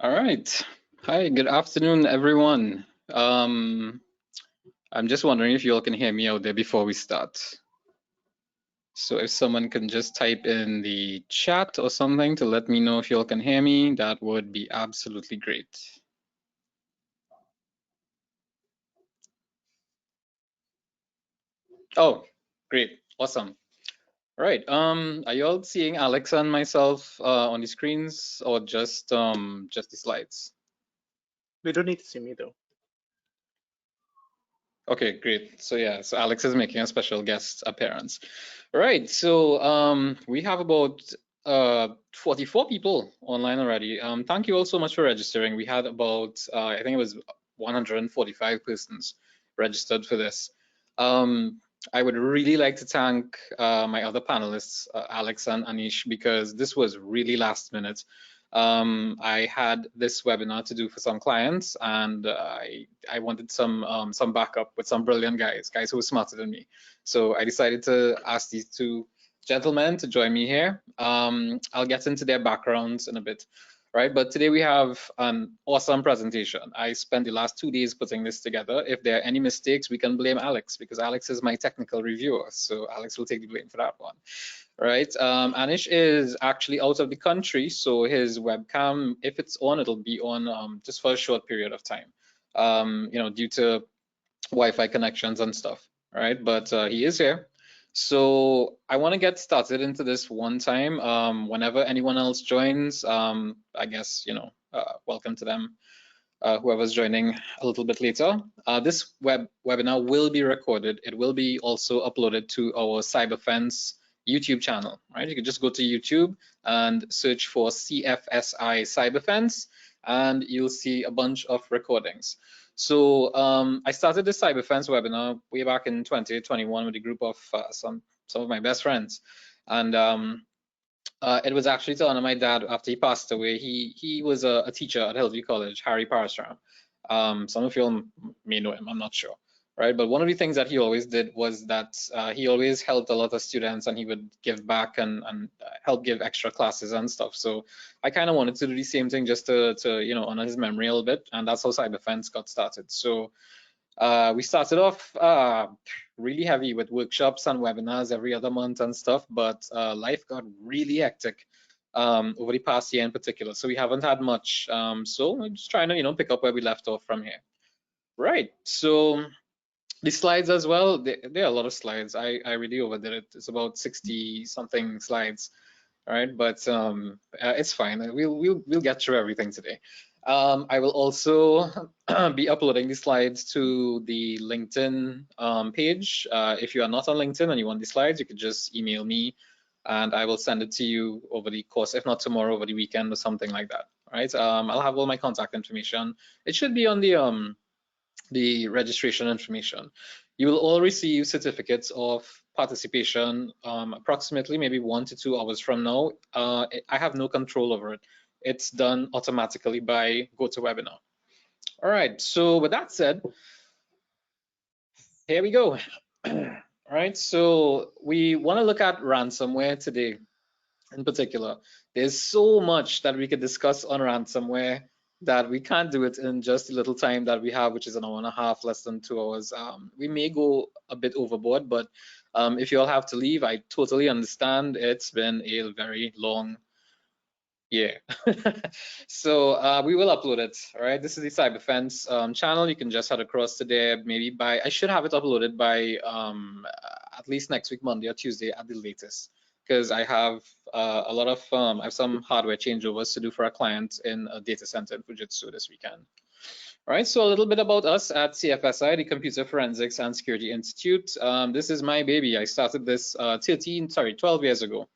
All right. Hi, good afternoon, everyone. I'm just wondering if you all can hear me out there before we start. So if someone can just type in the chat or something to let me know if you all can hear me, that would be absolutely great. Oh, great. Awesome. All right. Are you all seeing Alex and myself on the screens or just the slides? We don't need to see me though. Okay, great. So yeah, so Alex is making a special guest appearance. All right, so we have about 44 people online already. Thank you all so much for registering. We had about, I think it was 145 persons registered for this. I would really like to thank my other panelists, Alex and Anish, because this was really last minute. I had this webinar to do for some clients, and I wanted some backup with some brilliant guys who were smarter than me. So I decided to ask these two gentlemen to join me here. I'll get into their backgrounds in a bit, right? But today we have an awesome presentation. I spent the last 2 days putting this together. If there are any mistakes, we can blame Alex because Alex is my technical reviewer. So Alex will take the blame for that one. Right, Anish is actually out of the country, so his webcam, if it's on, it'll be on just for a short period of time, due to Wi-Fi connections and stuff, right? But he is here. So I want to get started into this one time. Whenever anyone else joins, I guess, welcome to them. Whoever's joining a little bit later. This webinar will be recorded. It will be also uploaded to our CyberFence YouTube channel, right? You can just go to YouTube and search for CFSI CyberFence, and you'll see a bunch of recordings. So I started the CyberFence webinar way back in 2021 with a group of some of my best friends, and it was actually to honor my dad after he passed away. He was a teacher at Hillview College, Harry Parasram. Some of you may know him, I'm not sure, right? But one of the things that he always did was that he always helped a lot of students, and he would give back and help give extra classes and stuff. So I kind of wanted to do the same thing just to honor his memory a little bit, and that's how CyberFence got started. So we started off really heavy with workshops and webinars every other month and stuff, but life got really hectic over the past year in particular. So we haven't had much. So we're just trying to, pick up where we left off from here. Right. So the slides as well, there are a lot of slides. I really overdid it. It's about 60 something slides. All right, but it's fine. We'll get through everything today. I will also be uploading the slides to the LinkedIn page. If you are not on LinkedIn and you want the slides, you could just email me and I will send it to you over the course, if not tomorrow, over the weekend or something like that. All right, I'll have all my contact information. It should be on the registration information. You will all receive certificates of participation approximately maybe 1 to 2 hours from now. I have no control over it. It's done automatically by GoToWebinar. All right, so with that said, here we go. All right, so we want to look at ransomware today in particular. There's so much that we could discuss on ransomware that we can't do it in just a little time that we have, which is an hour and a half, less than 2 hours. We may go a bit overboard, but if you all have to leave, I totally understand. It's been a very long year. So we will upload it. All right, this is the CyberFence channel. You can just head across to there maybe I should have it uploaded by at least next week, Monday or Tuesday at the latest, because I have a lot of I have some hardware changeovers to do for a client in a data center in Fujitsu this weekend. All right, so a little bit about us at CFSI, the Computer Forensics and Security Institute. This is my baby. I started this 12 years ago.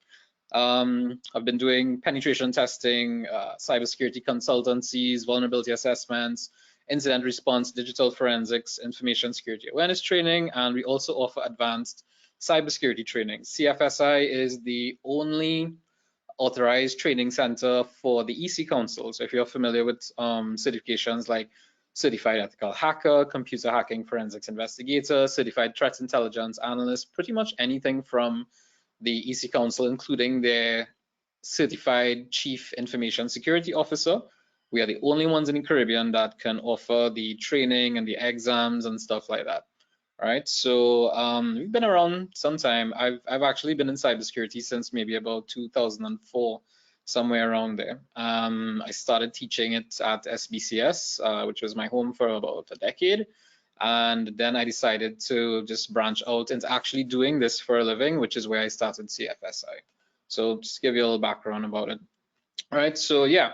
I've been doing penetration testing, cybersecurity consultancies, vulnerability assessments, incident response, digital forensics, information security awareness training, and we also offer advanced cybersecurity training. CFSI is the only authorized training center for the EC Council. So if you're familiar with certifications like Certified Ethical Hacker, Computer Hacking Forensics Investigator, Certified Threat Intelligence Analyst, pretty much anything from the EC Council, including their Certified Chief Information Security Officer, We are the only ones in the Caribbean that can offer the training and the exams and stuff like that. All right, so we've been around some time. I've actually been in cybersecurity since maybe about 2004, somewhere around there. I started teaching it at SBCS, which was my home for about a decade. And then I decided to just branch out into actually doing this for a living, which is where I started CFSI. So just give you a little background about it. All right, so yeah,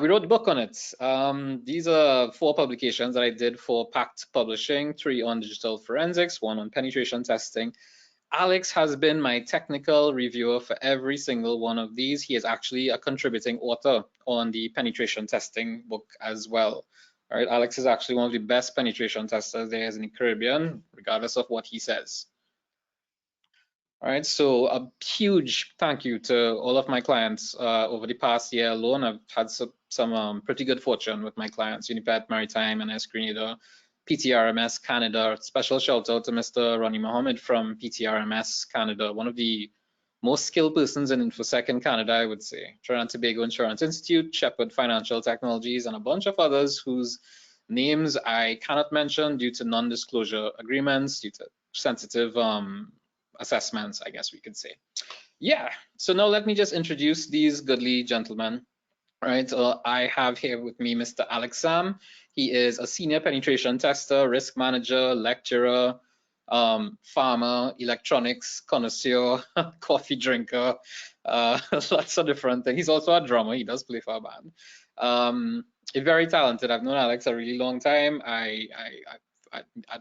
we wrote a book on it. These are 4 publications that I did for Pact Publishing, 3 on digital forensics, 1 on penetration testing. Alex has been my technical reviewer for every single one of these. He is actually a contributing author on the penetration testing book as well. All right, Alex is actually one of the best penetration testers there is in the Caribbean, regardless of what he says. All right, so a huge thank you to all of my clients over the past year alone. I've had some pretty good fortune with my clients, Unipet Maritime and Grenada, PTRMS Canada. Special shout out to Mr. Ronnie Mohammed from PTRMS Canada, one of the most skilled persons in InfoSec in Canada, I would say. Trinidad Tobago Insurance Institute, Shepherd Financial Technologies, and a bunch of others whose names I cannot mention due to non-disclosure agreements, due to sensitive assessments, I guess we could say. Yeah, so now let me just introduce these goodly gentlemen. All right, I have here with me Mr. Alex Samm. He is a senior penetration tester, risk manager, lecturer, farmer, electronics connoisseur, coffee drinker, lots of different things. He's also a drummer. He does play for a band. Very talented. I've known Alex a really long time. I'm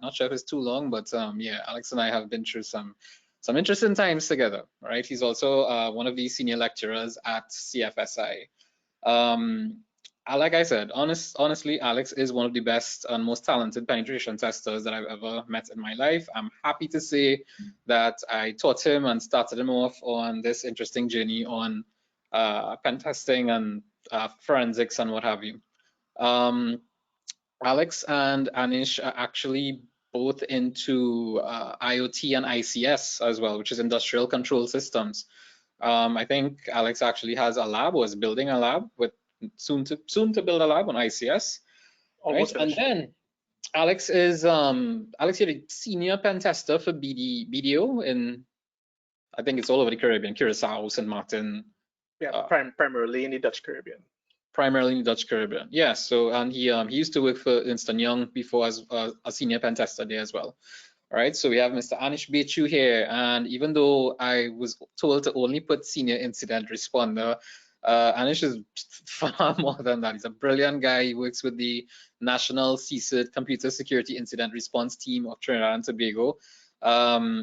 not sure if it's too long, but yeah, Alex and I have been through some interesting times together, right? He's also one of the senior lecturers at CFSI. Like I said, honestly, Alex is one of the best and most talented penetration testers that I've ever met in my life. I'm happy to say that I taught him and started him off on this interesting journey on pen testing and forensics and what have you. Alex and Anish are actually both into IoT and ICS as well, which is industrial control systems. I think Alex actually has a lab, or is building a lab, with soon to build a lab on ICS. Almost right? And then Alex is Alex is a senior pen tester for BDO in, I think it's all over the Caribbean, Curacao, St. Martin. Yeah, primarily in the Dutch Caribbean. Primarily in the Dutch Caribbean. Yeah, so and he used to work for Instant Young before as a senior pen tester there as well. All right, so we have Mr. Anish Bachu here, and even though I was told to only put senior incident responder, Anish is far more than that. He's a brilliant guy. He works with the National CSIRT Computer Security Incident Response Team of Trinidad and Tobago.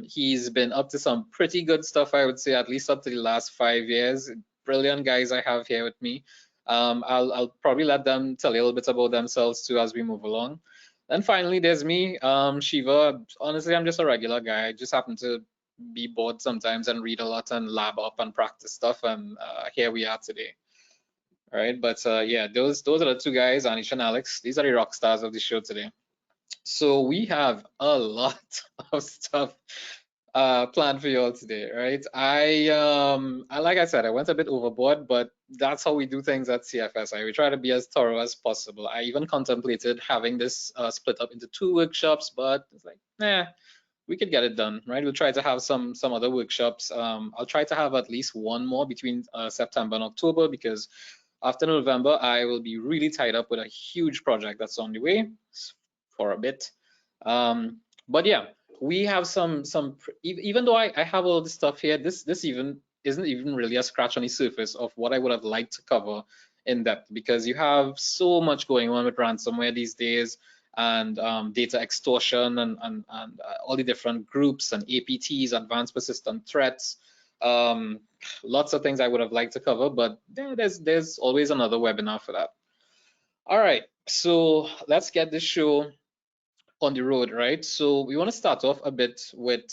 He's been up to some pretty good stuff, I would say, at least up to the last 5 years. Brilliant guys I have here with me. I'll probably let them tell you a little bit about themselves too as we move along. And finally, there's me, Shiva. Honestly, I'm just a regular guy. I just happen to be bored sometimes and read a lot and lab up and practice stuff. And here we are today. All right, but yeah, those are the 2 guys, Anish and Alex. These are the rock stars of the show today. So we have a lot of stuff planned for you all today, right? Like I said, I went a bit overboard, but that's how we do things at CFSI. We try to be as thorough as possible. I even contemplated having this split up into 2 workshops, but it's like, nah, we could get it done, right? We'll try to have some other workshops. I'll try to have at least 1 more between September and October, because after November, I will be really tied up with a huge project that's on the way for a bit. But yeah, we have some even though I have all this stuff here, this even isn't even really a scratch on the surface of what I would have liked to cover in depth, because you have so much going on with ransomware these days, and data extortion, and all the different groups and APTs, advanced persistent threats. Lots of things I would have liked to cover, but there's always another webinar for that. All right, so let's get this show on the road, right? So we want to start off a bit with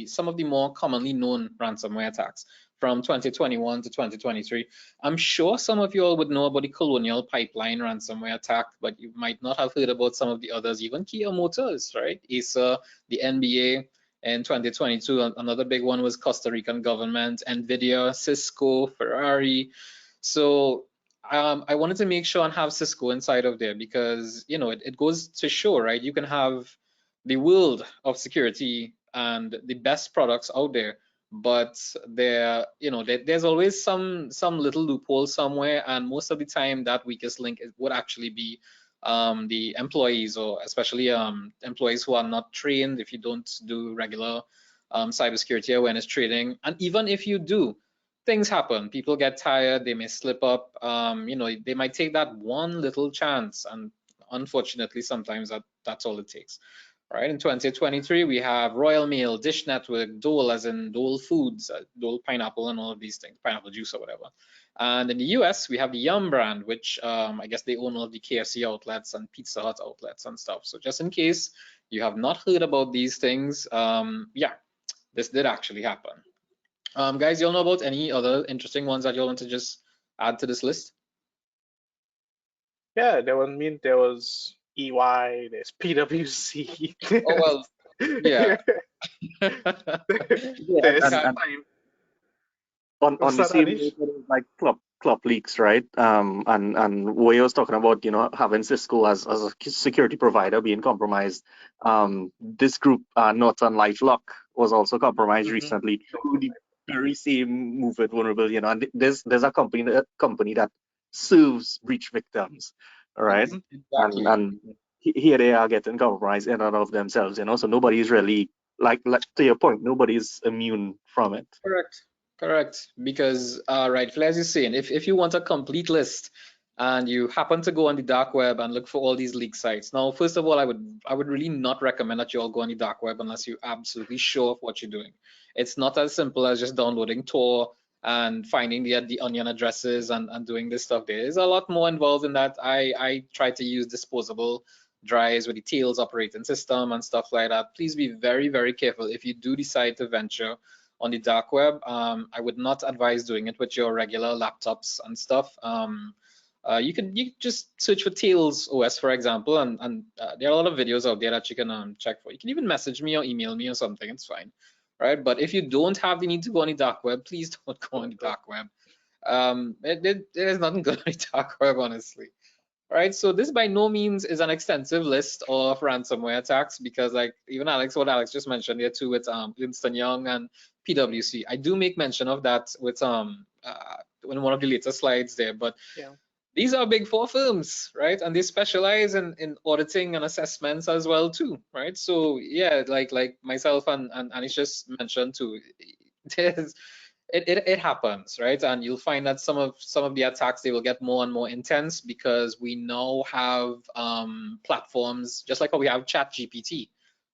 some of the more commonly known ransomware attacks from 2021 to 2023. I'm sure some of you all would know about the Colonial Pipeline ransomware attack, but you might not have heard about some of the others, even Kia Motors, right? Acer, the NBA in 2022. Another big one was Costa Rican government, Nvidia, Cisco, Ferrari. So I wanted to make sure and have Cisco inside of there because, you know, it goes to show, right? You can have the world of security and the best products out there, but there's always some little loophole somewhere, and most of the time that weakest link would actually be the employees, or especially employees who are not trained. If you don't do regular cybersecurity awareness training, and even if you do, things happen. People get tired, they may slip up, they might take that one little chance, and unfortunately sometimes that's all it takes. Right, in 2023, we have Royal Mail, Dish Network, Dole, as in Dole Foods, Dole Pineapple, and all of these things, pineapple juice or whatever. And in the US, we have the Yum brand, which I guess they own all of the KFC outlets and Pizza Hut outlets and stuff. So just in case you have not heard about these things, yeah, this did actually happen. Guys, y'all know about any other interesting ones that y'all want to just add to this list? Yeah, there was EY, there's PwC. Oh, well, yeah. There's on the same like Clop leaks, right? And Way was talking about, having Cisco as a security provider being compromised. This group, Norton LifeLock, was also compromised recently through the very same MoveIt vulnerability. And there's a company that serves breach victims, all right? Exactly. And here they are getting compromised in and of themselves, so nobody's really, like to your point, nobody's immune from it. Correct. Because rightfully, as you're saying, if you want a complete list and you happen to go on the dark web and look for all these leak sites, now first of all, I would really not recommend that you all go on the dark web unless you're absolutely sure of what you're doing. It's not as simple as just downloading Tor and finding the onion addresses and doing this stuff. There is a lot more involved in that. I try to use disposable drives with the Tails operating system and stuff like that. Please be very, very careful if you do decide to venture on the dark web. I would not advise doing it with your regular laptops and stuff. You can just search for Tails OS, for example, and there are a lot of videos out there that you can check for. You can even message me or email me or something. It's fine, right? But if you don't have the need to go on the dark web, please don't go on the dark web. There's nothing good on the dark web, honestly. Right, so this by no means is an extensive list of ransomware attacks, because like even what Alex just mentioned there too with Ernst & Young and PwC. I do make mention of that with in one of the later slides there, but yeah, these are big four firms, right? And they specialize in auditing and assessments as well too, right? So yeah, like myself and Anish just mentioned too, it happens, right? And you'll find that some of the attacks, they will get more and more intense because we now have platforms just like how we have ChatGPT,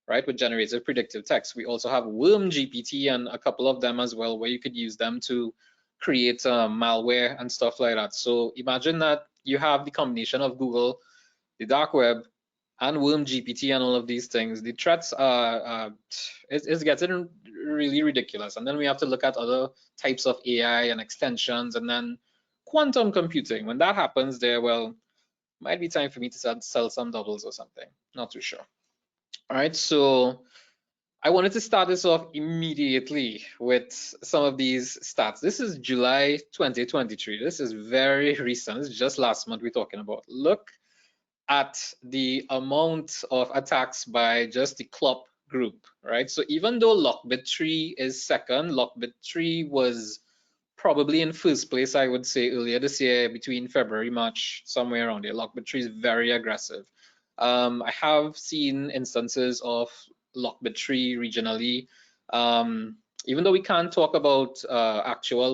right, with generative predictive text. We also have WormGPT and a couple of them as well, where you could use them to create malware and stuff like that. So imagine that you have the combination of Google, the dark web, and WormGPT and all of these things. The threats are it's getting really ridiculous. And then we have to look at other types of AI and extensions, and then quantum computing. When that happens there, well, might be time for me to sell some doubles or something. Not too sure. All right, so I wanted to start this off immediately with some of these stats. This is July 2023. This is very recent. This is just last month we're talking about. Look at the amount of attacks by just the Clop group, right? So even though Lockbit 3 is second, Lockbit 3 was probably in first place, I would say, earlier this year, between February, March, somewhere around there. Lockbit 3 is very aggressive. I have seen instances of Lockbit 3 regionally. Even though we can't talk about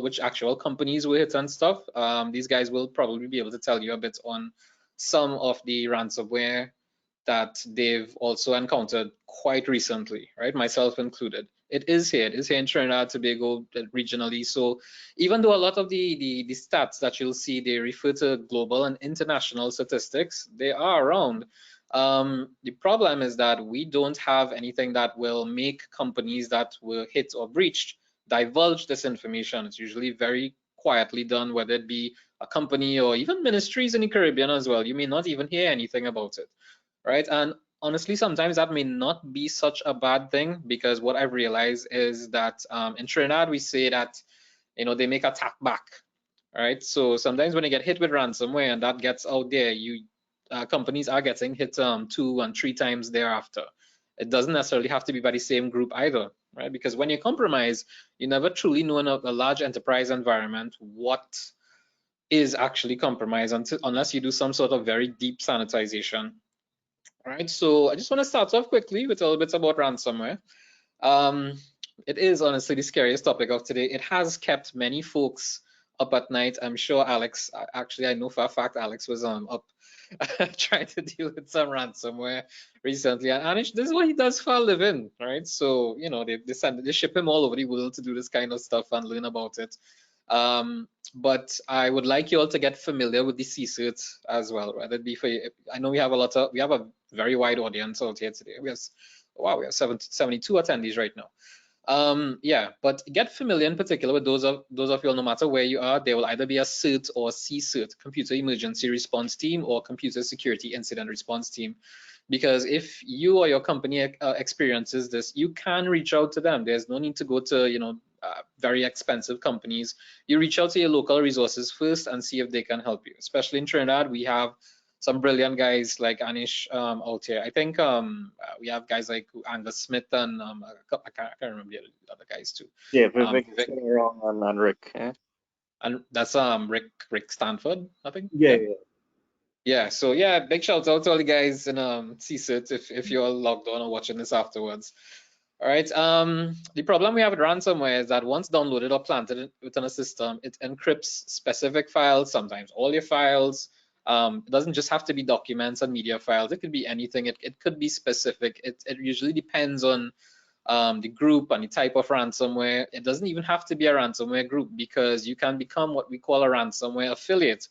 which actual companies were hit and stuff, these guys will probably be able to tell you a bit on some of the ransomware that they've also encountered quite recently, right? Myself included. It is here in Trinidad Tobago regionally. So even though a lot of the stats that you'll see, they refer to global and international statistics, they are around. The problem is that we don't have anything that will make companies that were hit or breached divulge this information. It's usually very quietly done, whether it be a company or even ministries in the Caribbean as well. You may not even hear anything about it, right? And honestly, sometimes that may not be such a bad thing, because what I've realized is that in Trinidad, we say that, they make attack back, right? So sometimes when you get hit with ransomware and that gets out there, companies are getting hit 2 and 3 times thereafter. It doesn't necessarily have to be by the same group either, right? Because when you're compromised, you never truly know in a large enterprise environment what is actually compromised unless you do some sort of very deep sanitization. All right, so I just want to start off quickly with a little bit about ransomware. It is honestly the scariest topic of today. It has kept many folks up at night. I'm sure Alex, actually, I know for a fact Alex was up trying to deal with some ransomware recently. And Anish, this is what he does for a living, right? So, you know, they ship him all over the world to do this kind of stuff and learn about it. But I would like you all to get familiar with the CSIRT as well, right? That'd be for you. I know we have a very wide audience out here today. We have 72 attendees right now. Yeah, but get familiar in particular with those of you all, no matter where you are, there will either be a CSIRT or CSIRT, Computer Emergency Response Team, or Computer Security Incident Response Team. Because if you or your company experiences this, you can reach out to them. There's no need to go to, you know, very expensive companies. You reach out to your local resources first and see if they can help you. Especially in Trinidad, we have some brilliant guys like Anish out here. I think we have guys like Angus Smith and I can't remember the other guys too. Yeah, Vic and Rick. Yeah? And that's Rick Stanford, I think. Yeah. So yeah, big shout out to all the guys in CSIRT if you're logged on or watching this afterwards. All right. The problem we have with ransomware is that once downloaded or planted within a system, it encrypts specific files, sometimes all your files. It doesn't just have to be documents and media files. It could be anything. It could be specific. It usually depends on the group and the type of ransomware. It doesn't even have to be a ransomware group, because you can become what we call a ransomware affiliate,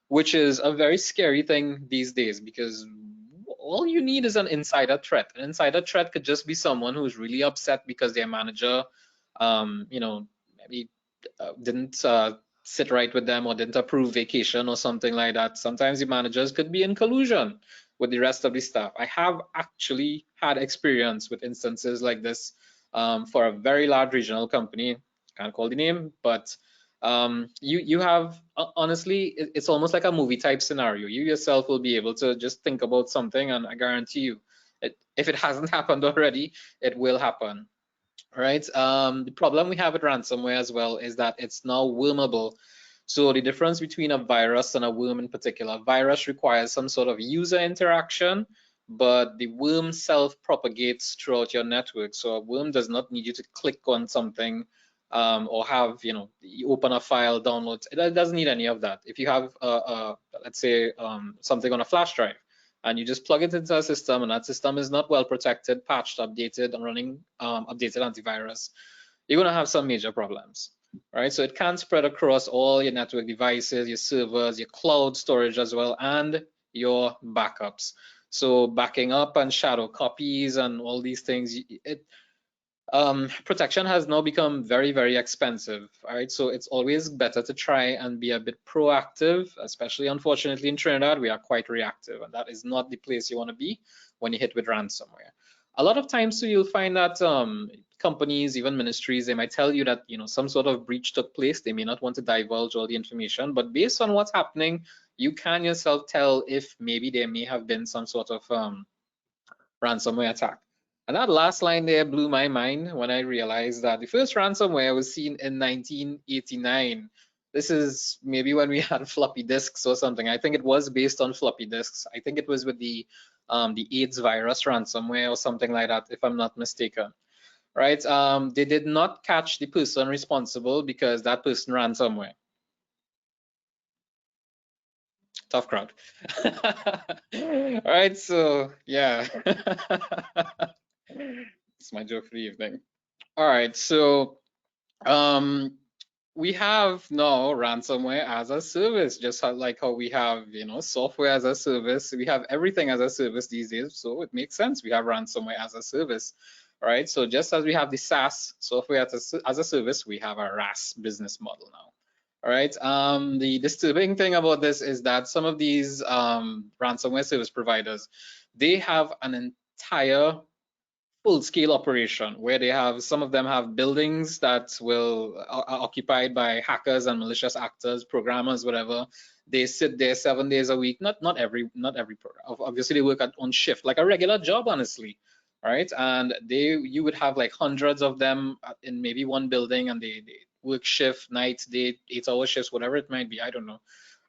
which is a very scary thing these days, because all you need is an insider threat. An insider threat could just be someone who's really upset because their manager, you know, maybe didn't sit right with them or didn't approve vacation or something like that. Sometimes the managers could be in collusion with the rest of the staff. I have actually had experience with instances like this for a very large regional company. Can't call the name, but you have honestly, it's almost like a movie type scenario. You yourself will be able to just think about something, and I guarantee you, if it hasn't happened already, it will happen. Right. The problem we have with ransomware as well is that it's now wormable. So the difference between a virus and a worm in particular, a virus requires some sort of user interaction, but the worm self-propagates throughout your network. So a worm does not need you to click on something or have, you know, you open a file, download. It doesn't need any of that. If you have, let's say, something on a flash drive, and you just plug it into a system, and that system is not well protected, patched, updated, and running updated antivirus, you're going to have some major problems, right? So it can spread across all your network devices, your servers, your cloud storage as well, and your backups. So backing up and shadow copies and all these things, protection has now become very, very expensive. All right, so it's always better to try and be a bit proactive, especially unfortunately in Trinidad, we are quite reactive, and that is not the place you want to be when you hit with ransomware. A lot of times, so you'll find that companies, even ministries, they might tell you that, you know, some sort of breach took place. They may not want to divulge all the information, but based on what's happening, you can yourself tell if maybe there may have been some sort of ransomware attack. And that last line there blew my mind when I realized that the first ransomware was seen in 1989. This is maybe when we had floppy disks or something. I think it was based on floppy disks. I think it was with the AIDS virus ransomware or something like that, if I'm not mistaken. Right? They did not catch the person responsible because that person ran somewhere. Tough crowd. All right, so yeah. It's my joke for the evening. All right, so we have now ransomware as a service, just like how we have, you know, software as a service. We have everything as a service these days, so it makes sense we have ransomware as a service. All right, so just as we have the SaaS, software as a service, we have a RaaS business model now. All right, the disturbing thing about this is that some of these ransomware service providers, they have an entire full-scale operation where they have, some of them have buildings that are occupied by hackers and malicious actors, programmers, whatever. They sit there 7 days a week. Not every program. Obviously, they work on shift like a regular job, honestly, right? And you would have like hundreds of them in maybe one building, and they work shift, nights, day, 8-hour shifts, whatever it might be. I don't know,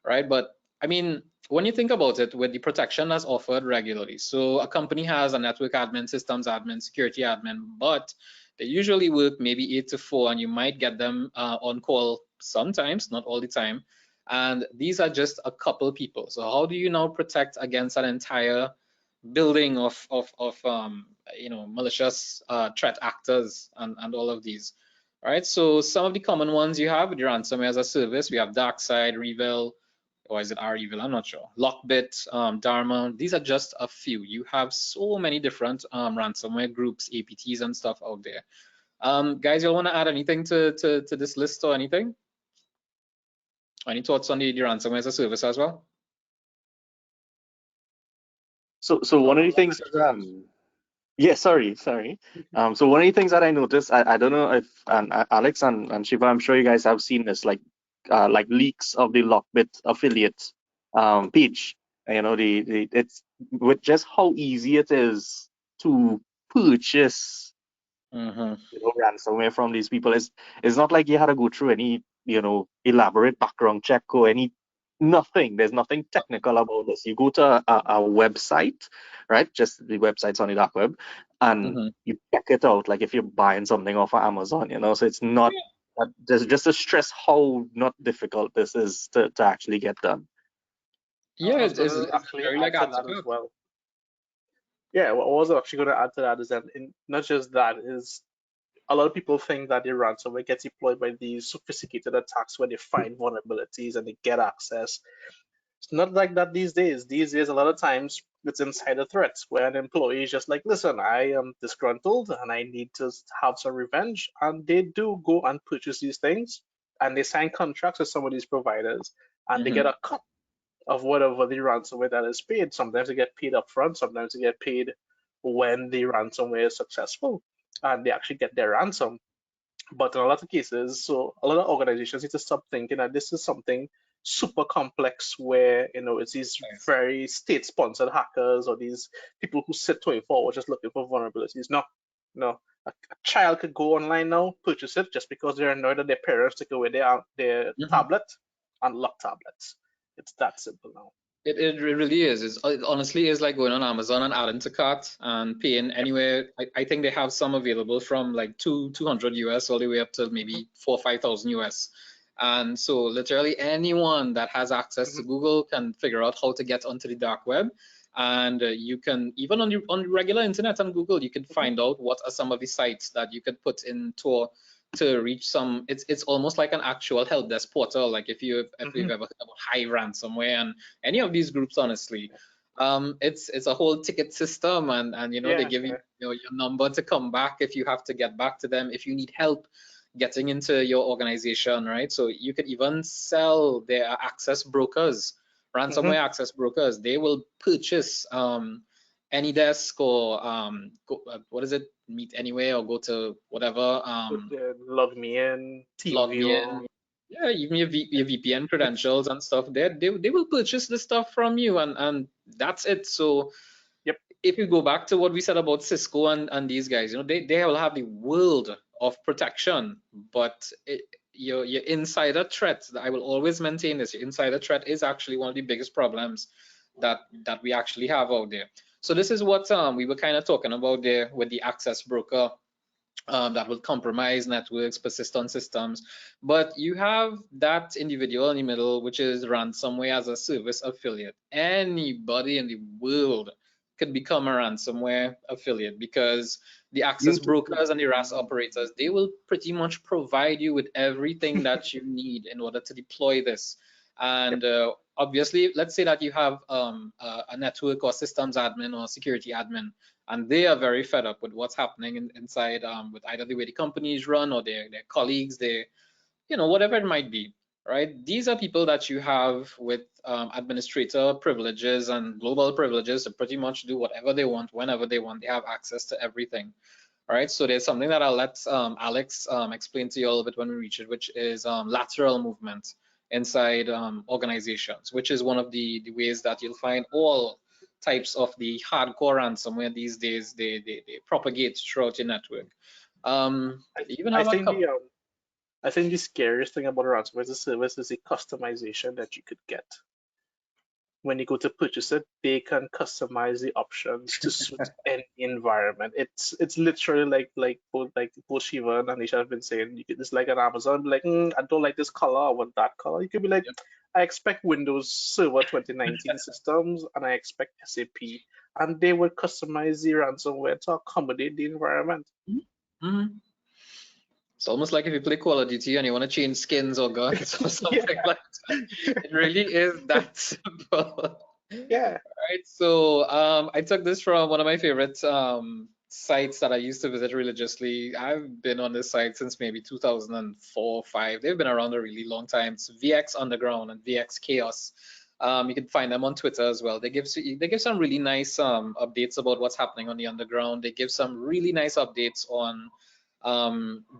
right? But I mean, when you think about it, with the protection that's offered regularly, so a company has a network admin, systems admin, security admin, but they usually work maybe 8 to 4, and you might get them on call sometimes, not all the time. And these are just a couple people. So how do you now protect against an entire building of malicious threat actors and all of these? All right, so some of the common ones you have with the ransomware as a service, we have DarkSide, Revel, or is it REvil? I'm not sure. Lockbit, Dharma. These are just a few. You have so many different ransomware groups, APTs, and stuff out there. Guys, you want to add anything to this list or anything? Any thoughts on the ransomware as a service as well? So one of the things yeah, sorry. So one of the things that I noticed, I don't know if Alex and Shiva, I'm sure you guys have seen this, like leaks of the Lockbit affiliate page. You know, it's with just how easy it is to purchase ransomware from these people. It's not like you had to go through any elaborate background check or nothing. There's nothing technical about this. You go to a website, right? Just the website's on the dark web, and you check it out. Like if you're buying something off of Amazon, so it's not. There's just to stress how not difficult this is to actually get done. Yeah, it's actually very add like to that as well. Yeah, what I was actually going to add to that is that not just that, is a lot of people think that the ransomware gets deployed by these sophisticated attacks where they find vulnerabilities and they get access. It's not like that these days. These days, a lot of times, it's insider threats where an employee is just like, listen, I am disgruntled and I need to have some revenge. And they do go and purchase these things, and they sign contracts with some of these providers, and they get a cut of whatever the ransomware that is paid. Sometimes they get paid up front, sometimes they get paid when the ransomware is successful and they actually get their ransom. But in a lot of cases, so a lot of organizations need to stop thinking that this is something super complex where it's these very state-sponsored hackers or these people who sit 24 hours just looking for vulnerabilities. No. A child could go online now, purchase it just because they're annoyed that their parents took away their tablet and lock tablets. It's that simple now. It really is. It honestly is like going on Amazon and adding to cart and paying anywhere. I think they have some available from like 200 US all the way up to maybe 4,000 or 5,000 US. And so literally anyone that has access to Google can figure out how to get onto the dark web. And you can, even on the regular internet on Google, you can find out what are some of the sites that you could put in to reach some. It's almost like an actual help desk portal. Like if you've ever heard about Hive ransomware and any of these groups, honestly, it's a whole ticket system, and they give you your number to come back if you have to get back to them, if you need help getting into your organization, right? So you could even sell their access brokers, ransomware access brokers. They will purchase AnyDesk or what is it, Meet Anywhere, or go to whatever. Log me in, TeamViewer. Yeah, even your VPN credentials and stuff. They will purchase the stuff from you, and that's it. So if you go back to what we said about Cisco and these guys, they will have the world of protection, but your insider threat, I will always maintain this, your insider threat is actually one of the biggest problems that we actually have out there. So this is what we were kind of talking about there with the access broker that will compromise networks, persist on systems. But you have that individual in the middle, which is ransomware as a service affiliate. Anybody in the world could become a ransomware affiliate, because the access brokers and the RAS operators, they will pretty much provide you with everything that you need in order to deploy this. And obviously, let's say that you have a network or systems admin or security admin, and they are very fed up with what's happening inside with either the way the company is run or their colleagues, whatever it might be. right? These are people that you have with administrator privileges and global privileges to pretty much do whatever they want, whenever they want. They have access to everything. All right, so there's something that I'll let Alex explain to you a little bit when we reach it, which is lateral movement inside organizations, which is one of the ways that you'll find all types of the hardcore ransomware these days. They propagate throughout your network. Even have a couple. I think the scariest thing about a ransomware as a service is the customization that you could get. When you go to purchase it, they can customize the options to suit any environment. It's literally like both Shiva and Anish have been saying. It's like an Amazon, like I don't like this color, I want that color. You could be like, I expect Windows Server 2019 systems, and I expect SAP, and they would customize the ransomware to accommodate the environment. Mm-hmm. It's almost like if you play Call of Duty and you want to change skins or guns or something like that. It really is that simple. Yeah. Right. So I took this from one of my favorite sites that I used to visit religiously. I've been on this site since maybe 2004 or 5. They've been around a really long time. It's VX Underground and VX Chaos. You can find them on Twitter as well. They give some really nice updates about what's happening on the underground. They give some really nice updates on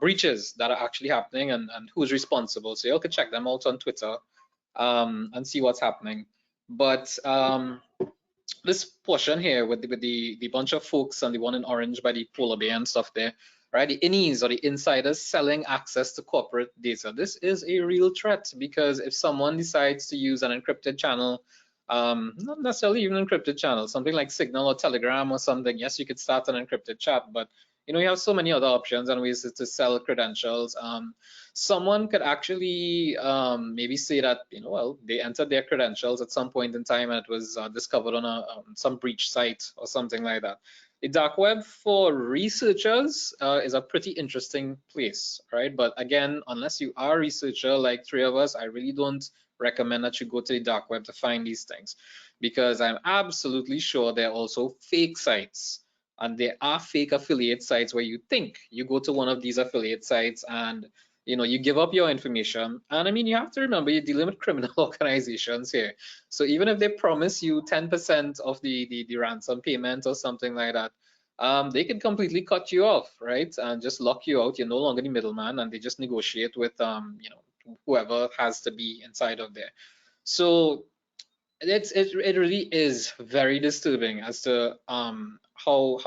breaches that are actually happening and who's responsible. So you all can check them out on Twitter and see what's happening. But this portion here with the bunch of folks and the one in orange by the polar bear and stuff there, right? The innies or the insiders selling access to corporate data. This is a real threat because if someone decides to use an encrypted channel, not necessarily even encrypted channel, something like Signal or Telegram or something, yes, you could start an encrypted chat, but you have so many other options and ways to sell credentials. Someone could actually maybe say that, well, they entered their credentials at some point in time and it was discovered on some breach site or something like that. The dark web for researchers is a pretty interesting place, right? But again, unless you are a researcher like 3 of us, I really don't recommend that you go to the dark web to find these things, because I'm absolutely sure there are also fake sites. And there are fake affiliate sites where you think you go to one of these affiliate sites and you give up your information. And I mean, you have to remember you're dealing with criminal organizations here. So even if they promise you 10% of the ransom payment or something like that, they can completely cut you off, right? And just lock you out. You're no longer the middleman, and they just negotiate with whoever has to be inside of there. So it really is very disturbing as to how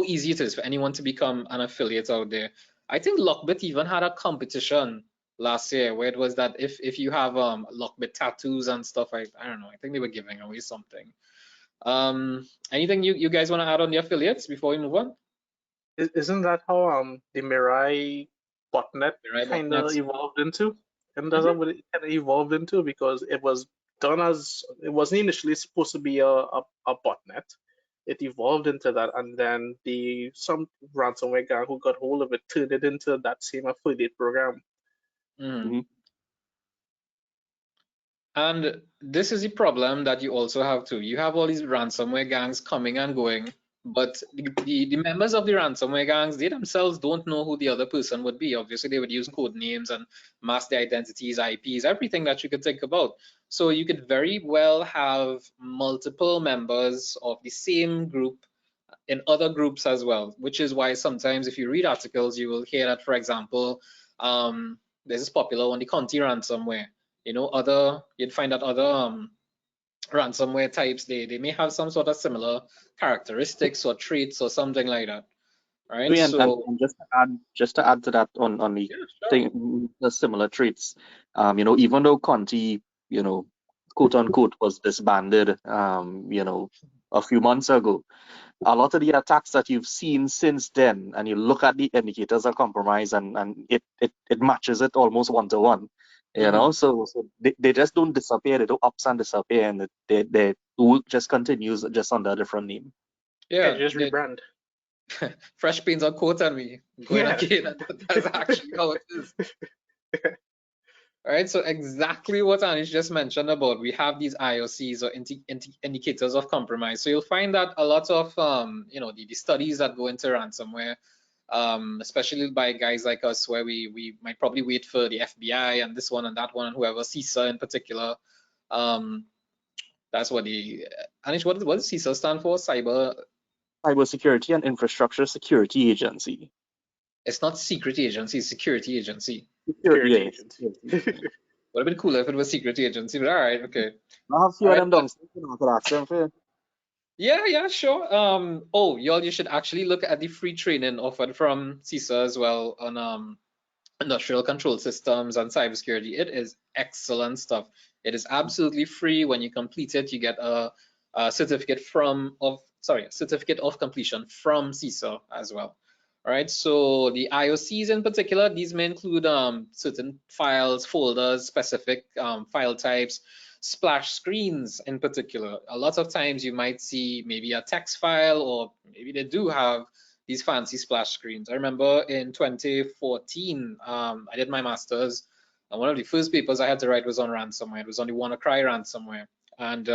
easy it is for anyone to become an affiliate out there. I think Lockbit even had a competition last year where it was that if you have Lockbit tattoos and stuff, I don't know, I think they were giving away something. Anything you guys want to add on the affiliates before we move on? Isn't that how the Mirai botnet kind of evolved into? And that's what it kind of evolved into, because it was done as, it wasn't initially supposed to be a botnet. It evolved into that, and then some ransomware gang who got hold of it turned it into that same affiliate program. And this is the problem that you also have too. You have all these ransomware gangs coming and going, but the members of the ransomware gangs, they themselves don't know who the other person would be. Obviously, they would use code names and mask their identities, IPs, everything that you could think about. So you could very well have multiple members of the same group in other groups as well, which is why sometimes if you read articles, you will hear that, for example, this is popular on the Conti ransomware. You'd find that other ransomware types, they may have some sort of similar characteristics or traits or something like that, right? And just to add to that on the thing, the similar traits, even though Conti, quote unquote, was disbanded, a few months ago, a lot of the attacks that you've seen since then, and you look at the indicators of compromise, and it matches it almost 1-to-1. So they just don't disappear. They don't ups and disappear, and they just continues just under a different name. Yeah, just rebrand. Fresh paints on coat and we going again. That's actually how it is. All right, so exactly what Anish just mentioned about, we have these IoCs or indicators of compromise. So you'll find that a lot of the studies that go into ransomware especially by guys like us, where we might probably wait for the FBI and this one and that one and whoever, CISA in particular. That's what the Anish, what does CISA stand for? Cybersecurity and Infrastructure Security Agency. It's not secret agency, it's security agency. Security agency. Would have been cooler if it was secret agency, but all right, okay. I have few of them downstairs, I could ask them for. Yeah, sure. Oh, y'all, you should actually look at the free training offered from CISA as well on industrial control systems and cybersecurity. It is excellent stuff. It is absolutely free. When you complete it, you get a certificate of completion from CISA as well. All right, so the IoCs in particular, these may include certain files, folders, specific file types, splash screens in particular. A lot of times you might see maybe a text file, or maybe they do have these fancy splash screens. I remember in 2014, I did my master's, and one of the first papers I had to write was on ransomware. It was on the WannaCry ransomware, and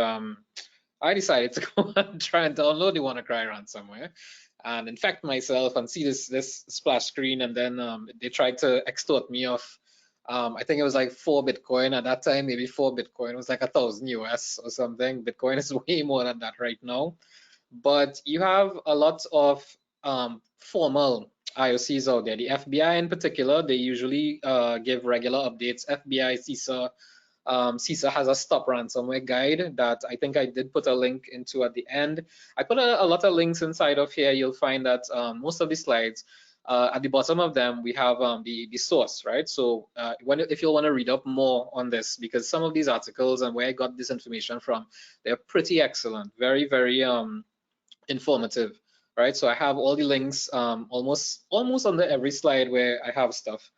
I decided to go and try and download the WannaCry ransomware and infect myself and see this splash screen, and then they tried to extort me of I think it was like 4 Bitcoin at that time, maybe 4 Bitcoin. It was like 1,000 US or something. Bitcoin is way more than that right now. But you have a lot of formal IoCs out there. The FBI in particular, they usually give regular updates. FBI, CISA. CISA has a stop ransomware guide that I think I did put a link into at the end. I put a lot of links inside of here. You'll find that most of the slides, at the bottom of them, we have the source, right? So if you want to read up more on this, because some of these articles and where I got this information from, they're pretty excellent, very, very informative, right? So I have all the links almost under every slide where I have stuff,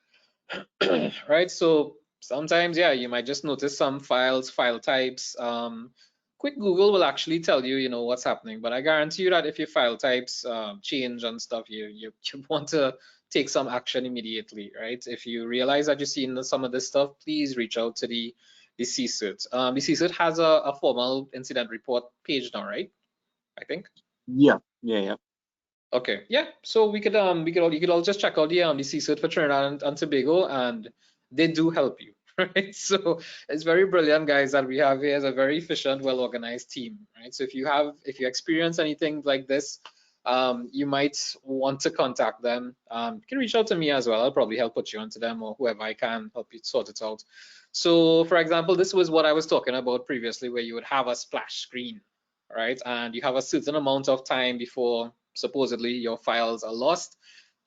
right? So sometimes, yeah, you might just notice some files, file types. Quick Google will actually tell you, you know, what's happening. But I guarantee you that if your file types change and stuff, you want to take some action immediately, right? If you realize that you're seeing some of this stuff, please reach out to the CSIRT. The CSIRT has a formal incident report page now, right? I think. Yeah. Okay, yeah. So you could all just check out the CSIRT for Trinidad and Tobago, and they do help you, right? So it's very brilliant, guys, that we have here as a very efficient, well-organized team, right? So if you experience anything like this, you might want to contact them. You can reach out to me as well. I'll probably help put you onto them, or whoever I can help you sort it out. So for example, this was what I was talking about previously, where you would have a splash screen, right? And you have a certain amount of time before supposedly your files are lost.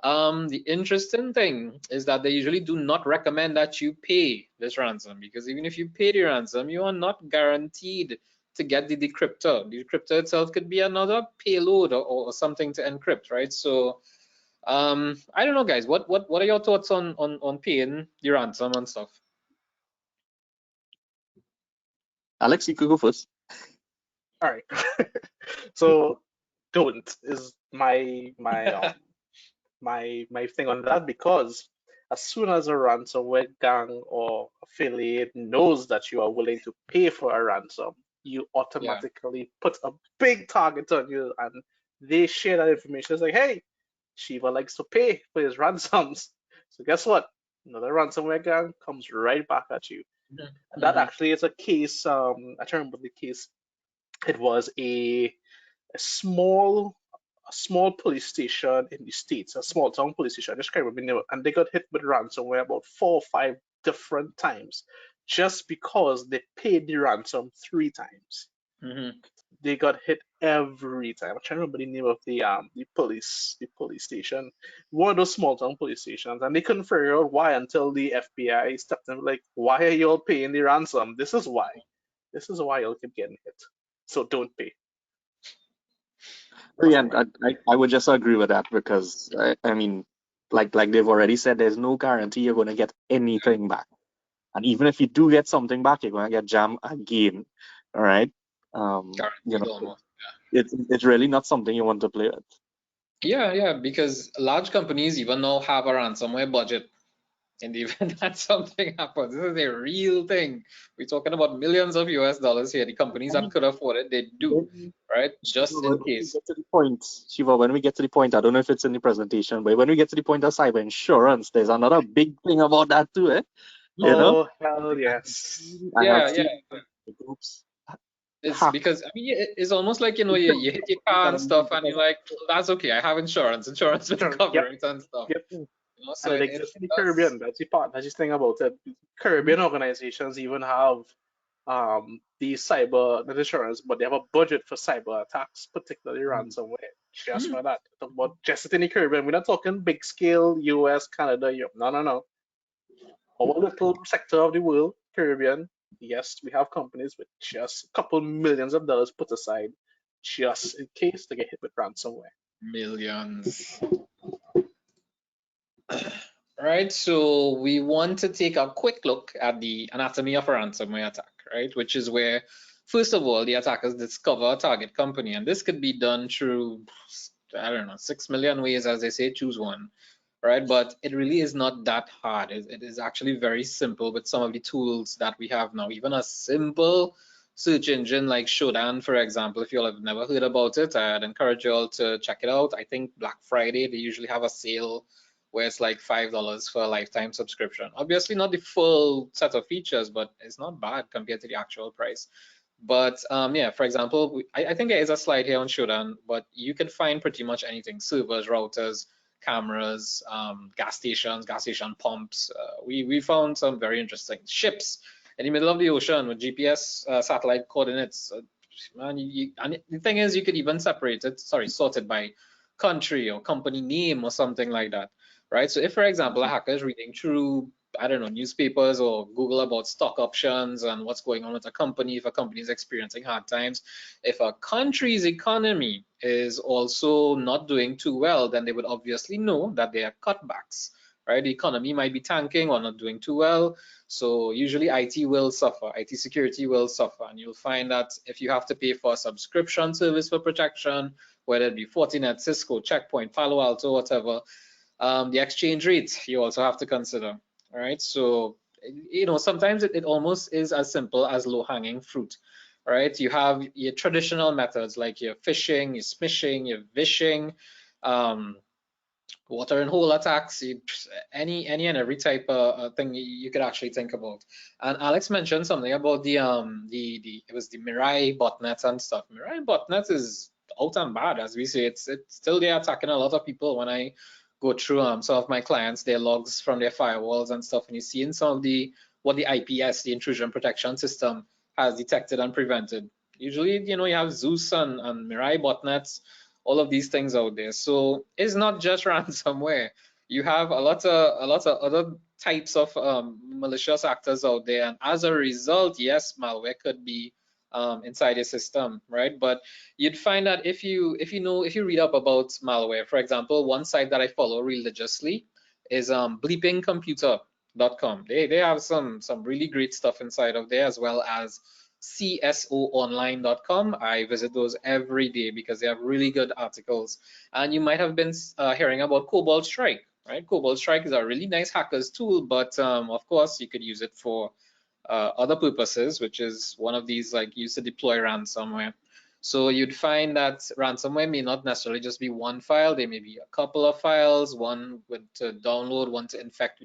The interesting thing is that they usually do not recommend that you pay this ransom, because even if you pay the ransom, you are not guaranteed to get the decryptor. The decryptor itself could be another payload or something to encrypt, right? So I don't know, guys. What are your thoughts on paying the ransom and stuff? Alex, you could go first. All right. So don't is my thing on that, because as soon as a ransomware gang or affiliate knows that you are willing to pay for a ransom, you automatically put a big target on you, and they share that information. It's like, hey, Shiva likes to pay for his ransoms. So guess what? Another ransomware gang comes right back at you. And that actually is a case. I can't remember the case. It was a small police station in the States, a small town police station. I just can't remember the name, and they got hit with ransomware about 4 or 5 different times, just because they paid the ransom 3 times. They got hit every time. I can't remember the name of the police station, one of those small town police stations, and they couldn't figure out why until the FBI stepped in, like, why are you all paying the ransom? This is why you'll keep getting hit. So don't pay. Yeah, I would just agree with that, because I mean, like they've already said, there's no guarantee you're going to get anything back, and even if you do get something back, you're going to get jammed again. All right, it's really not something you want to play with. Yeah, because large companies even now have a ransomware budget. in the event that something happens. This is a real thing. We're talking about millions of US dollars here. The companies that could afford it, they do, right? Just in case. Get to the point, Shiva, when we get to the point, I don't know if it's in the presentation, but when we get to the point of cyber insurance, there's another big thing about that too, eh? You know? Oh, hell yes. I have Yeah. seen the groups. It's because, I mean, it's almost like, you hit your car and stuff and you're like, that's okay, I have insurance. Insurance will cover it and stuff. Yep. So and it exists in the Caribbean. That's the part. That's the thing about it. Caribbean organizations even have the cyber not insurance, but they have a budget for cyber attacks, particularly ransomware, just for that. But just in the Caribbean, we're not talking big scale US, Canada, Europe. No. Our little sector of the world, Caribbean, yes, we have companies with just a couple millions of dollars put aside just in case they get hit with ransomware. Millions. Right, so we want to take a quick look at the anatomy of a ransomware attack, right? Which is where, first of all, the attackers discover a target company, and this could be done through, I don't know, 6 million ways, as they say, choose one, right? But it really is not that hard. It is actually very simple with some of the tools that we have now. Even a simple search engine like Shodan, for example, if you all have never heard about it, I'd encourage you all to check it out. I think Black Friday, they usually have a sale where it's like $5 for a lifetime subscription. Obviously not the full set of features, but it's not bad compared to the actual price. But yeah, for example, I think there is a slide here on Shodan, but you can find pretty much anything: servers, routers, cameras, gas station pumps. We found some very interesting ships in the middle of the ocean with GPS satellite coordinates. Man, and the thing is, you could even separate it, sort it by country or company name or something like that, right? So if, for example, a hacker is reading through, I don't know, newspapers or Google about stock options and what's going on with a company, if a company is experiencing hard times, if a country's economy is also not doing too well, then they would obviously know that there are cutbacks, right? The economy might be tanking or not doing too well. So usually IT will suffer, IT security will suffer. And you'll find that if you have to pay for a subscription service for protection, whether it be Fortinet, Cisco, Checkpoint, Palo Alto, whatever, the exchange rate you also have to consider. All right, so sometimes it almost is as simple as low-hanging fruit. All right, you have your traditional methods like your phishing, your smishing, your vishing, water and hole attacks, any and every type of thing you could actually think about. And Alex mentioned something about it was the Mirai botnet and stuff. Mirai botnet is out and bad, as we say. It's still there attacking a lot of people. When I go through some of my clients, their logs from their firewalls and stuff, and you see in some of what the IPS, the intrusion protection system, has detected and prevented. Usually, you have Zeus and Mirai botnets, all of these things out there. So it's not just ransomware. You have a lot of other types of malicious actors out there, and as a result, yes, malware could be inside your system, right? But you'd find that if you read up about malware, for example, one site that I follow religiously is bleepingcomputer.com. They have some really great stuff inside of there, as well as CSOonline.com. I visit those every day because they have really good articles. And you might have been hearing about Cobalt Strike, right? Cobalt Strike is a really nice hackers tool, but of course you could use it for other purposes, which is one of these, like used to deploy ransomware. So you'd find that ransomware may not necessarily just be one file. There may be a couple of files, one to download, one to infect,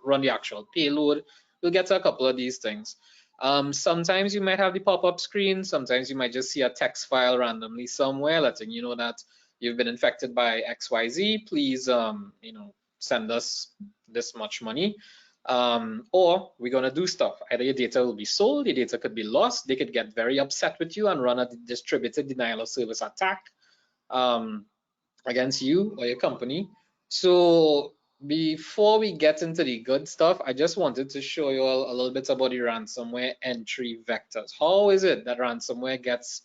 run the actual payload. We'll get to a couple of these things. Sometimes you might have the pop-up screen. Sometimes you might just see a text file randomly somewhere letting you know that you've been infected by XYZ. Please, send us this much money. Or we're going to do stuff. Either your data will be sold, your data could be lost. They could get very upset with you and run a distributed denial of service attack against you or your company. So before we get into the good stuff, I just wanted to show you all a little bit about the ransomware entry vectors. How is it that ransomware gets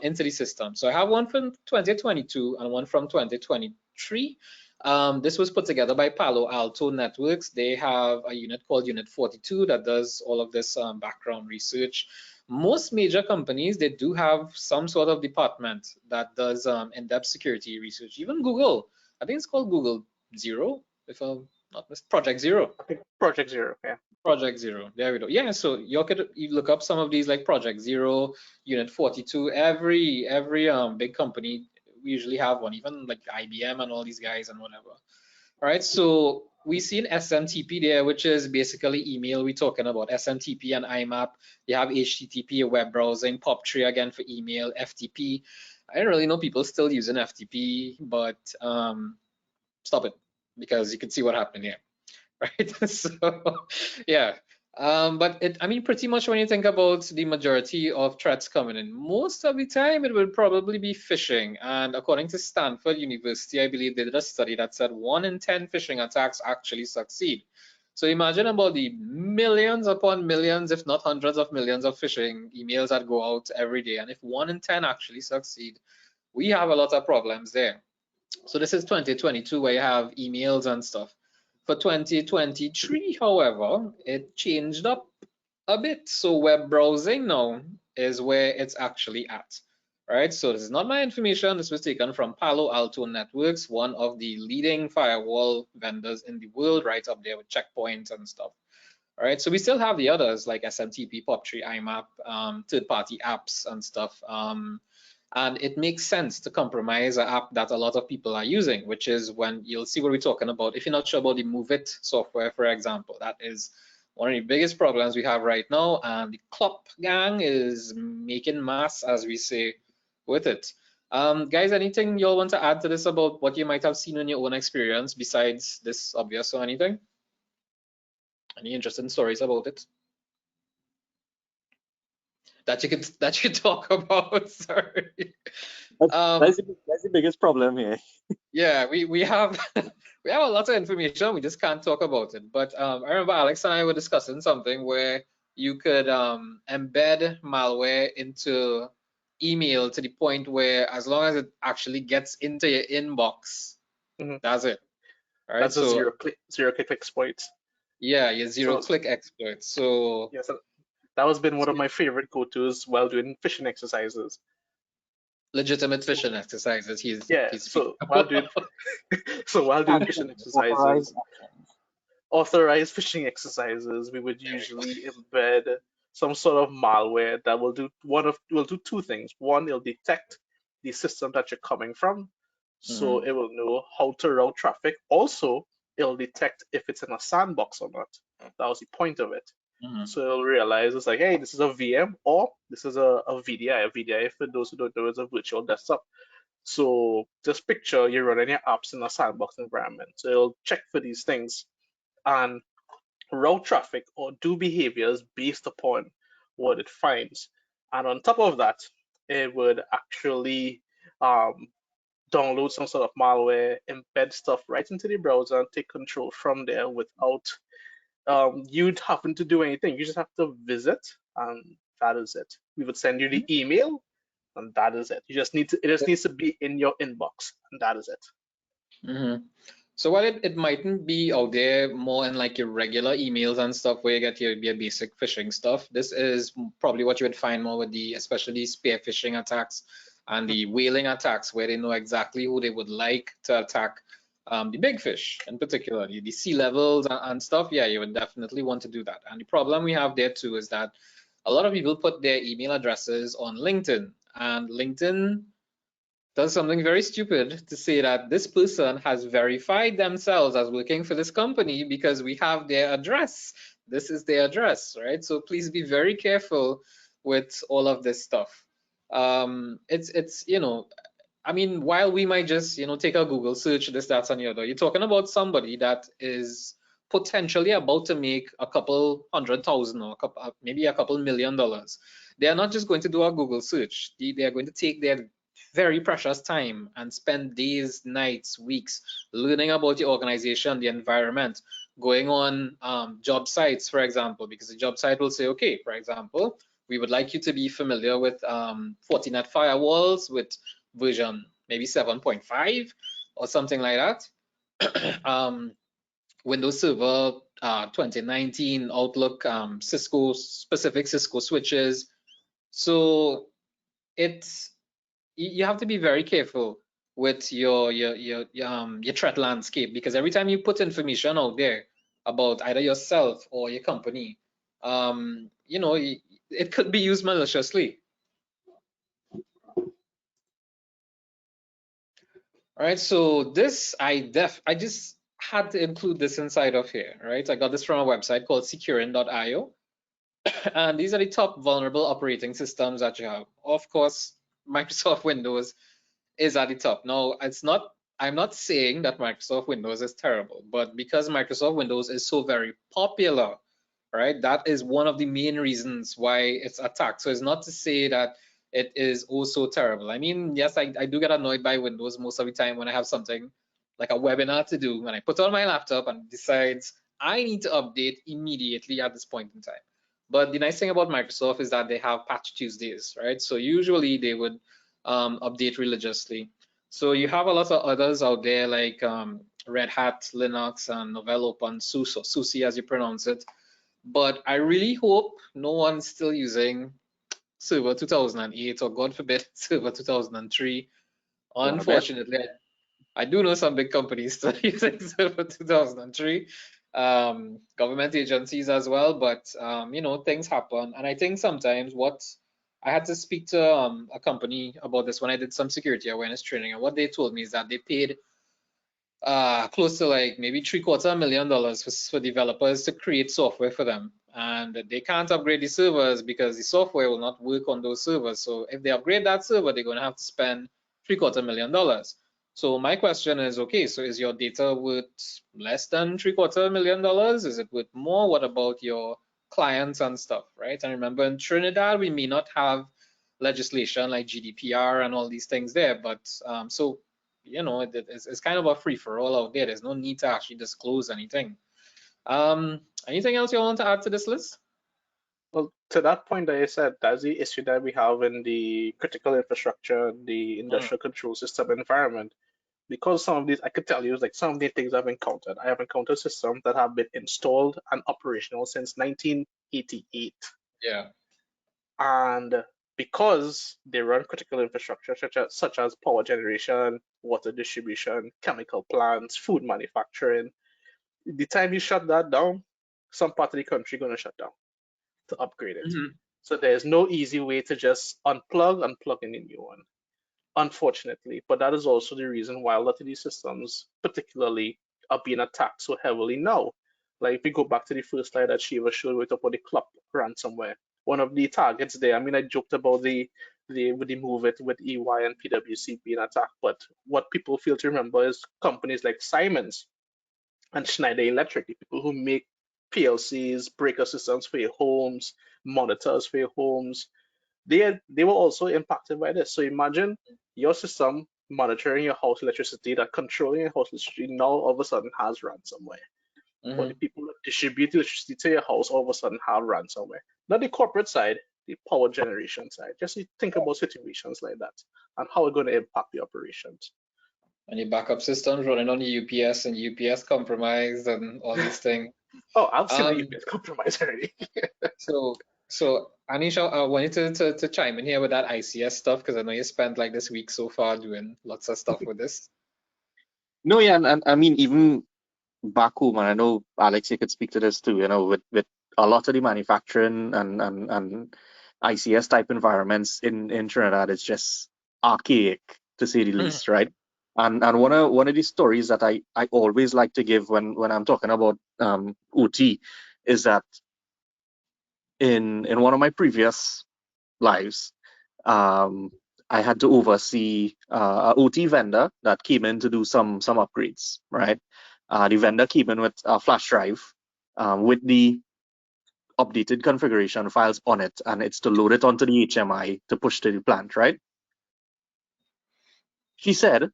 into the system? So I have one from 2022 and one from 2023. This was put together by Palo Alto Networks. They have a unit called Unit 42 that does all of this background research. Most major companies, they do have some sort of department that does in-depth security research. Even Google, I think it's called Google Zero, if I'm not this Project Zero. I think Project Zero, yeah. Project Zero, there we go. Yeah, so you look up some of these like Project Zero, Unit 42. Every big company we usually have one, even like IBM and all these guys and whatever. All right, so we see an SMTP there, which is basically email. We're talking about SMTP and IMAP. You have HTTP, web browsing, POP3 again for email, FTP. I don't really know people still using FTP, but stop it, because you can see what happened here. Right? So yeah, but I mean, pretty much when you think about the majority of threats coming in, most of the time it will probably be phishing. And according to Stanford University, I believe they did a study that said 1 in 10 phishing attacks actually succeed. So imagine about the millions upon millions, if not hundreds of millions of phishing emails that go out every day. And if 1 in 10 actually succeed, we have a lot of problems there. So this is 2022 where you have emails and stuff. For 2023, however, it changed up a bit. So web browsing now is where it's actually at, right? So this is not my information. This was taken from Palo Alto Networks, one of the leading firewall vendors in the world, right up there with checkpoints and stuff. All right, so we still have the others like SMTP, POP3, IMAP, third-party apps and stuff. And it makes sense to compromise an app that a lot of people are using, which is when you'll see what we're talking about. If you're not sure about the MoveIt software, for example, that is one of the biggest problems we have right now. And the Clop gang is making mass, as we say, with it. Guys, anything you'll want to add to this about what you might have seen in your own experience besides this obvious or anything? Any interesting stories about it that you could talk about? Sorry. That's the biggest problem here. Yeah, we have we have a lot of information, we just can't talk about it. But I remember Alex and I were discussing something where you could embed malware into email to the point where as long as it actually gets into your inbox, that's it. All right, that's a zero-click exploit. Yeah, your zero-click exploit. So yes, that has been one of my favorite go-tos while doing phishing exercises. Legitimate phishing exercises. So while doing phishing exercises, authorized phishing exercises, we would usually embed some sort of malware that will do two things. One, it'll detect the system that you're coming from, so it will know how to route traffic. Also, it'll detect if it's in a sandbox or not. That was the point of it. So it'll realize it's like, hey, this is a VM or this is a VDI. A VDI, for those who don't know, is a virtual desktop. So just picture you're running your apps in a sandbox environment. So it'll check for these things and route traffic or do behaviors based upon what it finds. And on top of that, it would actually download some sort of malware, embed stuff right into the browser, and take control from there without you'd having to do anything. You just have to visit, and that is it. We would send you the email, and that is it. It just needs to be in your inbox, and that is it. So while it mightn't be out there more in like your regular emails and stuff where you get your basic phishing stuff, this is probably what you would find more with the especially spear phishing attacks and the whaling attacks, where they know exactly who they would like to attack. The big fish in particular, the C-levels and stuff. Yeah, you would definitely want to do that. And the problem we have there too is that a lot of people put their email addresses on LinkedIn, and LinkedIn does something very stupid to say that this person has verified themselves as working for this company because we have their address. This is their address, right? So please be very careful with all of this stuff. It's you know, I mean, while we might just, you know, take a Google search, this, that, and the other, you're talking about somebody that is potentially about to make a couple $100,000 or maybe a couple $1 million. They are not just going to do a Google search. They are going to take their very precious time and spend days, nights, weeks learning about the organization, the environment, going on job sites, for example, because the job site will say, okay, for example, we would like you to be familiar with Fortinet firewalls with version maybe 7.5 or something like that. Windows Server 2019, Outlook, specific Cisco switches. So you have to be very careful with your threat landscape, because every time you put information out there about either yourself or your company, you know, it could be used maliciously. All right, so this I just had to include this inside of here, right? I got this from a website called securing.io. And these are the top vulnerable operating systems that you have. Of course, Microsoft Windows is at the top. Now, I'm not saying that Microsoft Windows is terrible, but because Microsoft Windows is so very popular, right? That is one of the main reasons why it's attacked. So it's not to say that it is also terrible. I mean, yes, I do get annoyed by Windows most of the time when I have something like a webinar to do, when I put on my laptop and decides I need to update immediately at this point in time. But the nice thing about Microsoft is that they have Patch Tuesdays, right? So usually they would update religiously. So you have a lot of others out there like Red Hat, Linux, and Novell OpenSUSE, or SUSE as you pronounce it. But I really hope no one's still using Server 2008 or God forbid Server 2003. Unfortunately, I do know some big companies still using Server 2003, government agencies as well, but you know, things happen. And I think sometimes I had to speak to a company about this when I did some security awareness training, and what they told me is that they paid close to like maybe $750,000 for developers to create software for them, and they can't upgrade the servers because the software will not work on those servers. So if they upgrade that server, they're going to have to spend $750,000. So my question is, okay, so is your data worth less than $750,000? Is it worth more? What about your clients and stuff, right? And remember, in Trinidad, we may not have legislation like GDPR and all these things there, but so you know, it's kind of a free for all out there. There's no need to actually disclose anything. Anything else you want to add to this list? Well, to that point that I said, that's the issue that we have in the critical infrastructure, the industrial control system environment. Because some of these, I could tell you, like some of the things I've encountered. I have encountered systems that have been installed and operational since 1988. Yeah. And because they run critical infrastructure such as power generation, water distribution, chemical plants, food manufacturing, the time you shut that down, some part of the country going to shut down to upgrade it. So there's no easy way to just unplug and plug in a new one, unfortunately. But that is also the reason why a lot of these systems, particularly, are being attacked so heavily now. Like if we go back to the first slide that Shiva showed with about the Clop ransomware, one of the targets there. I mean, I joked about the with the MoveIt with EY and PwC being attacked, but what people fail to remember is companies like Siemens and Schneider Electric, the people who make PLCs, breaker systems for your homes, monitors for your homes, they were also impacted by this. So imagine your system monitoring your house electricity, that controlling your house electricity now all of a sudden has ransomware. Or the people that distribute electricity to your house all of a sudden have ransomware. Not the corporate side, the power generation side. Just think about situations like that and how it's going to impact the operations. And your backup systems running on the UPS and UPS compromised and all these things. Oh, I've seen the UPS compromised already. So Anish, I wanted to chime in here with that ICS stuff, because I know you spent like this week so far doing lots of stuff with this. No, yeah, and I mean, even back home, and I know Alex, you could speak to this too, you know, with a lot of the manufacturing and ICS type environments in Trinidad, it's just archaic to say the least, right? And one of the stories that I always like to give when I'm talking about OT is that in one of my previous lives, I had to oversee a OT vendor that came in to do some upgrades, right? The vendor came in with a flash drive with the updated configuration files on it, and it's to load it onto the HMI to push to the plant, right? She said,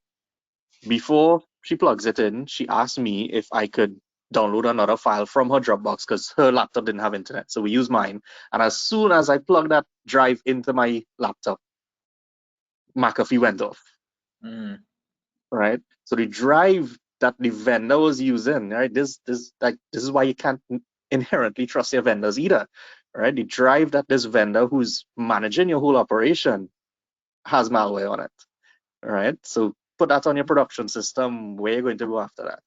before she plugs it in, she asked me if I could download another file from her Dropbox because her laptop didn't have internet. So we used mine. And as soon as I plugged that drive into my laptop, McAfee went off. Right? So the drive that the vendor was using, right? This is why you can't inherently trust your vendors either. Right? The drive that this vendor who's managing your whole operation has malware on it. Right? So put that on your production system, where are you going to go after that?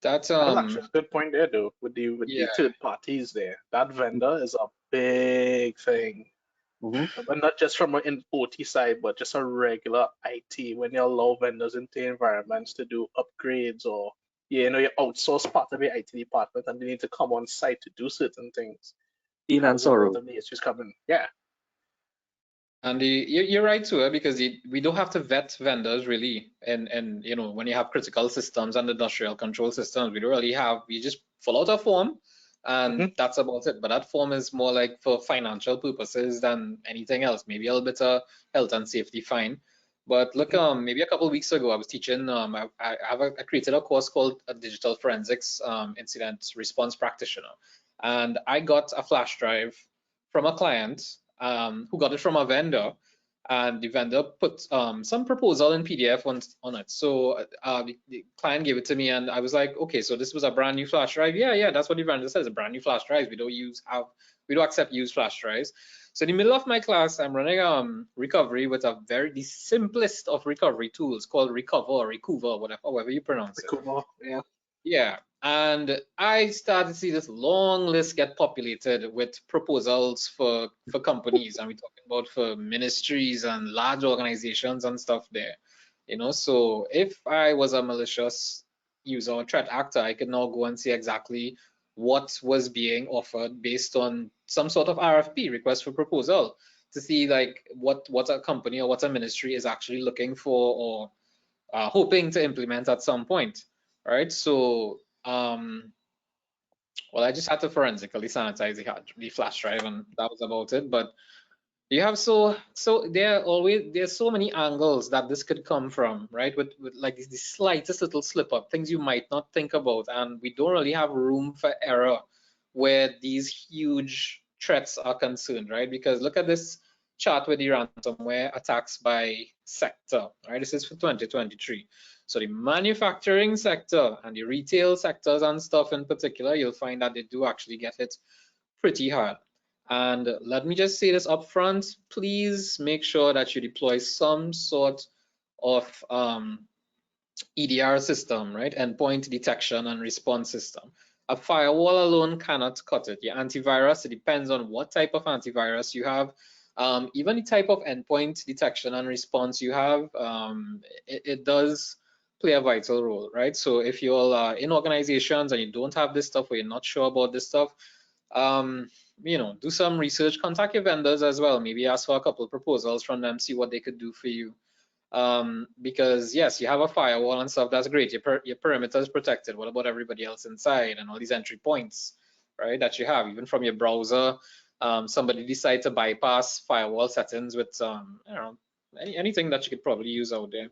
That's actually a good point there, though. With the yeah. third parties there, that vendor is a big thing. But not just from an OT side, but just a regular IT. When you allow vendors into environments to do upgrades, or you outsource part of your IT department and they need to come on site to do certain things. Pain and sorrow. The issues coming. Yeah. And you're right too, because we don't have to vet vendors really, and when you have critical systems and industrial control systems, we don't really have. We just fill out a form, and that's about it. But that form is more like for financial purposes than anything else. Maybe a little bit of health and safety, fine. But look, maybe a couple of weeks ago, I was teaching. I created a course called a Digital Forensics Incident Response Practitioner, and I got a flash drive from a client who got it from a vendor, and the vendor put some proposal in PDF on it. So the client gave it to me, and I was like, okay, so this was a brand new flash drive. Yeah, that's what the vendor says, a brand new flash drive. We don't accept used flash drives. So in the middle of my class, I'm running recovery with the simplest of recovery tools called Recover or Recover, however you pronounce it. Recover, yeah. Yeah, and I started to see this long list get populated with proposals for companies, and we're talking about for ministries and large organizations and stuff there. So if I was a malicious user or threat actor, I could now go and see exactly what was being offered based on some sort of RFP, request for proposal, to see like what a company or what a ministry is actually looking for or hoping to implement at some point. Right, so well, I just had to forensically sanitize the flash drive, and that was about it. But you have so there's so many angles that this could come from, right? With like the slightest little slip up, things you might not think about, and we don't really have room for error where these huge threats are concerned, right? Because look at this chart with the ransomware attacks by sector, right? This is for 2023. So the manufacturing sector and the retail sectors and stuff in particular, you'll find that they do actually get hit pretty hard. And let me just say this up front, please make sure that you deploy some sort of EDR system, right? Endpoint detection and response system. A firewall alone cannot cut it. Your antivirus, it depends on what type of antivirus you have. Even the type of endpoint detection and response you have, it does play a vital role, right? So if you're in organizations and you don't have this stuff or you're not sure about this stuff, do some research, contact your vendors as well. Maybe ask for a couple of proposals from them, see what they could do for you. Because yes, you have a firewall and stuff, that's great. Your perimeter is protected. What about everybody else inside and all these entry points, right, that you have, even from your browser? Somebody decide to bypass firewall settings with anything that you could probably use out there.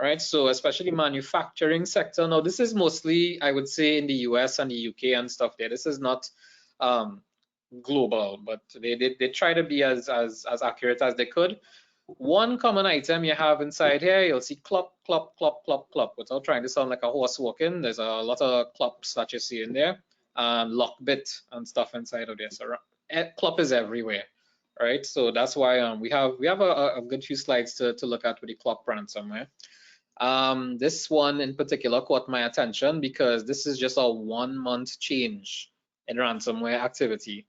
Right, so especially manufacturing sector. Now this is mostly, I would say, in the US and the UK and stuff there. This is not global, but they try to be as accurate as they could. One common item you have inside here, you'll see Clop, Clop, Clop, Clop, Clop. Without trying to sound like a horse walking, there's a lot of Clops that you see in there, and Lockbit and stuff inside of there. So Clop is everywhere, right? So that's why we have a good few slides to look at with the Clop ransomware. This one in particular caught my attention because this is just a 1 month change in ransomware activity.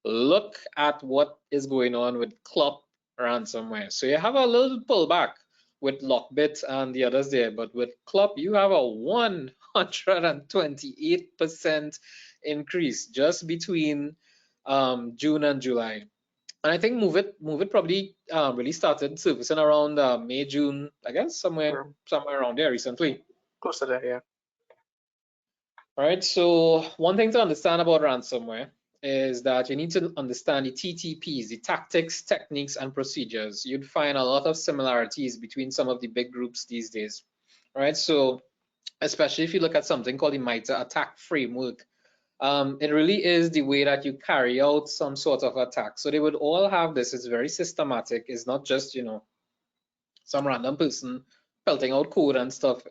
Look at what is going on with Clop ransomware. So you have a little pullback with Lockbit and the others there, but with Clop you have a 128% increase just between June and July. And I think MoveIt probably really started servicing around May, June, I guess, somewhere around there recently. Close to that, yeah. All right, so one thing to understand about ransomware is that you need to understand the TTPs, the tactics, techniques, and procedures. You'd find a lot of similarities between some of the big groups these days. All right, so especially if you look at something called the MITRE attack framework, it really is the way that you carry out some sort of attack. So they would all have this. It's very systematic. It's not just, some random person pelting out code and stuff.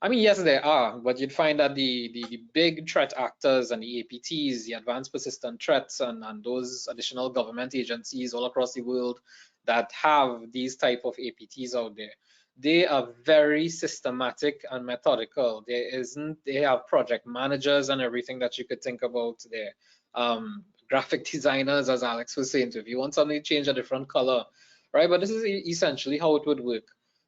I mean, yes, there are, but you'd find that the big threat actors and the APTs, the advanced persistent threats, and those additional government agencies all across the world that have these type of APTs out there, they are very systematic and methodical. They have project managers and everything that you could think about there. Graphic designers, as Alex was saying, if you want something to change a different color, right? But this is essentially how it would work,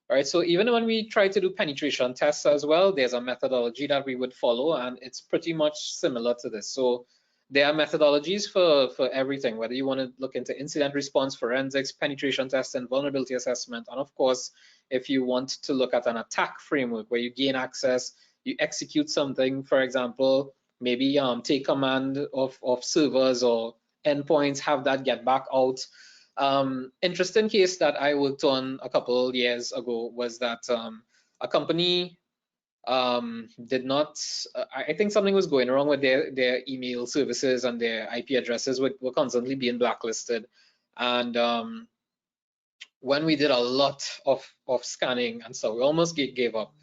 right? So even when we try to do penetration tests as well, there's a methodology that we would follow, and it's pretty much similar to this. So there are methodologies for everything, whether you want to look into incident response, forensics, penetration testing, vulnerability assessment, and of course, if you want to look at an attack framework where you gain access, you execute something, for example, maybe take command of servers or endpoints, have that get back out. Interesting case that I worked on a couple years ago was that a company did not, I think something was going wrong with their email services, and their IP addresses were constantly being blacklisted. And when we did a lot of scanning and so we almost gave up.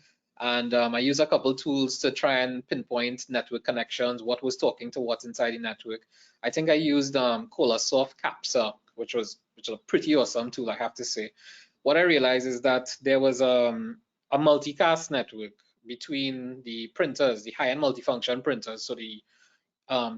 And I used a couple tools to try and pinpoint network connections, what was talking to what's inside the network. I think I used Colasoft Capsa, which was a pretty awesome tool, I have to say. What I realized is that there was a multicast network between the printers, the high-end multifunction printers, so the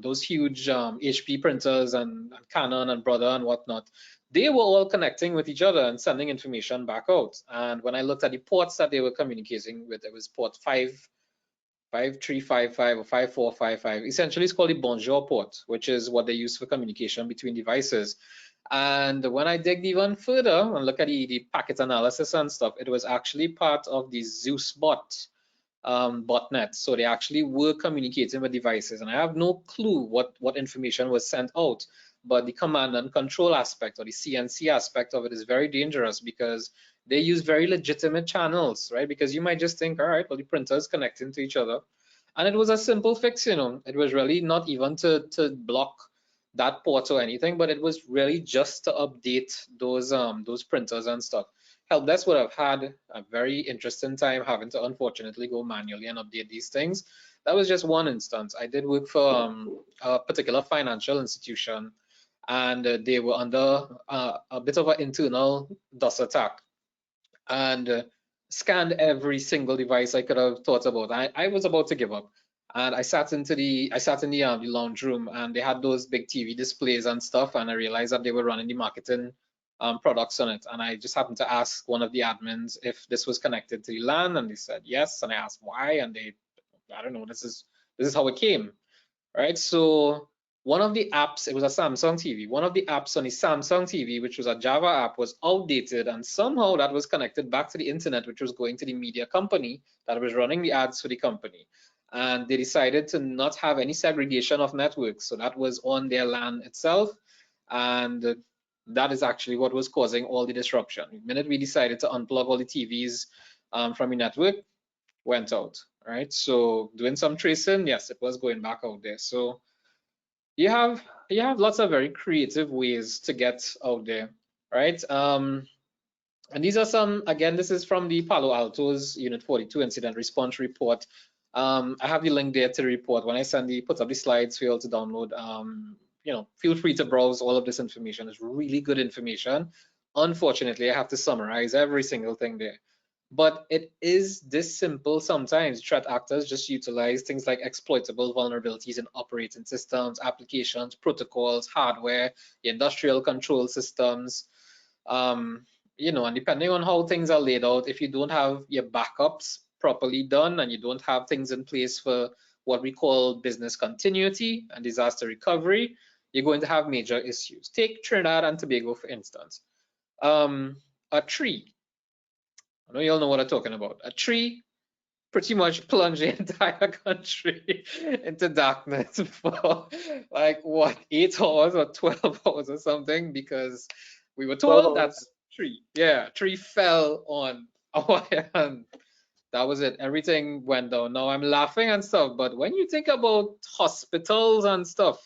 those huge HP printers and Canon and Brother and whatnot. They were all connecting with each other and sending information back out. And when I looked at the ports that they were communicating with, it was port 5355 or 5455. Essentially, it's called the Bonjour port, which is what they use for communication between devices. And when I digged even further and look at the packet analysis and stuff, it was actually part of the Zeus botnet. So they actually were communicating with devices, and I have no clue what information was sent out. But the command and control aspect, or the CNC aspect of it, is very dangerous because they use very legitimate channels, right? Because you might just think, all right, well, the printer is connecting to each other. And it was a simple fix, you know. It was really not even to block that port or anything, but it was really just to update those printers and stuff. Help desk would have had a very interesting time having to unfortunately go manually and update these things. That was just one instance. I did work for a particular financial institution, and they were under a bit of an internal DOS attack, and scanned every single device I could have thought about. I was about to give up, and I sat in the lounge room, and they had those big TV displays and stuff, and I realized that they were running the marketing products on it. And I just happened to ask one of the admins if this was connected to the LAN, and they said yes. And I asked why, and I don't know, this is how it came, right? So one of the apps, it was a Samsung TV, one of the apps on the Samsung TV, which was a Java app, was outdated, and somehow that was connected back to the internet, which was going to the media company that was running the ads for the company. And they decided to not have any segregation of networks, so that was on their LAN itself, and that is actually what was causing all the disruption. The minute we decided to unplug all the TVs from the network, went out, right? So doing some tracing, yes, it was going back out there. So you have lots of very creative ways to get out there, right? And these are some, again, this is from the Palo Alto's Unit 42 incident response report. I have the link there to the report. When I put up the slides for you all to download, you know, feel free to browse all of this information. It's really good information. Unfortunately, I have to summarize every single thing there. But it is this simple sometimes. Threat actors just utilize things like exploitable vulnerabilities in operating systems, applications, protocols, hardware, industrial control systems. You know, and depending on how things are laid out, if you don't have your backups properly done and you don't have things in place for what we call business continuity and disaster recovery, you're going to have major issues. Take Trinidad and Tobago, for instance. A tree, I know you all know what I'm talking about. A tree pretty much plunged the entire country into darkness for like what, 8 hours or 12 hours or something, because we were told that tree fell on our hand. That was it. Everything went down. Now I'm laughing and stuff, but when you think about hospitals and stuff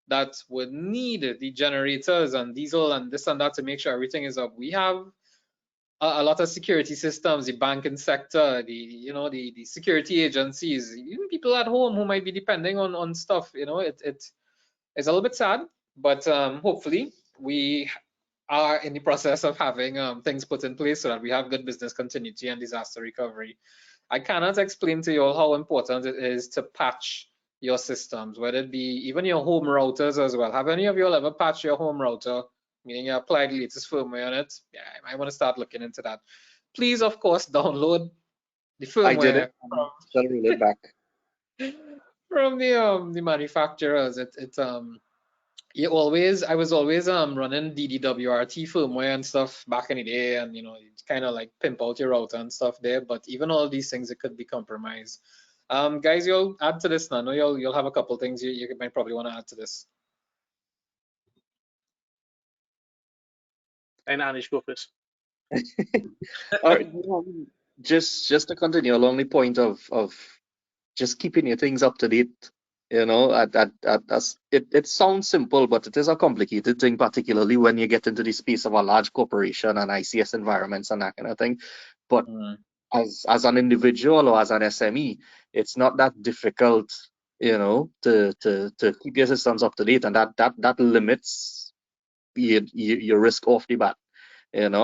that would need the generators and diesel and this and that to make sure everything is up, we have a lot of security systems, the banking sector, the security agencies, even people at home who might be depending on stuff. You know, it's a little bit sad, but hopefully we are in the process of having things put in place so that we have good business continuity and disaster recovery. I cannot explain to you all how important it is to patch your systems, whether it be even your home routers as well. Have any of you all ever patched your home router, meaning you applied the latest firmware on it? Yeah, I might want to start looking into that. Please, of course, download the I did firmware it. Shall roll it back. from the manufacturers. I was always running DDWRT firmware and stuff back in the day, and you kind of like pimp out your router and stuff there. But even all these things, it could be compromised. Guys, you'll add to this now. I know you'll have a couple things you might probably want to add to this. And Anish, go first. All right, just to continue along the point of just keeping your things up to date. It sounds simple, but it is a complicated thing, particularly when you get into the space of a large corporation and ICS environments and that kind of thing. But as an individual or as an SME, it's not that difficult, to keep your systems up to date, and that limits your risk off the bat, and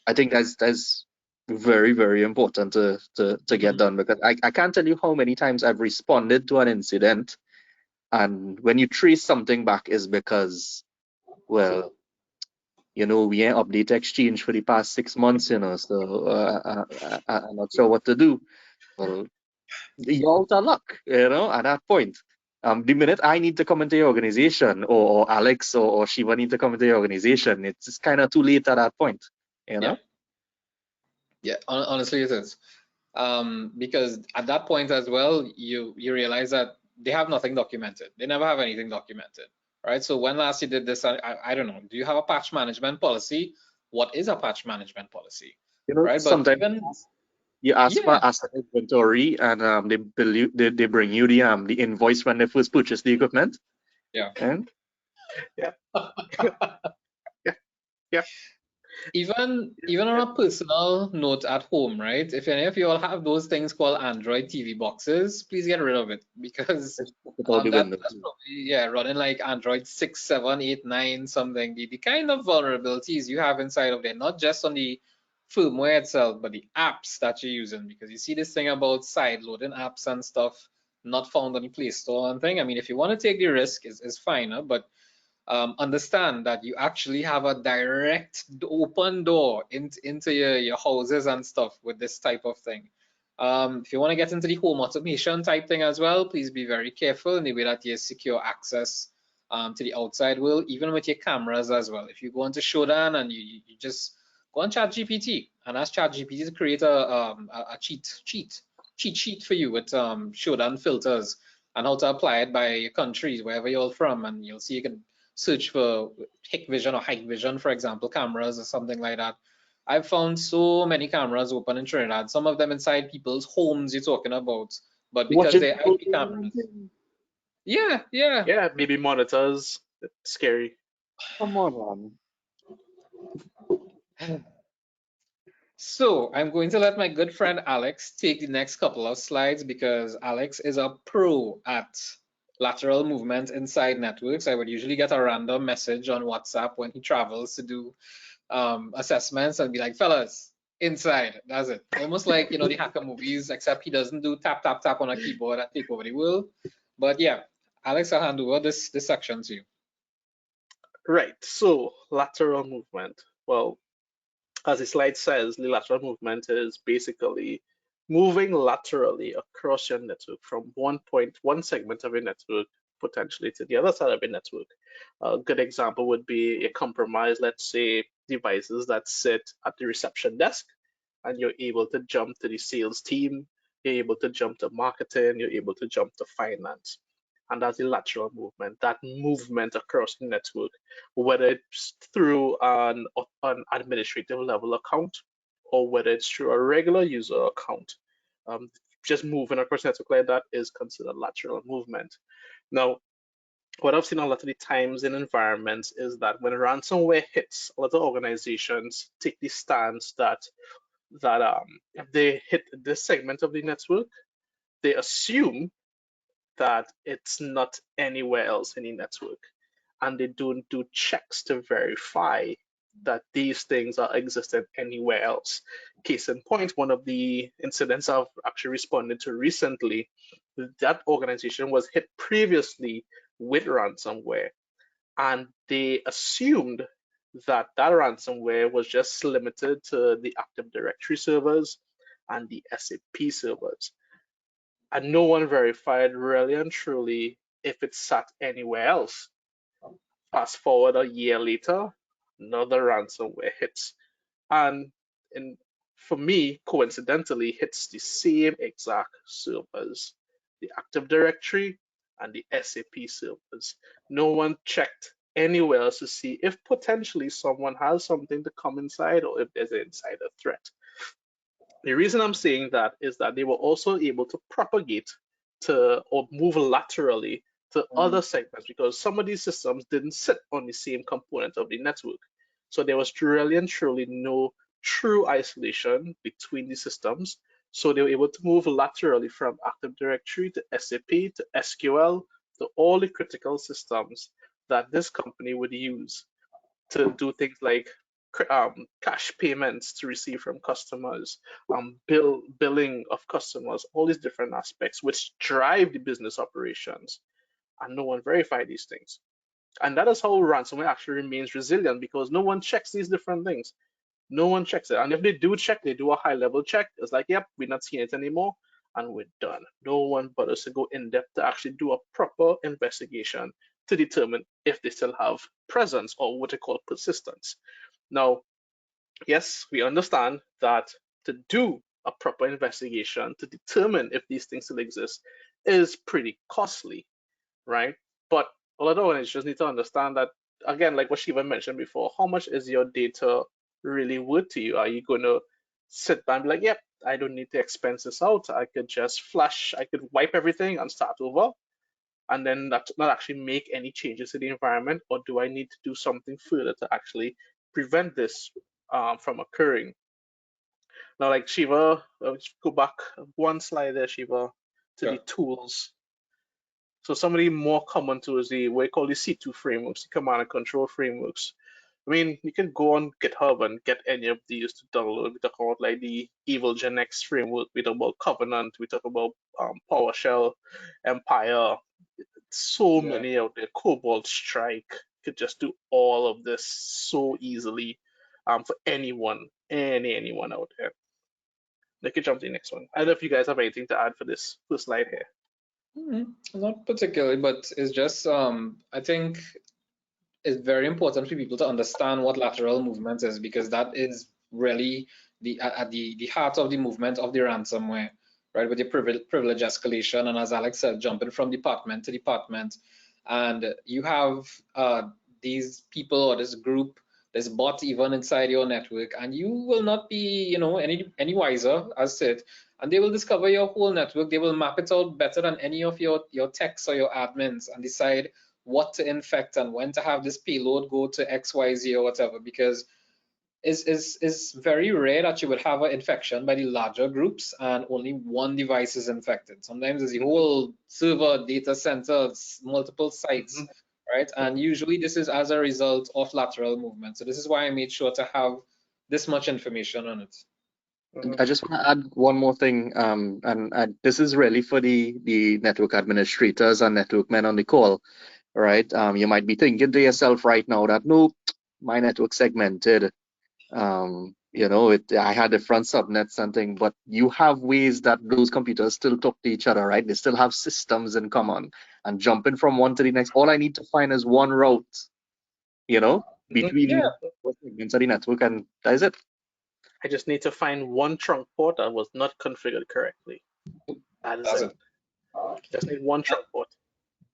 I think that's very, very important to get done, because I can't tell you how many times I've responded to an incident, and when you trace something back is because, well, we ain't update Exchange for the past 6 months, so I'm not sure what to do. Well, you're out of luck, at that point. The minute I need to come into your organization, or Alex or Shiva need to come into your organization, it's kind of too late at that point, Yeah, honestly it is. Because at that point as well, you realize that they have nothing documented. They never have anything documented, right? So when last you did this, I don't know, do you have a patch management policy? What is a patch management policy? Right? Sometimes you ask for asset inventory, and they bring you the invoice when they first purchase the equipment. Yeah. And yeah. Yeah. Even on a personal note at home, right? If any of you all have those things called Android TV boxes, please get rid of it, because that's probably running like Android 6, 7, 8, 9, something. The kind of vulnerabilities you have inside of there, not just on the firmware itself, but the apps that you're using, because you see this thing about side loading apps and stuff not found on the Play Store and thing. I mean, if you want to take the risk, it's fine, but understand that you actually have a direct open door into your houses and stuff with this type of thing. If you want to get into the home automation type thing as well, please be very careful in the way that you secure access to the outside world, even with your cameras as well. If you go into Shodan and you just go on ChatGPT and ask ChatGPT to create a cheat sheet for you with Shodan filters and how to apply it by your countries, wherever you're all from, and you'll see you can search for Hikvision or Hikvision, for example, cameras or something like that. I've found so many cameras open in Trinidad, some of them inside people's homes you're talking about, but because they're IP cameras. Yeah. Yeah, maybe monitors. It's scary. Come on, man. So I'm going to let my good friend Alex take the next couple of slides, because Alex is a pro at lateral movement inside networks. I would usually get a random message on WhatsApp when he travels to do assessments and be like, fellas, inside, that's it. Almost like, the hacker movies, except he doesn't do tap, tap, tap on a keyboard and take over the world. But yeah, Alex, I'll hand over this section to you. Right, so lateral movement. Well, as the slide says, the lateral movement is basically moving laterally across your network from one segment of your network potentially to the other side of your network. A good example would be a compromised, let's say, devices that sit at the reception desk, and you're able to jump to the sales team, you're able to jump to marketing, you're able to jump to finance. And that's the lateral movement, that movement across the network, whether it's through an administrative level account or whether it's through a regular user account. Just moving across the network like that is considered lateral movement. Now, what I've seen a lot of the times in environments is that when ransomware hits, a lot of organizations take the stance that if they hit this segment of the network, they assume that it's not anywhere else in the network. and they don't do checks to verify that these things are existent anywhere else. Case in point, one of the incidents I've actually responded to recently, that organization was hit previously with ransomware, and they assumed that that ransomware was just limited to the Active Directory servers and the SAP servers. And no one verified really and truly if it sat anywhere else. Fast forward a year later, another ransomware hits. And for me, coincidentally, hits the same exact servers, the Active Directory and the SAP servers. No one checked anywhere else to see if potentially someone has something to come inside or if there's an insider threat. The reason I'm saying that is that they were also able to propagate to or move laterally to other segments because some of these systems didn't sit on the same component of the network. So there was really and truly no true isolation between the systems. So they were able to move laterally from Active Directory to SAP to SQL to all the critical systems that this company would use to do things like cash payments to receive from customers, billing of customers, all these different aspects which drive the business operations, and no one verified these things. And that is how ransomware actually remains resilient because no one checks these different things. No one checks it. And if they do check, they do a high level check. It's like, yep, we're not seeing it anymore, and we're done. No one bothers to go in depth to actually do a proper investigation to determine if they still have presence or what they call persistence. Now, yes, we understand that to do a proper investigation to determine if these things still exist is pretty costly, right? But a lot of organizations need to understand that, again, like what Shiva mentioned before, how much is your data really worth to you? Are you going to sit back and be like, yep, I don't need to expense this out. I could just flush, I could wipe everything and start over, and then not actually make any changes to the environment? Or do I need to do something further to actually prevent this from occurring? Now, like Shiva, let's go back one slide there, Shiva, to the tools. So some of the more common tools, what we call the C2 frameworks, the command and control frameworks. I mean, you can go on GitHub and get any of these to download. We talk about like the Evil Gen X framework, we talk about Covenant, we talk about PowerShell, Empire, so many out there. Cobalt Strike could just do all of this so easily for anyone out there. They could jump to the next one. I don't know if you guys have anything to add for this first slide here. Not particularly, but it's just I think it's very important for people to understand what lateral movement is, because that is really at the heart of the movement of the ransomware, right? With the privilege escalation, and as Alex said, jumping from department to department, and you have these people or this group, this bot even inside your network, and you will not be, any wiser as said, and they will discover your whole network. They will map it out better than any of your techs or your admins and decide what to infect and when to have this payload go to XYZ or whatever, because it's very rare that you would have an infection by the larger groups and only one device is infected. Sometimes it's the whole server, data centers, multiple sites, right? And usually this is as a result of lateral movement. So this is why I made sure to have this much information on it. I just want to add one more thing, and this is really for the network administrators and network men on the call, right? You might be thinking to yourself right now that, no, my network segmented, I had different subnets and things, but you have ways that those computers still talk to each other, right? They still have systems in common, and jumping from one to the next, all I need to find is one route, between segments of the network, and that is it. I just need to find one trunk port that was not configured correctly. That's it. Just need one trunk port.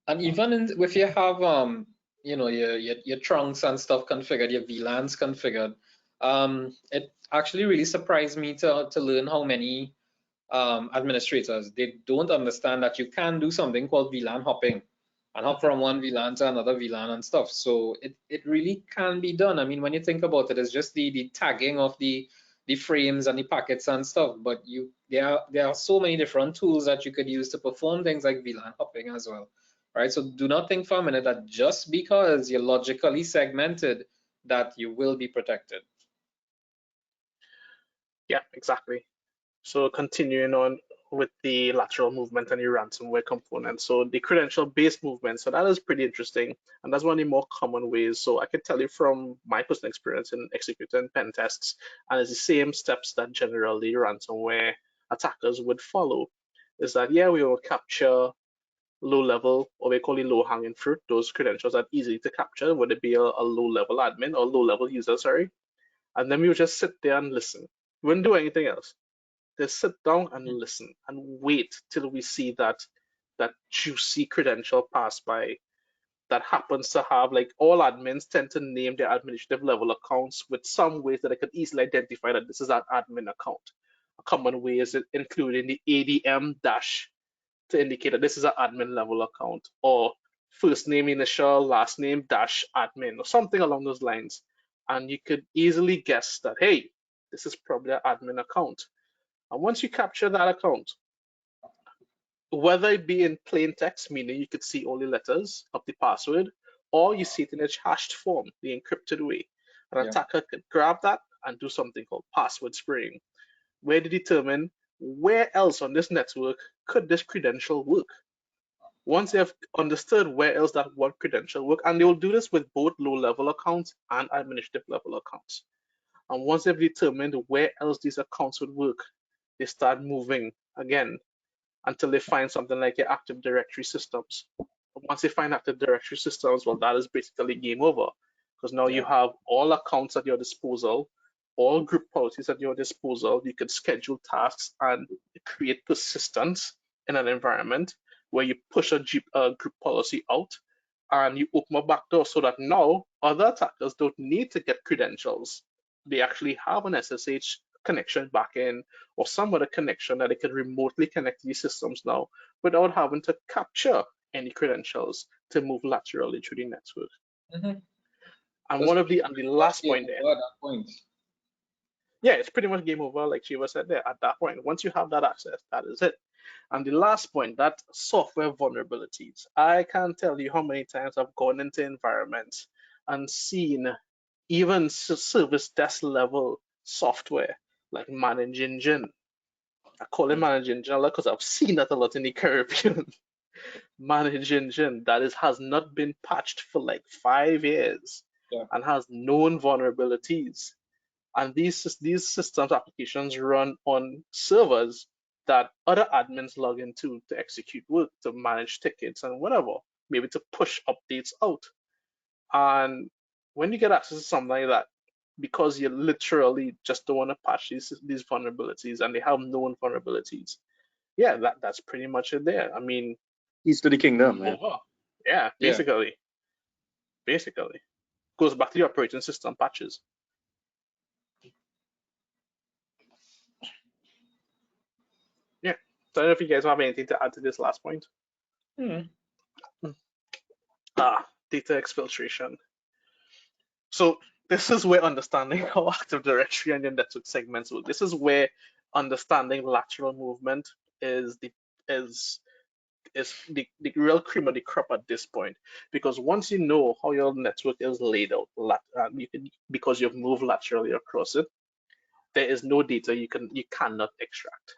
And even if you have your trunks and stuff configured, your VLANs configured, it actually really surprised me to learn how many administrators, they don't understand that you can do something called VLAN hopping and hop from one VLAN to another VLAN and stuff. So it really can be done. I mean, when you think about it, it's just the tagging of the frames and the packets and stuff, but there are so many different tools that you could use to perform things like VLAN hopping as well, right? So do not think for a minute that just because you're logically segmented that you will be protected. Yeah, exactly. So continuing on with the lateral movement and the ransomware component. So the credential-based movement, so that is pretty interesting. And that's one of the more common ways. So I can tell you from my personal experience in executing pen tests, and it's the same steps that generally ransomware attackers would follow, is that, yeah, we will capture low-level, or we call it low-hanging fruit, those credentials that are easy to capture, would it be a low-level admin or low-level user, sorry. And then we would just sit there and listen. We wouldn't do anything else. Just sit down and listen and wait till we see that juicy credential pass by that happens to have, like, all admins tend to name their administrative level accounts with some ways that I could easily identify that this is an admin account. A common way is including the ADM dash to indicate that this is an admin level account, or first name initial, last name dash admin, or something along those lines. And you could easily guess that, hey, this is probably an admin account. And once you capture that account, whether it be in plain text, meaning you could see all the letters of the password, or you see it in a hashed form, the encrypted way, an attacker could grab that and do something called password spraying, where they determine where else on this network could this credential work. Once they have understood where else that one credential work, and they will do this with both low-level accounts and administrative level accounts. And once they've determined where else these accounts would work, they start moving again until they find something like your Active Directory systems. Once they find Active Directory systems, well, that is basically game over, because now you have all accounts at your disposal, all group policies at your disposal. You can schedule tasks and create persistence in an environment where you push a group policy out and you open a backdoor so that now other attackers don't need to get credentials. They actually have an SSH connection back in, or some other connection that they can remotely connect to these systems now without having to capture any credentials to move laterally through the network. Mm-hmm. And one of the last point there. At that point. Yeah, it's pretty much game over, like Shiva said there. At that point, once you have that access, that is it. And the last point, that software vulnerabilities. I can't tell you how many times I've gone into environments and seen even service desk level software like Manage Engine. I call it Manage Engine because I've seen that a lot in the Caribbean. Manage Engine that has not been patched for like 5 years and has known vulnerabilities. And these systems applications run on servers that other admins log into to execute work, to manage tickets and whatever, maybe to push updates out. And when you get access to something like that, because you literally just don't want to patch these vulnerabilities, and they have known vulnerabilities, yeah, that's pretty much it there. I mean, keys to the kingdom. Yeah, basically. Basically. Goes back to the operating system patches. Yeah. So I don't know if you guys have anything to add to this last point. Data exfiltration. So this is where understanding how Active Directory and your network segments work. This is where understanding lateral movement is the real cream of the crop at this point, because once you know how your network is laid out, because you've moved laterally across it, there is no data you cannot extract.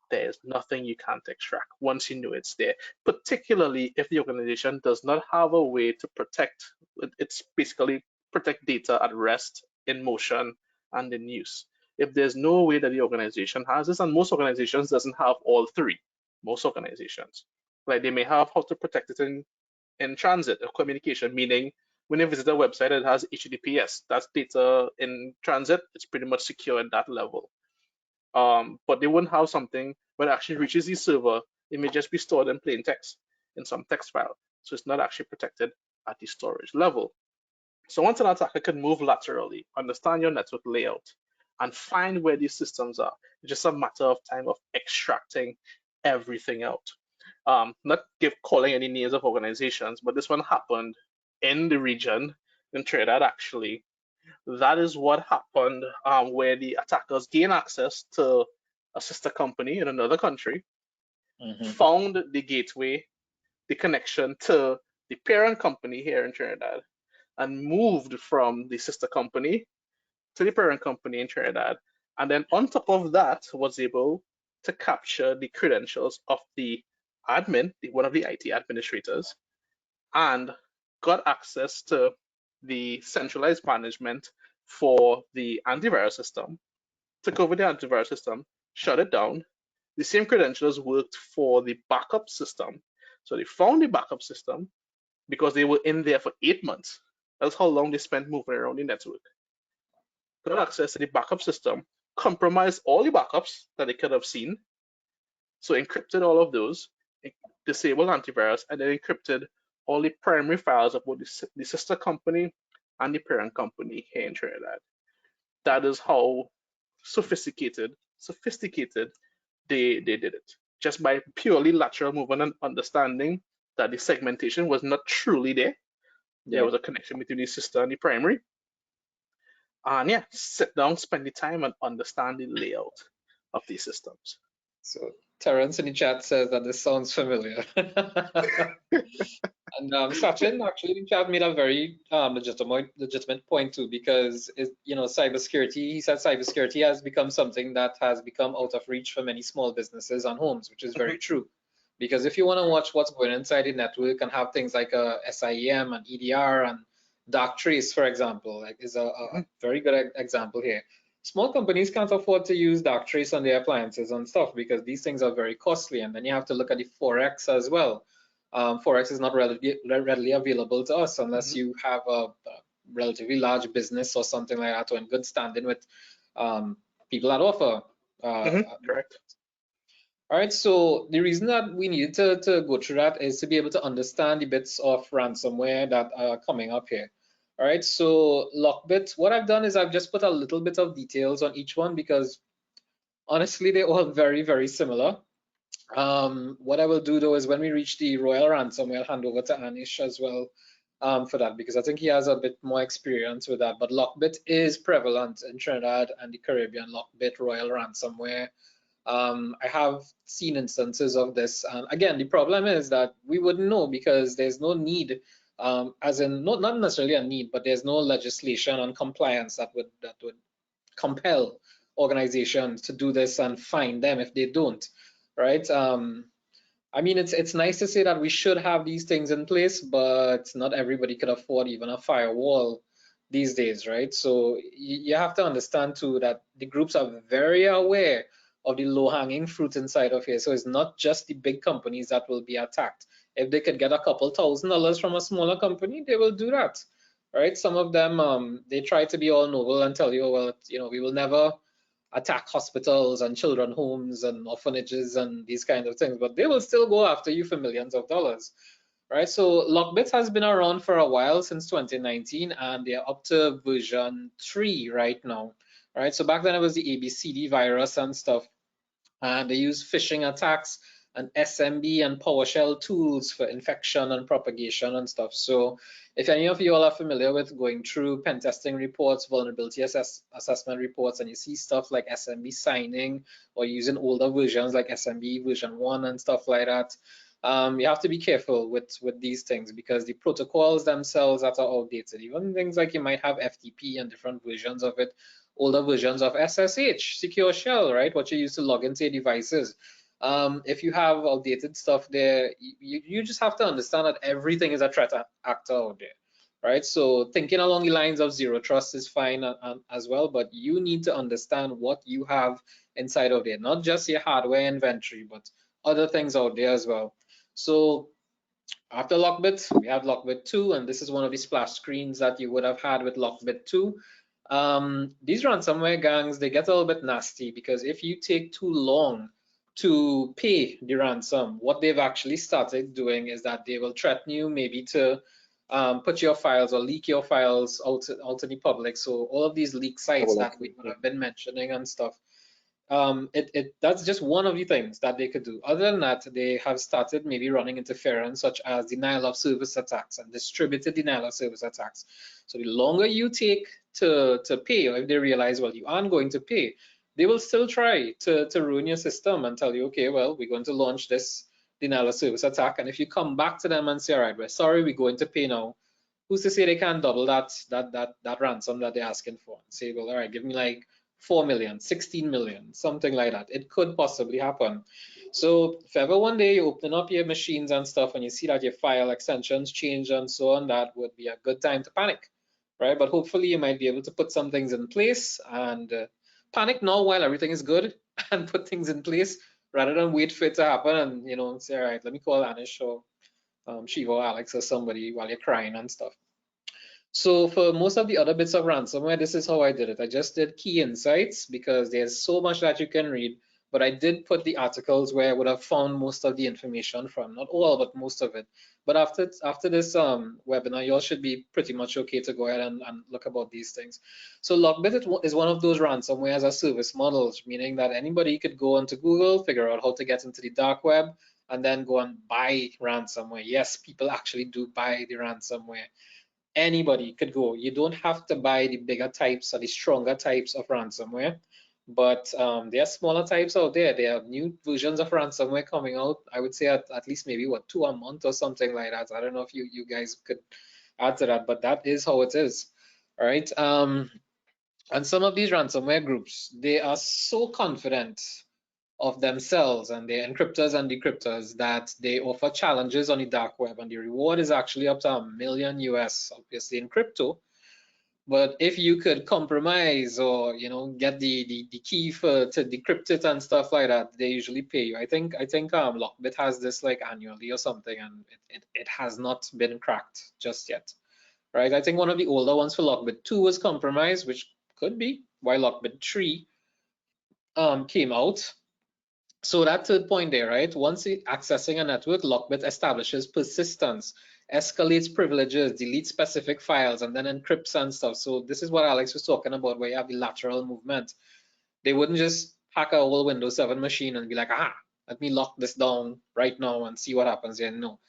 There is nothing you can't extract once you know it's there, particularly if the organization does not have a way to protect. It's basically protect data at rest, in motion, and in use. If there's no way that the organization has this, and most organizations doesn't have all three, most organizations, like they may have how to protect it in transit or communication, meaning when you visit a website that has HTTPS, that's data in transit, it's pretty much secure at that level. But they wouldn't have something when it actually reaches the server. It may just be stored in plain text in some text file. So it's not actually protected at the storage level. So once an attacker can move laterally, understand your network layout, and find where these systems are, it's just a matter of time of extracting everything out. Not calling any names of organizations, but this one happened in the region, in Trinidad actually. That is what happened, where the attackers gain access to a sister company in another country, found the gateway, the connection to the parent company here in Trinidad and moved from the sister company to the parent company in Trinidad. And then on top of that, was able to capture the credentials of the admin, one of the IT administrators, and got access to the centralized management for the antivirus system, took over the antivirus system, shut it down. The same credentials worked for the backup system. So they found the backup system because they were in there for 8 months. That's how long they spent moving around the network. Got access to the backup system, compromised all the backups that they could have seen. So encrypted all of those, disabled antivirus, and then encrypted all the primary files of both the sister company and the parent company here in Trinidad. That is how sophisticated they did it. Just by purely lateral movement and understanding that the segmentation was not truly there. Yeah. There was a connection between the sister and the primary. And yeah, sit down, spend the time and understand the layout of these systems. So Terrence in the chat says that this sounds familiar. And Sachin actually in the chat made a very legitimate point too, because cybersecurity, he said cybersecurity has become something that has become out of reach for many small businesses and homes, which is very true. Because if you want to watch what's going inside the network and have things like a SIEM and EDR and dark trace, for example, like is a very good example here. Small companies can't afford to use dark trace on their appliances and stuff because these things are very costly. And then you have to look at the Forex as well. Forex is not readily available to us unless you have a relatively large business or something like that, or in good standing with people that offer. Correct. All right, so the reason that we needed to go through that is to be able to understand the bits of ransomware that are coming up here. All right, so Lockbit, what I've done is I've just put a little bit of details on each one because honestly, they're all very, very similar. What I will do though is when we reach the Royal Ransomware, I'll hand over to Anish as well for that, because I think he has a bit more experience with that. But Lockbit is prevalent in Trinidad and the Caribbean. Lockbit, Royal Ransomware. I have seen instances of this. And again, the problem is that we wouldn't know because there's no need, as in not necessarily a need, but there's no legislation on compliance that would compel organizations to do this and fine them if they don't, right? I mean, it's nice to say that we should have these things in place, but not everybody could afford even a firewall these days, right? So you have to understand too that the groups are very aware of the low-hanging fruit inside of here. So it's not just the big companies that will be attacked. If they could get a couple $1,000s from a smaller company, they will do that, right? Some of them, they try to be all noble and tell you, well, we will never attack hospitals and children homes and orphanages and these kinds of things, but they will still go after you for millions of dollars, right? So Lockbit has been around for a while, since 2019, and they're up to version 3 right now, right? So back then it was the ABCD virus and stuff, and they use phishing attacks and SMB and PowerShell tools for infection and propagation and stuff. So if any of you all are familiar with going through pen testing reports, vulnerability assessment reports, and you see stuff like SMB signing or using older versions like SMB version 1 and stuff like that, you have to be careful with these things because the protocols themselves that are outdated, even things like you might have FTP and different versions of it, older versions of SSH, secure shell, right? What you use to log into your devices. If you have outdated stuff there, you just have to understand that everything is a threat actor out there, right? So thinking along the lines of zero trust is fine as well, but you need to understand what you have inside of there, not just your hardware inventory, but other things out there as well. So after Lockbit, we have Lockbit 2, and this is one of the splash screens that you would have had with Lockbit 2. These ransomware gangs, they get a little bit nasty because if you take too long to pay the ransom, what they've actually started doing is that they will threaten you maybe to put your files or leak your files out to the public. So all of these leak sites that we would have been mentioning and stuff, that's just one of the things that they could do. Other than that, they have started maybe running interference such as denial of service attacks and distributed denial of service attacks. So the longer you take to pay, or if they realize, well, you aren't going to pay, they will still try to ruin your system and tell you, okay, well, we're going to launch this denial of service attack. And if you come back to them and say, all right, we're sorry, we're going to pay now, who's to say they can't double that ransom that they're asking for? And say, well, all right, give me like 4 million, 16 million, something like that. It could possibly happen. So if ever one day you open up your machines and stuff and you see that your file extensions change and so on, that would be a good time to panic, right? But hopefully you might be able to put some things in place and panic now while everything is good and put things in place rather than wait for it to happen and, you know, say, all right, let me call Anish or Shiva or Alex or somebody while you're crying and stuff. So for most of the other bits of ransomware, this is how I did it. I just did key insights because there's so much that you can read, but I did put the articles where I would have found most of the information from, not all, but most of it. But after this webinar, you all should be pretty much okay to go ahead and look about these things. So Lockbit is one of those ransomware as a service models, meaning that anybody could go onto Google, figure out how to get into the dark web, and then go and buy ransomware. Yes, people actually do buy the ransomware. Anybody could go. You don't have to buy the bigger types or the stronger types of ransomware, but there are smaller types out there. There are new versions of ransomware coming out. I would say at least maybe 2 a month or something like that. I don't know if you guys could add to that, but that is how it is. All right. And some of these ransomware groups, they are so confident of themselves and their encryptors and decryptors that they offer challenges on the dark web, and the reward is actually up to $1 million US, obviously in crypto. But if you could compromise or get the key to decrypt it and stuff like that, they usually pay you. I think Lockbit has this like annually or something, and it has not been cracked just yet, right? I think one of the older ones for Lockbit 2 was compromised, which could be why Lockbit 3 came out. So that third point there, right? Once accessing a network, Lockbit establishes persistence, escalates privileges, deletes specific files, and then encrypts and stuff. So this is what Alex was talking about, where you have the lateral movement. They wouldn't just hack a whole Windows 7 machine and be like, let me lock this down right now and see what happens here. No,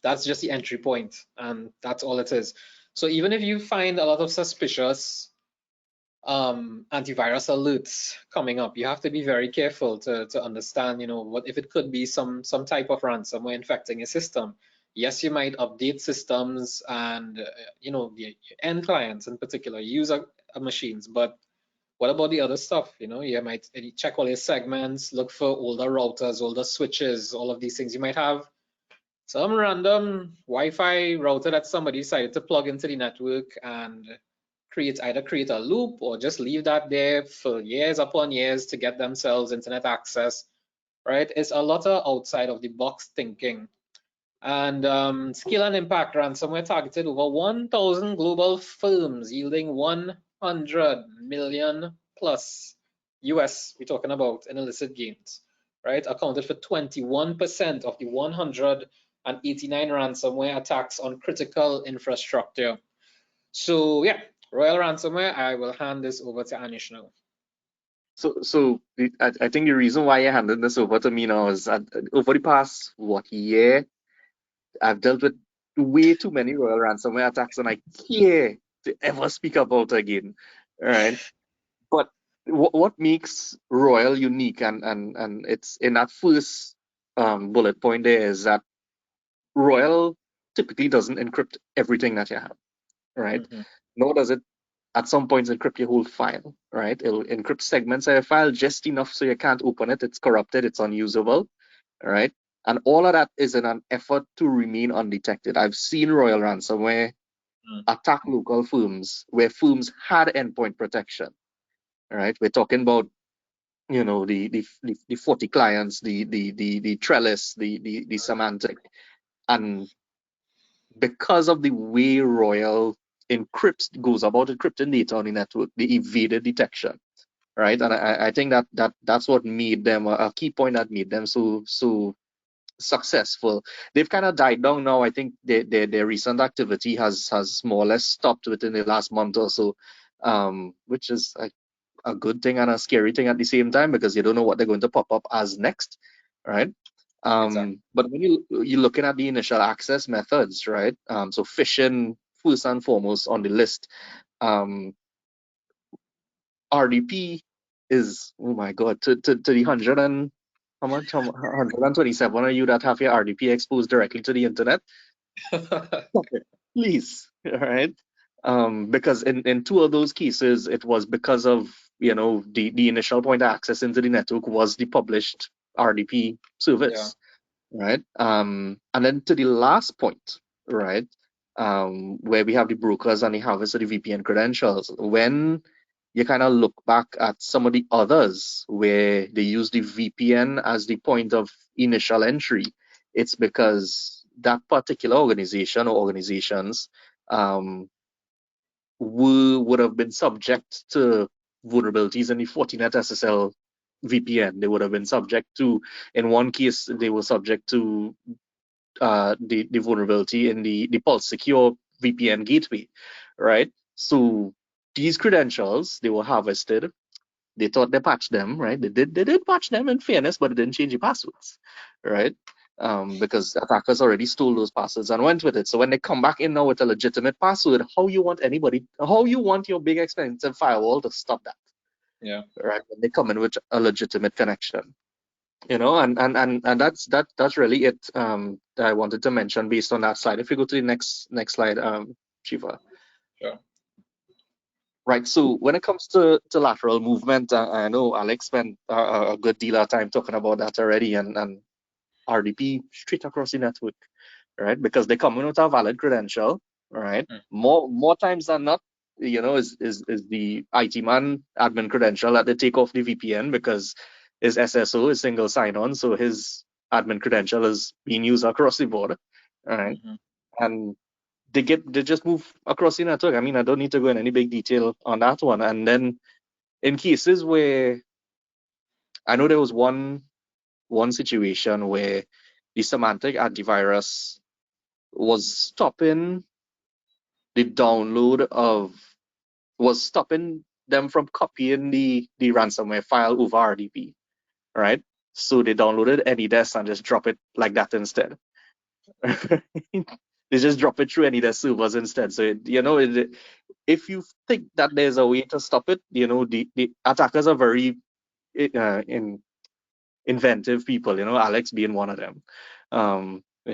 that's just the entry point, and that's all it is. So even if you find a lot of suspicious antivirus alerts coming up, you have to be very careful to understand, what if it could be some type of ransomware infecting a system. Yes, you might update systems and the end clients in particular, user machines, but what about the other stuff? You might check all your segments, look for older routers, older switches, all of these things. You might have some random Wi-Fi router that somebody decided to plug into the network and either create a loop or just leave that there for years upon years to get themselves internet access, right? It's a lot of outside of the box thinking. And scale and impact ransomware targeted over 1,000 global firms, yielding 100 million plus US, we're talking about, in illicit gains, right? Accounted for 21% of the 189 ransomware attacks on critical infrastructure. So yeah, Royal Ransomware, I will hand this over to Anish now. So I think the reason why you handed this over to me now is that over the past year, I've dealt with way too many Royal Ransomware attacks, and I care to ever speak about it again. All right. But what makes Royal unique, and it's in that first bullet point there, is that Royal typically doesn't encrypt everything that you have, right? Nor does it at some points encrypt your whole file, right? It'll encrypt segments of your file just enough so you can't open it. It's corrupted, it's unusable, right? And all of that is in an effort to remain undetected. I've seen Royal Ransomware attack local firms where firms had endpoint protection, right? We're talking about, the 40 clients, the Trellis, the Semantic, and because of the way Royal goes about encrypting data on the network, they evaded detection, right? And I think that's what made them a key point that made them so successful. They've kind of died down now. I think their recent activity has more or less stopped within the last month or so, which is a good thing and a scary thing at the same time, because you don't know what they're going to pop up as next, right? Exactly. But when you're looking at the initial access methods, right? So phishing first and foremost on the list. RDP is, oh my god, to the How much? 127 are you that have your RDP exposed directly to the internet? Stop it, please. All right. Because in two of those cases, it was because of, the initial point of access into the network was the published RDP service, right? And then to the last point, right, where we have the brokers and the harvest of the VPN credentials. When you kind of look back at some of the others where they use the VPN as the point of initial entry, it's because that particular organization or organizations would have been subject to vulnerabilities in the Fortinet SSL VPN. They would have been subject to, in one case, they were subject to the vulnerability in the Pulse Secure VPN gateway, right? So these credentials, they were harvested. They thought they patched them, right? They did patch them in fairness, but it didn't change the passwords, right? Because attackers already stole those passwords and went with it. So when they come back in now with a legitimate password, how you want your big expensive firewall to stop that? Yeah. Right. When they come in with a legitimate connection. And that's really it that I wanted to mention based on that slide. If you go to the next slide, Shiva. Sure. Right. So when it comes to lateral movement, I know Alex spent a good deal of time talking about that already, and RDP straight across the network, right? Because they come in with a valid credential, right? More times than not, is the IT man admin credential that they take off the VPN because his SSO is single sign-on, so his admin credential is being used across the board, right? And they just move across the network. I mean, I don't need to go in any big detail on that one. And then in cases where I know there was one situation where the semantic antivirus was stopping the download of, was stopping them from copying the ransomware file over RDP, right? So they downloaded AnyDesk and just drop it like that instead. They just drop it through AnyDesk servers instead. So, if you think that there's a way to stop it, the attackers are very inventive people, Alex being one of them.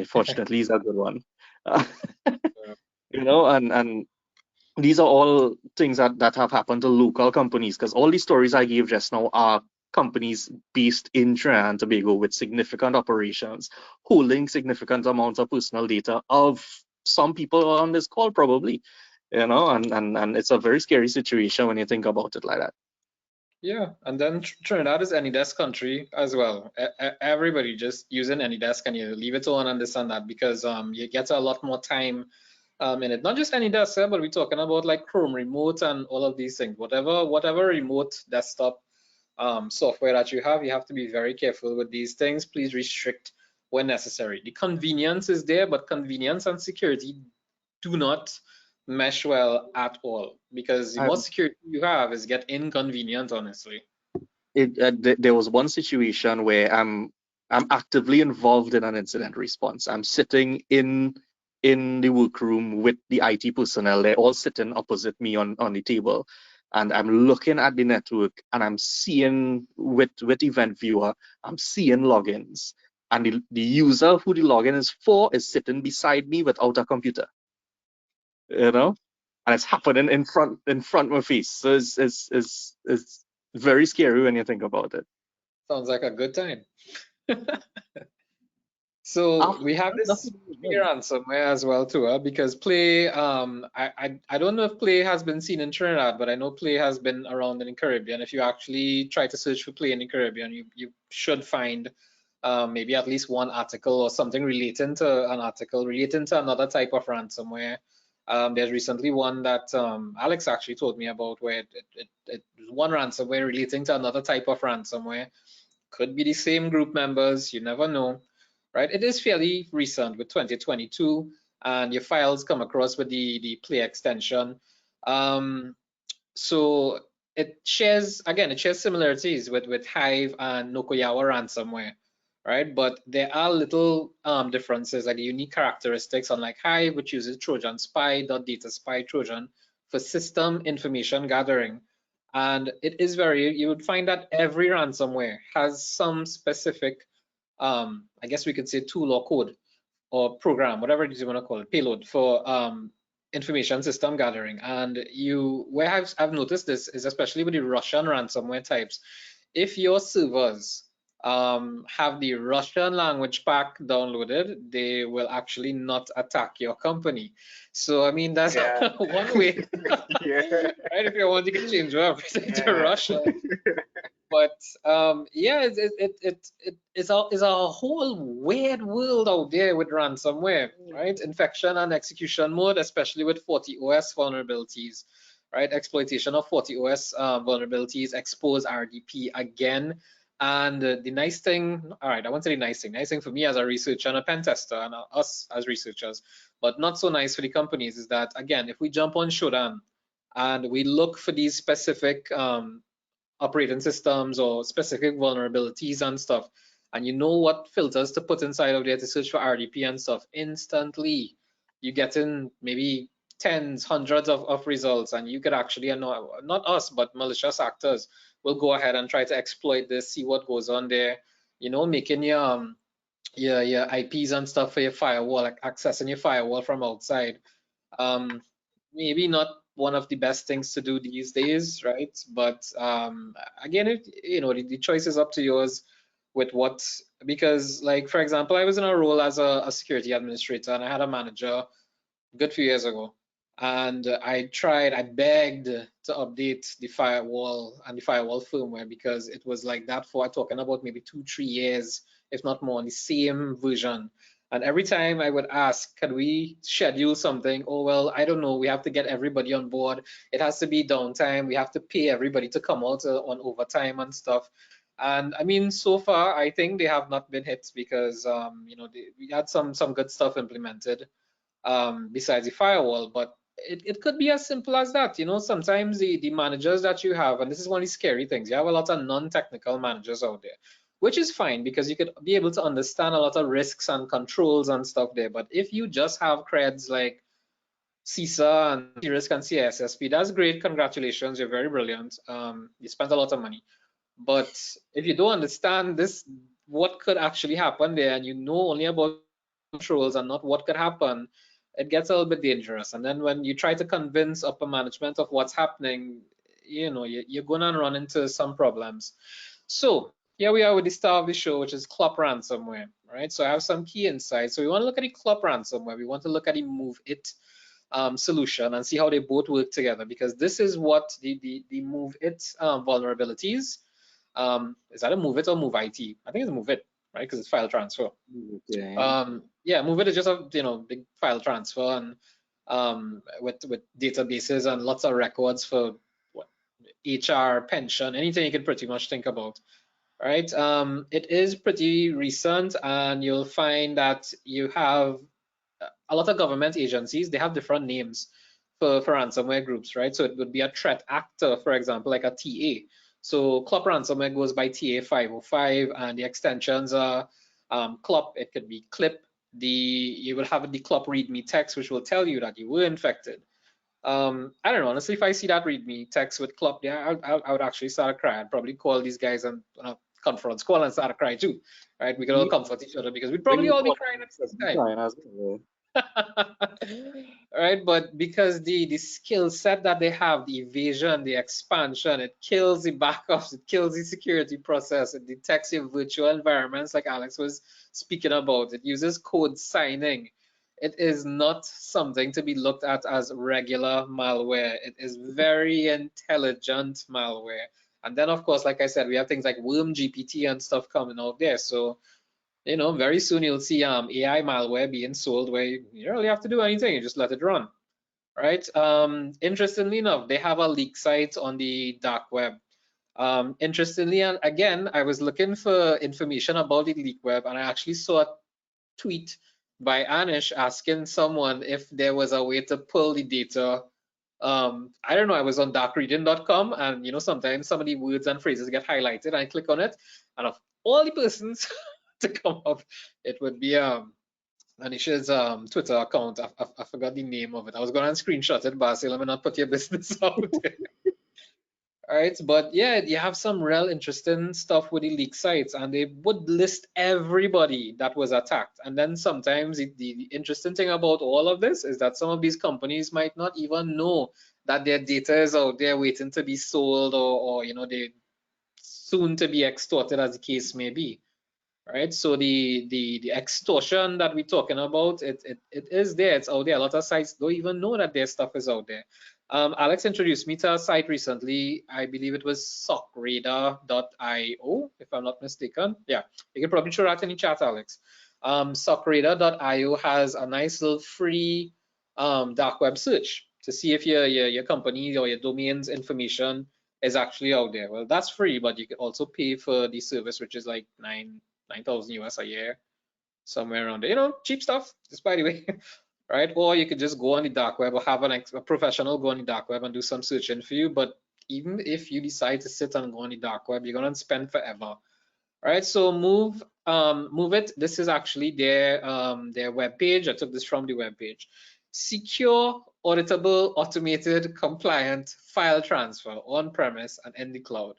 Fortunately, he's a good one. And these are all things that have happened to local companies, because all these stories I gave just now are companies based in Trinidad and Tobago with significant operations, holding significant amounts of personal data of some people on this call probably, and it's a very scary situation when you think about it like that. Yeah, and then Trinidad is AnyDesk country as well. Everybody just using AnyDesk, and you leave it on and this and that, because you get a lot more time in it. Not just AnyDesk, but we're talking about like Chrome Remote and all of these things. Whatever remote desktop software that you have to be very careful with these things. Please restrict when necessary. The convenience is there, but convenience and security do not mesh well at all, because the more security you have is get inconvenient, honestly. There was one situation where I'm actively involved in an incident response. I'm sitting in the workroom with the IT personnel. They're all sitting opposite me on the table, and I'm looking at the network, and I'm seeing with Event Viewer, I'm seeing logins, and the user who the login is for is sitting beside me without a computer, and it's happening in front of my face. So it's very scary when you think about it. Sounds like a good time. So we have this ransomware as well too, because Play, I don't know if Play has been seen in Trinidad, but I know Play has been around in the Caribbean. If you actually try to search for Play in the Caribbean, you should find maybe at least one article or something relating to an article relating to another type of ransomware. There's recently one that Alex actually told me about, where it one ransomware relating to another type of ransomware. Could be the same group members, you never know, right? It is fairly recent with 2022, and your files come across with the Play extension. So it shares similarities with Hive and Nokoyawa ransomware, right? But there are little differences, like the unique characteristics, unlike Hive, which uses Trojan Spy, .data spy Trojan for system information gathering, And it is you would find that every ransomware has some specific, I guess we could say tool or code or program, whatever it is you want to call it, payload for information system gathering. And where I've noticed this is especially with the Russian ransomware types. If your servers have the Russian language pack downloaded, they will actually not attack your company. So I mean, that's one way. Right? If you want, you can change everything to Russia. But yeah, it's a whole weird world out there with ransomware, right? Infection and execution mode, especially with 40OS vulnerabilities, right? Exploitation of 40OS vulnerabilities, expose RDP again. And the nice thing, all right, I won't say the nice thing for me as a researcher and a pen tester and us as researchers, but not so nice for the companies is that, again, if we jump on Shodan and we look for these specific operating systems or specific vulnerabilities and stuff, and you know what filters to put inside of there to search for RDP and stuff, instantly you get in maybe tens, hundreds of results, and you could actually, not us, but malicious actors will go ahead and try to exploit this, see what goes on there, making your IPs and stuff for your firewall, like accessing your firewall from outside. Maybe not one of the best things to do these days, right? But again, the choice is up to yours with what, because like, for example, I was in a role as a security administrator and I had a manager a good few years ago. And I begged to update the firewall and the firewall firmware because it was like that for talking about maybe 2-3 years, if not more, on the same version. And every time I would ask, can we schedule something? Oh, well, I don't know. We have to get everybody on board. It has to be downtime. We have to pay everybody to come out on overtime and stuff. And I mean, so far, I think they have not been hit because, we had some good stuff implemented besides the firewall, but it could be as simple as that. Sometimes the managers that you have, and this is one of the scary things, you have a lot of non-technical managers out there, which is fine because you could be able to understand a lot of risks and controls and stuff there. But if you just have creds like CISA and risk and CSSP, that's great. Congratulations, you're very brilliant. You spent a lot of money. But if you don't understand this, what could actually happen there, and you know only about controls and not what could happen, it gets a little bit dangerous. And then when you try to convince upper management of what's happening, you're gonna run into some problems. So here we are with the star of the show, which is Clop ransomware, right? So I have some key insights. So we want to look at the Clop ransomware. We want to look at the MoveIt solution and see how they both work together, because this is what the MoveIt vulnerabilities. Is that a MoveIt or MoveIt? I think it's MoveIt, right? Because it's file transfer. Yeah, MoveIt is just a big file transfer and with databases and lots of records for what, HR, pension, anything you can pretty much think about. Right? It is pretty recent, and you'll find that you have a lot of government agencies. They have different names for ransomware groups, right? So it would be a threat actor, for example, like a TA. So Clop ransomware goes by TA 505, and the extensions are Clop. It could be Clip. You will have the Clop README text, which will tell you that you were infected. I don't know, honestly, if I see that README text with Clop, yeah, I would actually start a cry. I'd probably call these guys on a conference call and start a cry too, right? We could all comfort each other because we'd probably all be crying at the same time. Right, but because the skill set that they have, the evasion, the expansion, it kills the backups, it kills the security process, it detects your virtual environments like Alex was speaking about, it uses code signing. It is not something to be looked at as regular malware. It is very intelligent malware. And then, of course, like I said, we have things like Worm GPT and stuff coming out there. So very soon you'll see AI malware being sold where you don't really have to do anything, you just let it run, right? Interestingly enough, they have a leak site on the dark web. Interestingly, and again, I was looking for information about the leak web, and I actually saw a tweet by Anish asking someone if there was a way to pull the data. I don't know, I was on darkreading.com, and sometimes some of the words and phrases get highlighted, and I click on it, and of all the persons to come up, it would be Anish's Twitter account. I forgot the name of it. I was going to screenshot it, but I said, let me not put your business out there. All right, but yeah, you have some real interesting stuff with the leak sites, and they would list everybody that was attacked. And then sometimes the interesting thing about all of this is that some of these companies might not even know that their data is out there waiting to be sold, or you know, they soon to be extorted, as the case may be. Right, so the extortion that we're talking about, it is there, it's out there. A lot of sites don't even know that their stuff is out there. Alex introduced me to a site recently. I believe it was sockradar.io, if I'm not mistaken. Yeah, you can probably throw that in the chat, Alex. Sockradar.io has a nice little free dark web search to see if your company or your domain's information is actually out there. Well, that's free, but you can also pay for the service, which is like 9,000 US a year, somewhere around there. You know, cheap stuff, just by the way. Right? Or you could just go on the dark web or have a professional go on the dark web and do some searching for you. But even if you decide to sit and go on the dark web, you're gonna spend forever. Right? So MoveIt. This is actually their web page. I took this from the web page. Secure, auditable, automated, compliant file transfer on premise and in the cloud.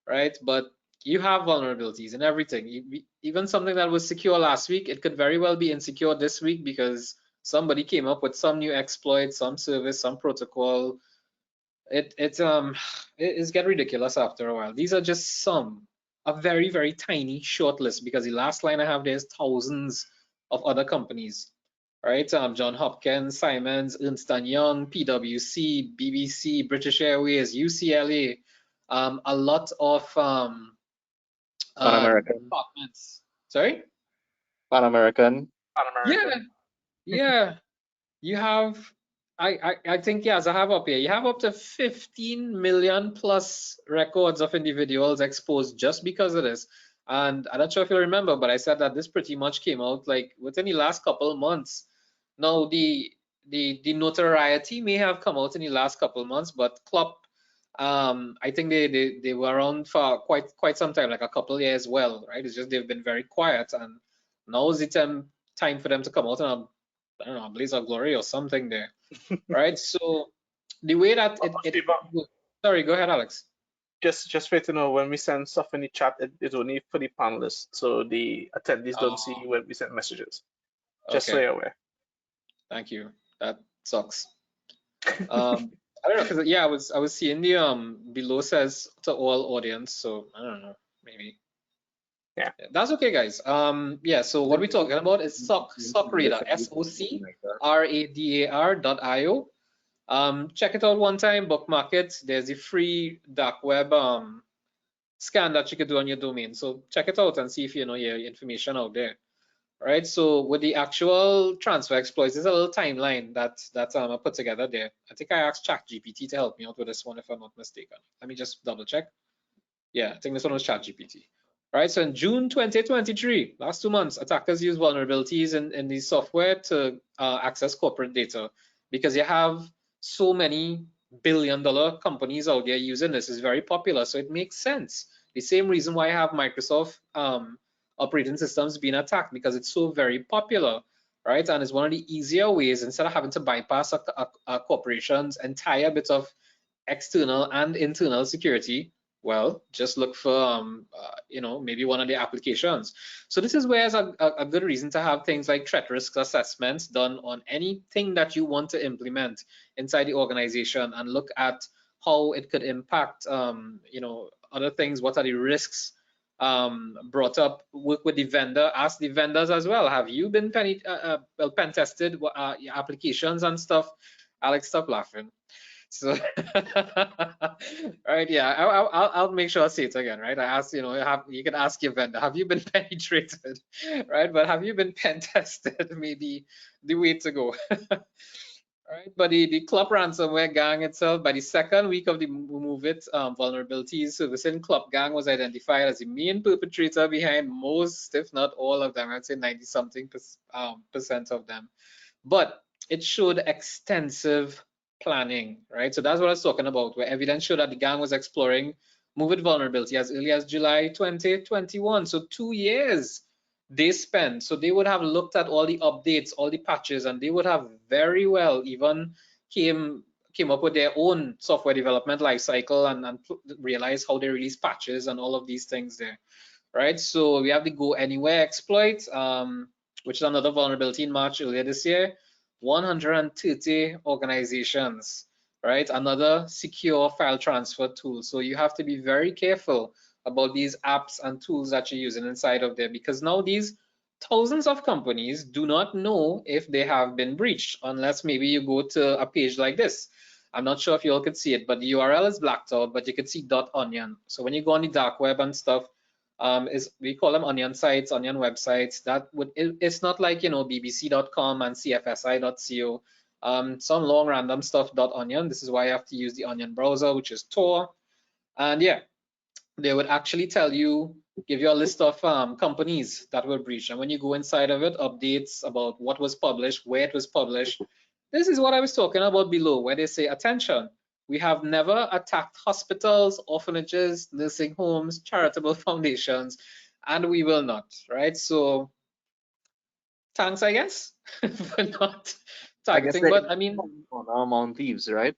Right? But you have vulnerabilities in everything. Even something that was secure last week, it could very well be insecure this week because somebody came up with some new exploit, some service, some protocol. It's get ridiculous after a while. These are just some, a very, very tiny short list, because the last line I have there is thousands of other companies. Right? John Hopkins, Simons, Ernst & Young, PwC, BBC, British Airways, UCLA, a lot of Pan-American. departments. Sorry? Pan-American. Pan-American. Yeah. You have, I think, yes, I have up here. You have up to 15 million plus records of individuals exposed just because of this. And I'm not sure if you remember, but I said that this pretty much came out like within the last couple of months. Now the notoriety may have come out in the last couple of months, but Clop, I think they were around for quite some time, like a couple of years. Well, right? It's just they've been very quiet, and now is the time for them to come out and I don't know, a blaze of glory or something there, right? So the way that sorry, go ahead, Alex. Just for you to know, when we send stuff in the chat, it's only for the panelists, so the attendees don't see when we send messages. Just so you're aware. Thank you. That sucks. I don't know, because yeah, I was seeing the below says to all audience, so I don't know, maybe. Yeah, that's okay, guys. Yeah, so what we're talking about is Sockradar, SOCRADAR.io. Check it out one time, bookmark it. There's a free dark web scan that you could do on your domain. So check it out and see if you know your information out there. All right, so with the actual transfer exploits, there's a little timeline that I put together there. I think I asked ChatGPT to help me out with this one, if I'm not mistaken. Let me just double check. Yeah, I think this one was ChatGPT. Right, so in June 2023, last 2 months, attackers use vulnerabilities in the software to access corporate data, because you have so many billion-dollar companies out there using this. Is very popular, so it makes sense. The same reason why I have Microsoft operating systems being attacked, because it's so very popular, right? And it's one of the easier ways, instead of having to bypass a corporation's entire bit of external and internal security. Well, just look for, you know, maybe one of the applications. So this is where it's a good reason to have things like threat risk assessments done on anything that you want to implement inside the organization, and look at how it could impact, you know, other things. What are the risks brought up? Work with the vendor, ask the vendors as well. Have you been pen tested your applications and stuff? Alex, stop laughing. So, right, yeah, I'll make sure I say it again, right? I asked, you know, you can ask your vendor, have you been penetrated, right? But have you been pen tested? Maybe the way to go. Right, but the Clop ransomware gang itself, by the second week of the MoveIt vulnerabilities, servicing Clop gang was identified as the main perpetrator behind most, if not all of them. I'd say 90-something percent of them. But it showed extensive planning, right? So that's what I was talking about, where evidence showed that the gang was exploring MoveIt vulnerability as early as July 2021. So 2 years they spent. So they would have looked at all the updates, all the patches, and they would have very well even came came up with their own software development lifecycle and realized how they release patches and all of these things there, right? So we have the Go Anywhere exploit, which is another vulnerability in March earlier this year. 130 organizations, right? Another secure file transfer tool. So you have to be very careful about these apps and tools that you're using inside of there, because now these thousands of companies do not know if they have been breached unless maybe you go to a page like this. I'm not sure if you all could see it, but the URL is blacked out, but you could see .onion. So when you go on the dark web and stuff, we call them onion sites, onion websites. It's not like, you know, bbc.com and cfsi.co. Some long random stuff .onion. This is why you have to use the onion browser, which is Tor. And yeah, they would actually tell you, give you a list of companies that were breached. And when you go inside of it, updates about what was published, where it was published. This is what I was talking about below, where they say, attention, we have never attacked hospitals, orphanages, nursing homes, charitable foundations, and we will not, right? So thanks, I guess, for not targeting, but I mean, among thieves, right?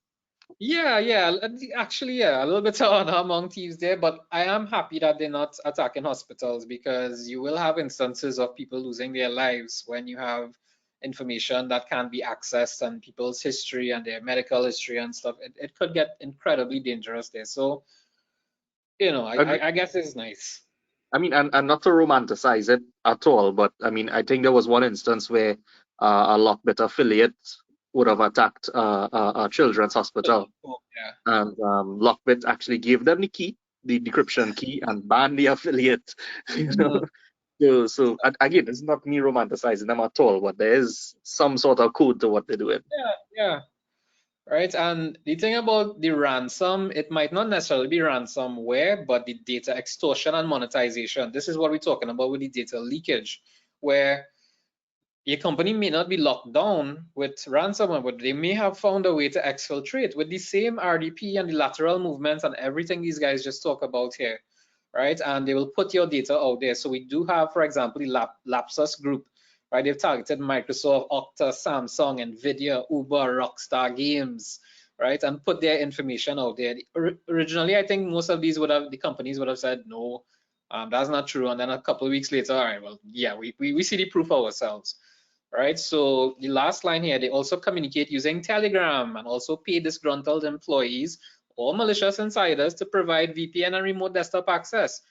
Yeah, actually, yeah, a little bit of honor among thieves there, but I am happy that they're not attacking hospitals, because you will have instances of people losing their lives when you have information that can be accessed and people's history and their medical history and stuff. It could get incredibly dangerous there. So, you know, I guess it's nice. I mean, and not to romanticize it at all, but I mean, I think there was one instance where a Lockbit affiliate would have attacked a children's hospital, and Lockbit actually gave them the key, the decryption key, and banned the affiliate. You know, so again, it's not me romanticizing them at all, but there is some sort of code to what they're doing. Yeah. Right, and the thing about the ransom, it might not necessarily be ransomware, but the data extortion and monetization. This is what we're talking about with the data leakage, where your company may not be locked down with ransomware, but they may have found a way to exfiltrate with the same RDP and the lateral movements and everything these guys just talk about here, right? And they will put your data out there. So we do have, for example, the Lapsus group, right? They've targeted Microsoft, Okta, Samsung, Nvidia, Uber, Rockstar Games, right? And put their information out there. Originally, I think most of these the companies would have said, no, that's not true. And then a couple of weeks later, all right, well, yeah, we see the proof ourselves, right? So the last line here, they also communicate using Telegram and also pay disgruntled employees or malicious insiders to provide VPN and remote desktop access.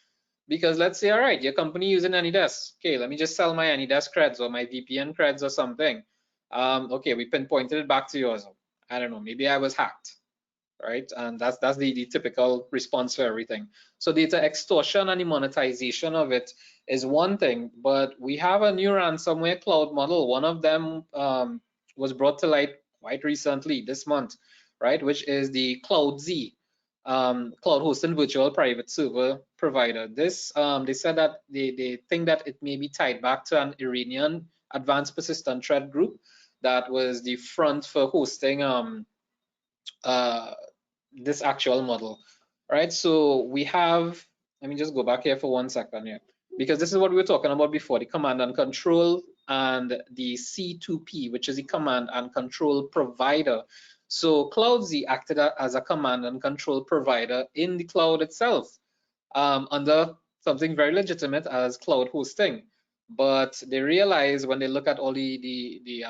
Because let's say, all right, your company using AnyDesk. Okay, let me just sell my AnyDesk creds or my VPN creds or something. Okay, we pinpointed it back to yours. I don't know, maybe I was hacked, right? And that's the typical response for everything. So data extortion and the monetization of it is one thing, but we have a new ransomware cloud model. One of them was brought to light quite recently this month, right? Which is the CloudZ, cloud hosted virtual private server provider. This they said that they think that it may be tied back to an Iranian advanced persistent threat group that was the front for hosting this actual model, right? So we have, let me just go back here for 1 second here, because this is what we were talking about before, the command and control and the C2P, which is the command and control provider. So CloudZ acted as a command and control provider in the cloud itself, under something very legitimate as cloud hosting. But they realize when they look at all the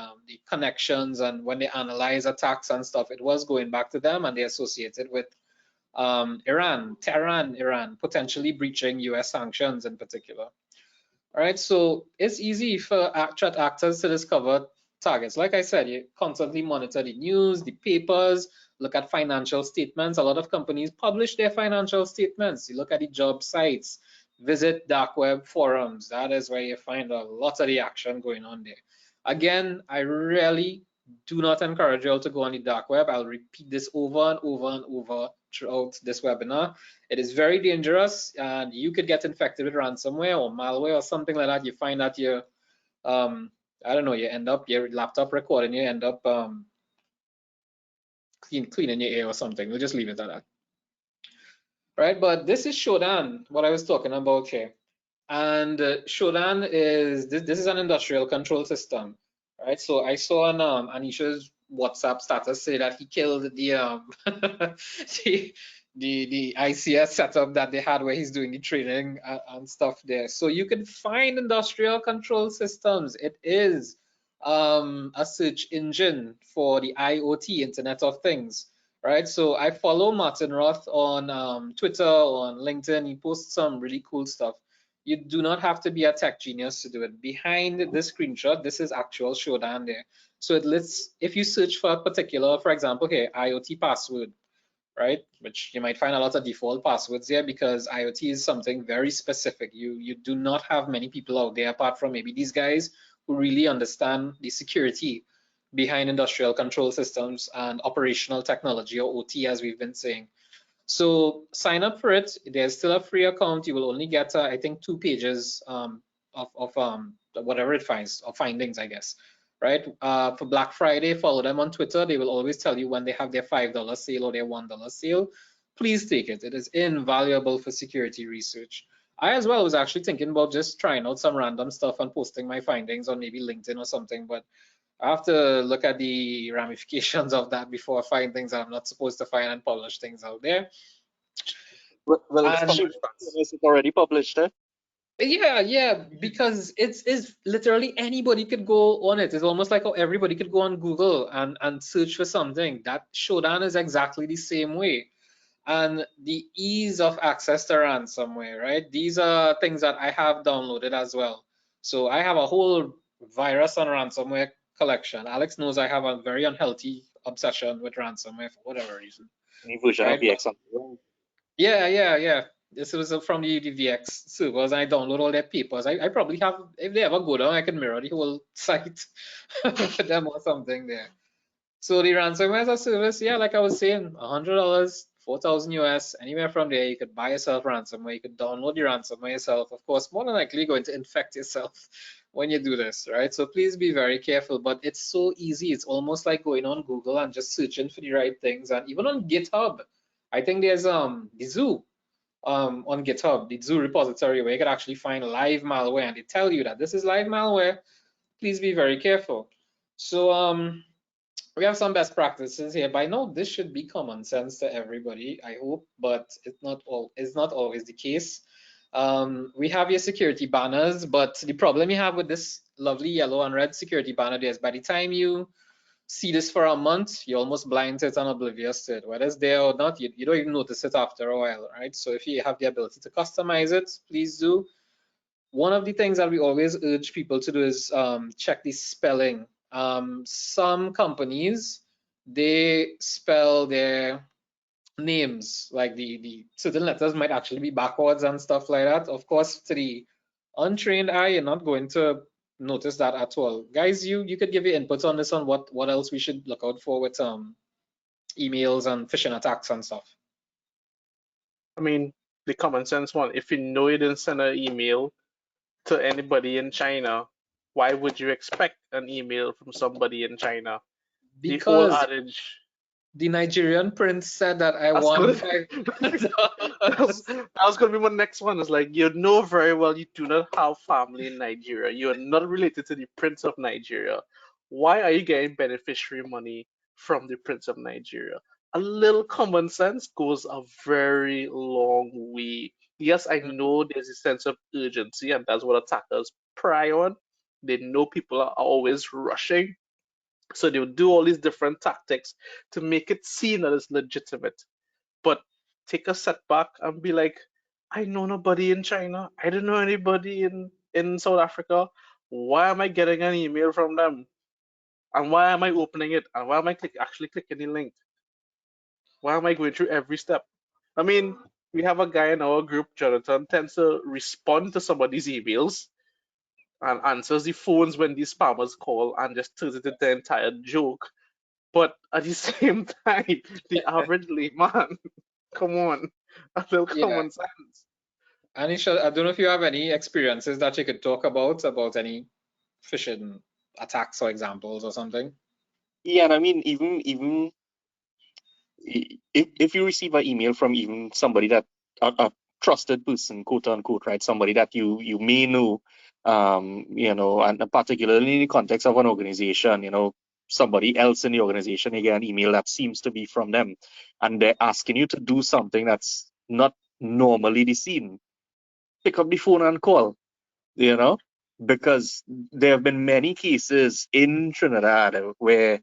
connections and when they analyze attacks and stuff, it was going back to them, and they associated with Iran, Tehran, Iran, potentially breaching US sanctions in particular. All right, so it's easy for threat actors to discover targets. Like I said, you constantly monitor the news, the papers, look at financial statements. A lot of companies publish their financial statements. You look at the job sites, visit dark web forums. That is where you find a lot of the action going on there. Again, I really do not encourage you all to go on the dark web. I'll repeat this over and over and over throughout this webinar. It is very dangerous, and you could get infected with ransomware or malware or something like that. You find that you, I don't know, you end up your laptop recording, you end up cleaning your ear or something. We'll just leave it at that. Right, but this is Shodan, what I was talking about here. And Shodan is, this is an industrial control system, right? So I saw on Anish's WhatsApp status say that he killed the the ICS setup that they had where he's doing the training and stuff there. So you can find industrial control systems. It is a search engine for the IoT, Internet of Things, right? So I follow Martin Roth on Twitter, on LinkedIn. He posts some really cool stuff. You do not have to be a tech genius to do it. Behind this screenshot, this is actual Shodan there. So it lists, if you search for a particular, for example, here, IoT password, right? Which you might find a lot of default passwords there because IoT is something very specific. You do not have many people out there apart from maybe these guys who really understand the security behind industrial control systems and operational technology, or OT, as we've been saying. So sign up for it. There's still a free account. You will only get, I think, 2 pages of whatever it finds, of findings, I guess, right? For Black Friday, follow them on Twitter. They will always tell you when they have their $5 sale or their $1 sale. Please take it. It is invaluable for security research. I as well was actually thinking about just trying out some random stuff and posting my findings on maybe LinkedIn or something, but I have to look at the ramifications of that before I find things that I'm not supposed to find and publish things out there. Well, And it's already published, eh? yeah, because it's literally anybody could go on it. It's almost like how everybody could go on Google and search for something. That Shodan is exactly the same way. And the ease of access to ransomware, right? These are things that I have downloaded as well. So I have a whole virus and ransomware collection. Alex knows I have a very unhealthy obsession with ransomware for whatever reason. Any version Right? of VX. Yeah. This was from the VX servers. I download all their papers. I probably have, if they ever go down, I can mirror the whole site for them or something there. So the ransomware as a service, yeah, like I was saying, $100, 4,000 US, anywhere from there, you could buy yourself ransomware. You could download the ransomware yourself. Of course, more than likely going to infect yourself when you do this, right? So please be very careful, but it's so easy. It's almost like going on Google and just searching for the right things. And even on GitHub, I think there's the Zoo on GitHub, the Zoo repository, where you can actually find live malware, and they tell you that this is live malware. Please be very careful. So we have some best practices here. By now, this should be common sense to everybody, I hope, but it's not always the case. We have your security banners, but the problem you have with this lovely yellow and red security banner is by the time you see this for a month, you're almost blind to it and oblivious to it. Whether it's there or not, you don't even notice it after a while, right? So if you have the ability to customize it, please do. One of the things that we always urge people to do is check the spelling. Some companies, they spell their names, like the certain letters might actually be backwards and stuff like that. Of course, to the untrained eye, you're not going to notice that at all. Guys, you could give your inputs on this, on what else we should look out for with emails and phishing attacks and stuff. I mean, the common sense one, if you know you didn't send an email to anybody in China, why would you expect an email from somebody in China? Because the old adage. The Nigerian prince said that I That's won good. $5. That was going to be my next one. It's like, you know very well you do not have family in Nigeria. You are not related to the Prince of Nigeria. Why are you getting beneficiary money from the Prince of Nigeria? A little common sense goes a very long way. Yes, I know there's a sense of urgency, and that's what attackers pry on. They know people are always rushing. So they'll do all these different tactics to make it seem that it's legitimate. But take a setback and be like, I know nobody in China. I don't know anybody in South Africa. Why am I getting an email from them? And why am I opening it? And why am I actually clicking the link? Why am I going through every step? I mean, we have a guy in our group, Jonathan, tends to respond to somebody's emails and answers the phones when these spammers call and just turns it into the entire joke. But at the same time, the average layman, come on, a little common sense. Anish, I don't know if you have any experiences that you could talk about any phishing attacks or examples or something. Yeah, and I mean, even if you receive an email from even somebody that a trusted person, quote unquote, right, somebody that you may know, and particularly in the context of an organization, somebody else in the organization, you get an email that seems to be from them, and they're asking you to do something that's not normally the scene. Pick up the phone and call, because there have been many cases in Trinidad where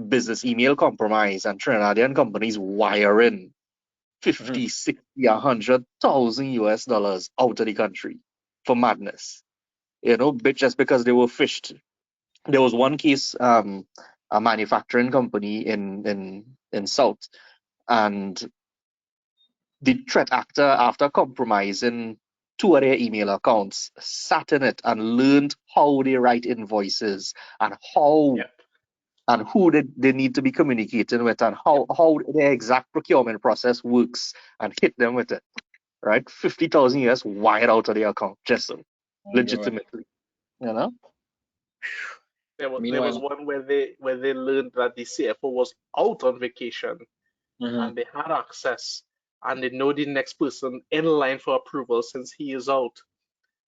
business email compromise and Trinidadian companies wiring 50, 60, 100,000 US dollars out of the country for madness, just because they were phished. There was one case, a manufacturing company in South, and the threat actor, after compromising 2 of their email accounts, sat in it and learned how they write invoices and how and who they need to be communicating with and how their exact procurement process works, and hit them with it. Right, 50,000 US wired out of their account, just legitimately, There was one where they learned that the CFO was out on vacation, and they had access, and they know the next person in line for approval since he is out,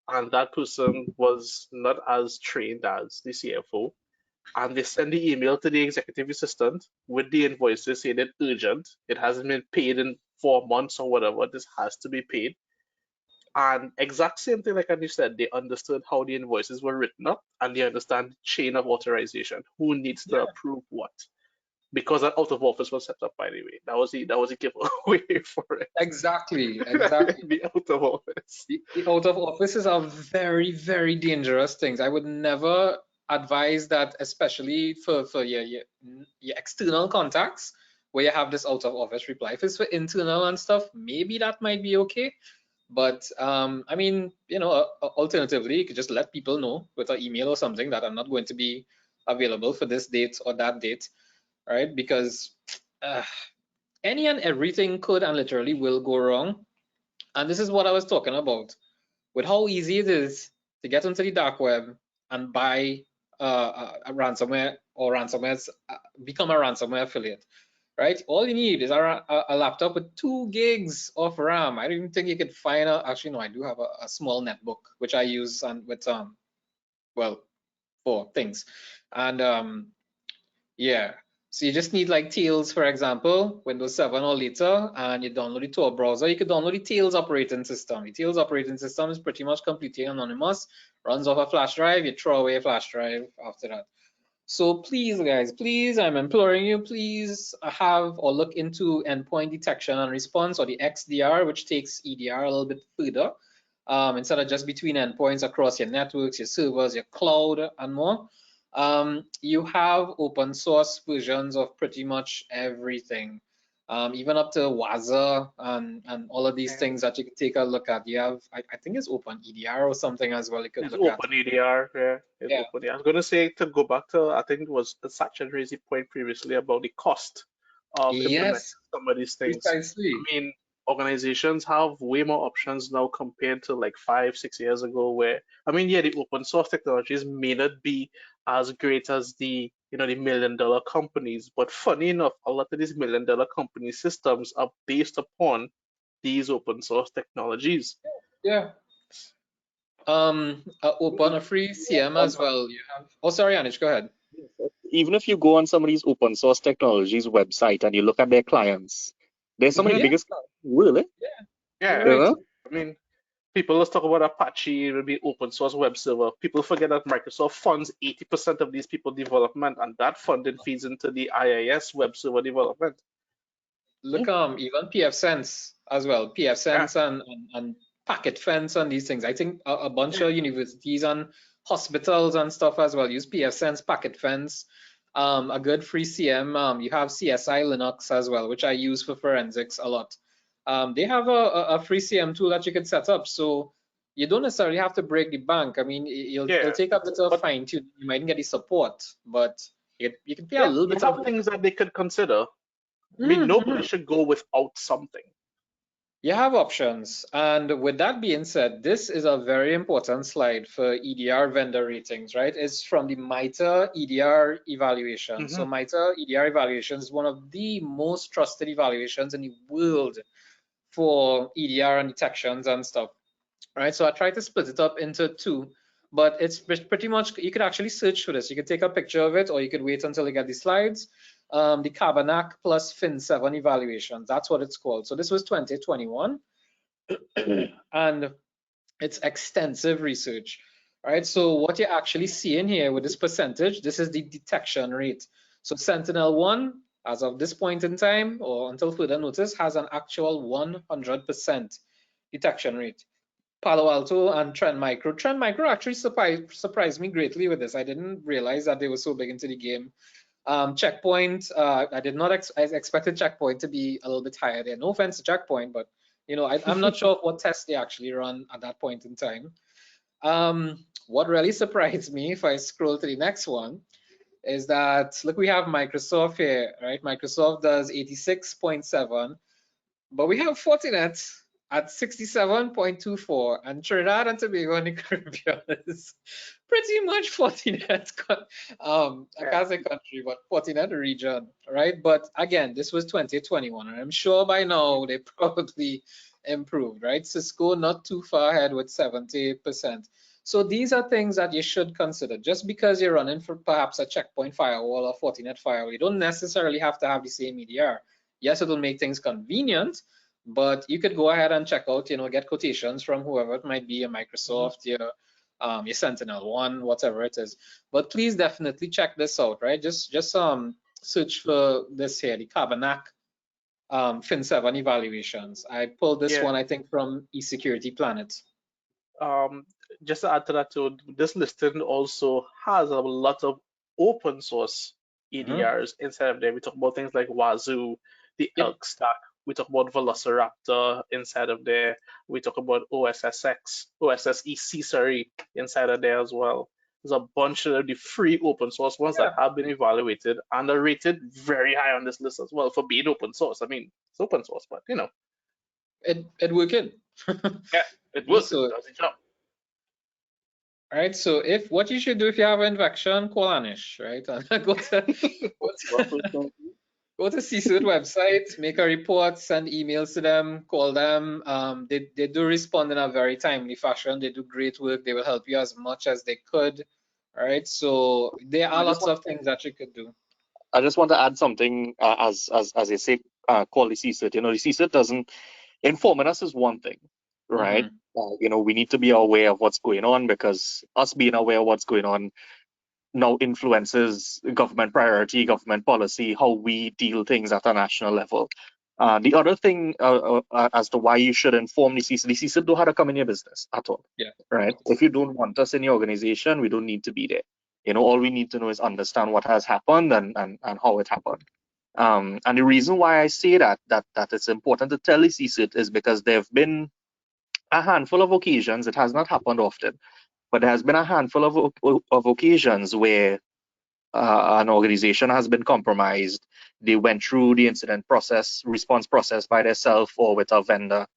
and that person was not as trained as the CFO, and they send the email to the executive assistant with the invoices saying it's urgent, it hasn't been paid in 4 months or whatever, this has to be paid. And exact same thing like Anish said, they understood how the invoices were written up, and they understand the chain of authorization, who needs to approve what. Because that out of office was set up, by the way. That was a giveaway for it. Exactly. The out of office. The out of offices are very, very dangerous things. I would never advise that, especially for your external contacts, where you have this out of office reply. If it's for internal and stuff, maybe that might be okay. But I mean, alternatively, you could just let people know with an email or something that I'm not going to be available for this date or that date, right? Because any and everything could and literally will go wrong. And this is what I was talking about with how easy it is to get into the dark web and buy a ransomware or become a ransomware affiliate. Right? All you need is a laptop with 2 gigs of RAM. I don't even think you could find actually, no, I do have a small netbook, which I use for things. And yeah, so you just need like Tails, for example, Windows 7 or later, and you download the Tor browser. You could download the Tails operating system. The Tails operating system is pretty much completely anonymous, runs off a flash drive. You throw away a flash drive after that. So please, guys, please, I'm imploring you, please have or look into endpoint detection and response, or the XDR, which takes EDR a little bit further, instead of just between endpoints across your networks, your servers, your cloud, and more. You have open source versions of pretty much everything, even up to Waza and all of these things that you can take a look at. You have, I think it's Open EDR or something as well. You could look at. Open EDR, Open. I was going to say, to go back to, I think it was Sachin raised the point previously about the cost of implementing some of these things. Precisely. I mean, organizations have way more options now compared to like 5-6 years ago, where, I mean, yeah, the open source technologies may not be as great as the the $1 million companies, but funny enough, a lot of these $1 million company systems are based upon these open source technologies. Yeah. Open a free CM as well. You have. Oh, sorry, Anish, go ahead. Even if you go on some of these open source technologies website and you look at their clients, they're some of the biggest clients in the world, Right. I mean, people let's talk about Apache, it will be open source web server. People forget that Microsoft funds 80% of these people development, and that funding feeds into the IIS web server development. Look, even pfSense as well. pfSense and PacketFence and these things. I think a bunch of universities and hospitals and stuff as well use pfSense, PacketFence. A good free CM. You have CSI Linux as well, which I use for forensics a lot. They have a free CM tool that you can set up, so you don't necessarily have to break the bank. I mean, it'll take a bit of fine tune. You might get the support, but you can pay a little bit. Of things that they could consider. I mean, nobody should go without something. You have options. And with that being said, this is a very important slide for EDR vendor ratings, right? It's from the MITRE EDR evaluation. So MITRE EDR evaluation is one of the most trusted evaluations in the world for EDR and detections and stuff, right? So I tried to split it up into 2. but it's pretty much, you could actually search for this. You could take a picture of it, or you could wait until you get the slides. The Cabernac plus Fin7 evaluations, that's what it's called. So this was 2021, and it's extensive research, right? So what you're actually seeing here with this percentage, this is the detection rate. So Sentinel-1, as of this point in time, or until further notice, has an actual 100% detection rate. Palo Alto and Trend Micro actually surprised me greatly with this. I didn't realize that they were so big into the game. Checkpoint, I did not I expected Checkpoint to be a little bit higher there. No offense to Checkpoint, but you know, I'm not sure what tests they actually run at that point in time. What really surprised me, if I scroll to the next one, is that, look, we have Microsoft here, right? Microsoft does 86.7, but we have Fortinet at 67.24, and Trinidad and Tobago and the Caribbean is pretty much Fortinet, I can't say country, but Fortinet region, right? But again, this was 2021, and I'm sure by now they probably improved, right? Cisco not too far ahead with 70%. So these are things that you should consider. Just because you're running for perhaps a Checkpoint firewall or Fortinet firewall, you don't necessarily have to have the same EDR. Yes, it will make things convenient, but you could go ahead and check out, you know, get quotations from whoever it might be, a Microsoft, your Sentinel-1, whatever it is. But please definitely check this out, right? Just search for this here, the Cabernac Fin7 evaluations. I pulled this one, I think, from eSecurity Planet. Just to add to that too, this listing also has a lot of open source EDRs inside of there. We talk about things like Wazoo, the Elk Stack. We talk about Velociraptor inside of there. We talk about OSSE CSIRT inside of there as well. There's a bunch of the free open source ones that have been evaluated and are rated very high on this list as well for being open source. I mean, it's open source, but you know, it working. Yeah, it works. So, it does its job. All right, so what you should do if you have an infection, call Anish, right? Go to CSIRT website, make a report, send emails to them, call them. They do respond in a very timely fashion. They do great work. They will help you as much as they could. All right, so there are lots of things that you could do. I just want to add something as I say, call the CSIRT. You know, the CSIRT doesn't, informing us is one thing, right? You know, we need to be aware of what's going on, because us being aware of what's going on now influences government priority, government policy, how we deal things at a national level. The other thing as to why you should inform the CSIRT don't have to come in your business at all. Yeah. Right. If you don't want us in your organization, we don't need to be there. You know, all we need to know is understand what has happened and how it happened. And the reason why I say that it's important to tell the CSIRT is because there have been a handful of occasions, it has not happened often, but there has been a handful of occasions where an organization has been compromised. They went through the incident response process by themselves or with a vendor.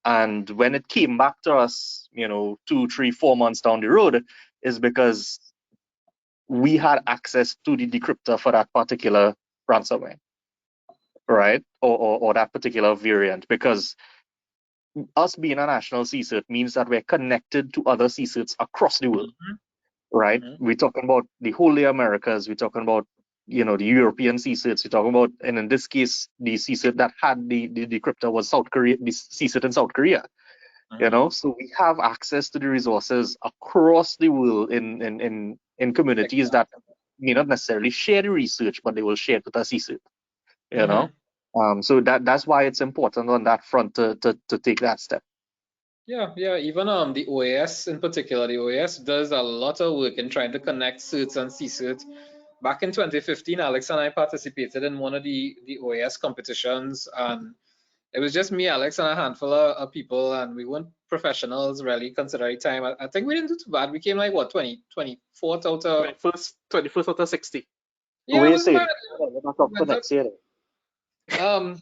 And when it came back to us, you know, 2, 3, 4 months down the road, is because we had access to the decryptor for that particular ransomware, right? Or that particular variant, because us being a national CSIRT means that we're connected to other CSIRTs across the world, right? We're talking about the whole Americas. We're talking about, you know, the European CSIRTs. We're talking about, and in this case, the CSIRT that had the decryptor was South Korea, the CSIRT in South Korea. You know, so we have access to the resources across the world in communities that may not necessarily share the research, but they will share it with a CSIRT. You know. So that's why it's important on that front to take that step. Yeah, even the OAS in particular, the OAS does a lot of work in trying to connect CERTs and CSIRT. Back in 2015, Alex and I participated in one of the OAS competitions, and it was just me, Alex, and a handful of people, and we weren't professionals really considering time. I think we didn't do too bad. We came like what, 24th out of 21st out of 60. Yeah, it was bad. For next year. Yeah,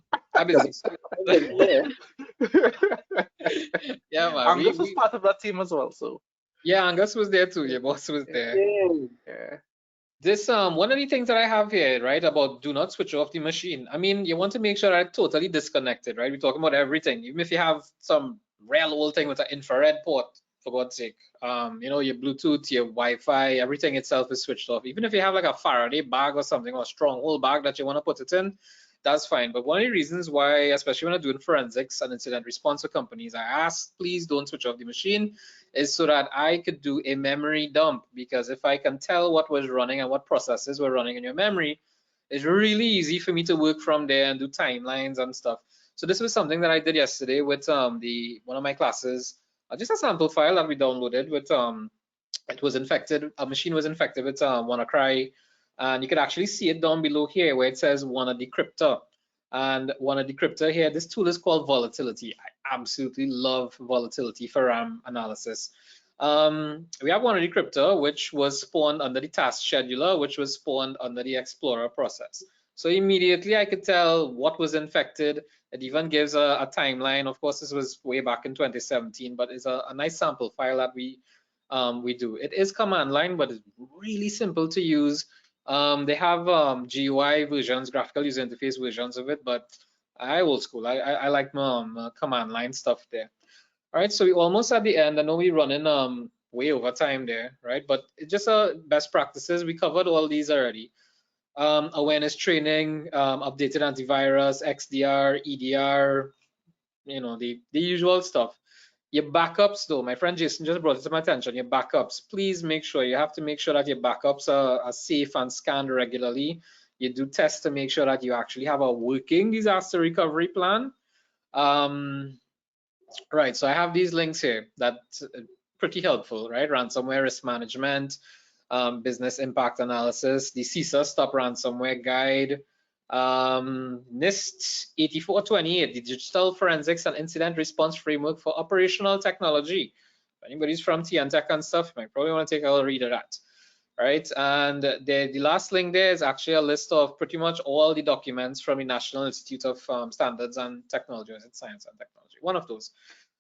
man. Angus was part of that team as well, so. Yeah, Angus was there too. Your boss was there. Yeah. This one of the things that I have here, right, about do not switch off the machine. I mean, you want to make sure that it's totally disconnected, right? We're talking about everything. Even if you have some real old thing with an infrared port, for God's sake. You know, your Bluetooth, your Wi-Fi, everything itself is switched off. Even if you have like a Faraday bag or something, or a stronghold bag that you want to put it in, that's fine. But one of the reasons why, especially when I'm doing forensics and incident response for companies, I ask, please don't switch off the machine, is so that I could do a memory dump. Because if I can tell what was running and what processes were running in your memory, it's really easy for me to work from there and do timelines and stuff. So this was something that I did yesterday with one of my classes, just a sample file that we downloaded with it was infected, a machine was infected with WannaCry, and you could actually see it down below here where it says WannaDecryptor. And WannaDecryptor here, this tool is called Volatility. I absolutely love volatility for RAM analysis. We have WannaDecryptor, which was spawned under the task scheduler, which was spawned under the Explorer process. So immediately I could tell what was infected. It even gives a timeline. Of course, this was way back in 2017, but it's a nice sample file that we do. It is command line, but it's really simple to use. They have GUI versions, graphical user interface versions of it, but I old school. I like command line stuff there. All right, so we're almost at the end. I know we're running way over time there, right? But it's just best practices. We covered all these already. Awareness training, updated antivirus, XDR, EDR, you know, the usual stuff. Your backups though, my friend Jason just brought it to my attention, your backups, please make sure, you have to make sure that your backups are safe and scanned regularly. You do tests to make sure that you actually have a working disaster recovery plan. Right, so I have these links here that's pretty helpful, right? Ransomware risk management, business impact analysis, the CSIRT Stop Ransomware Guide, NIST 8428, the Digital Forensics and Incident Response Framework for Operational Technology. If anybody's from TN Tech and stuff, you might probably want to take a read of that. Right, and the last link there is actually a list of pretty much all the documents from the National Institute of Standards and Technology, or is it Science and Technology? One of those.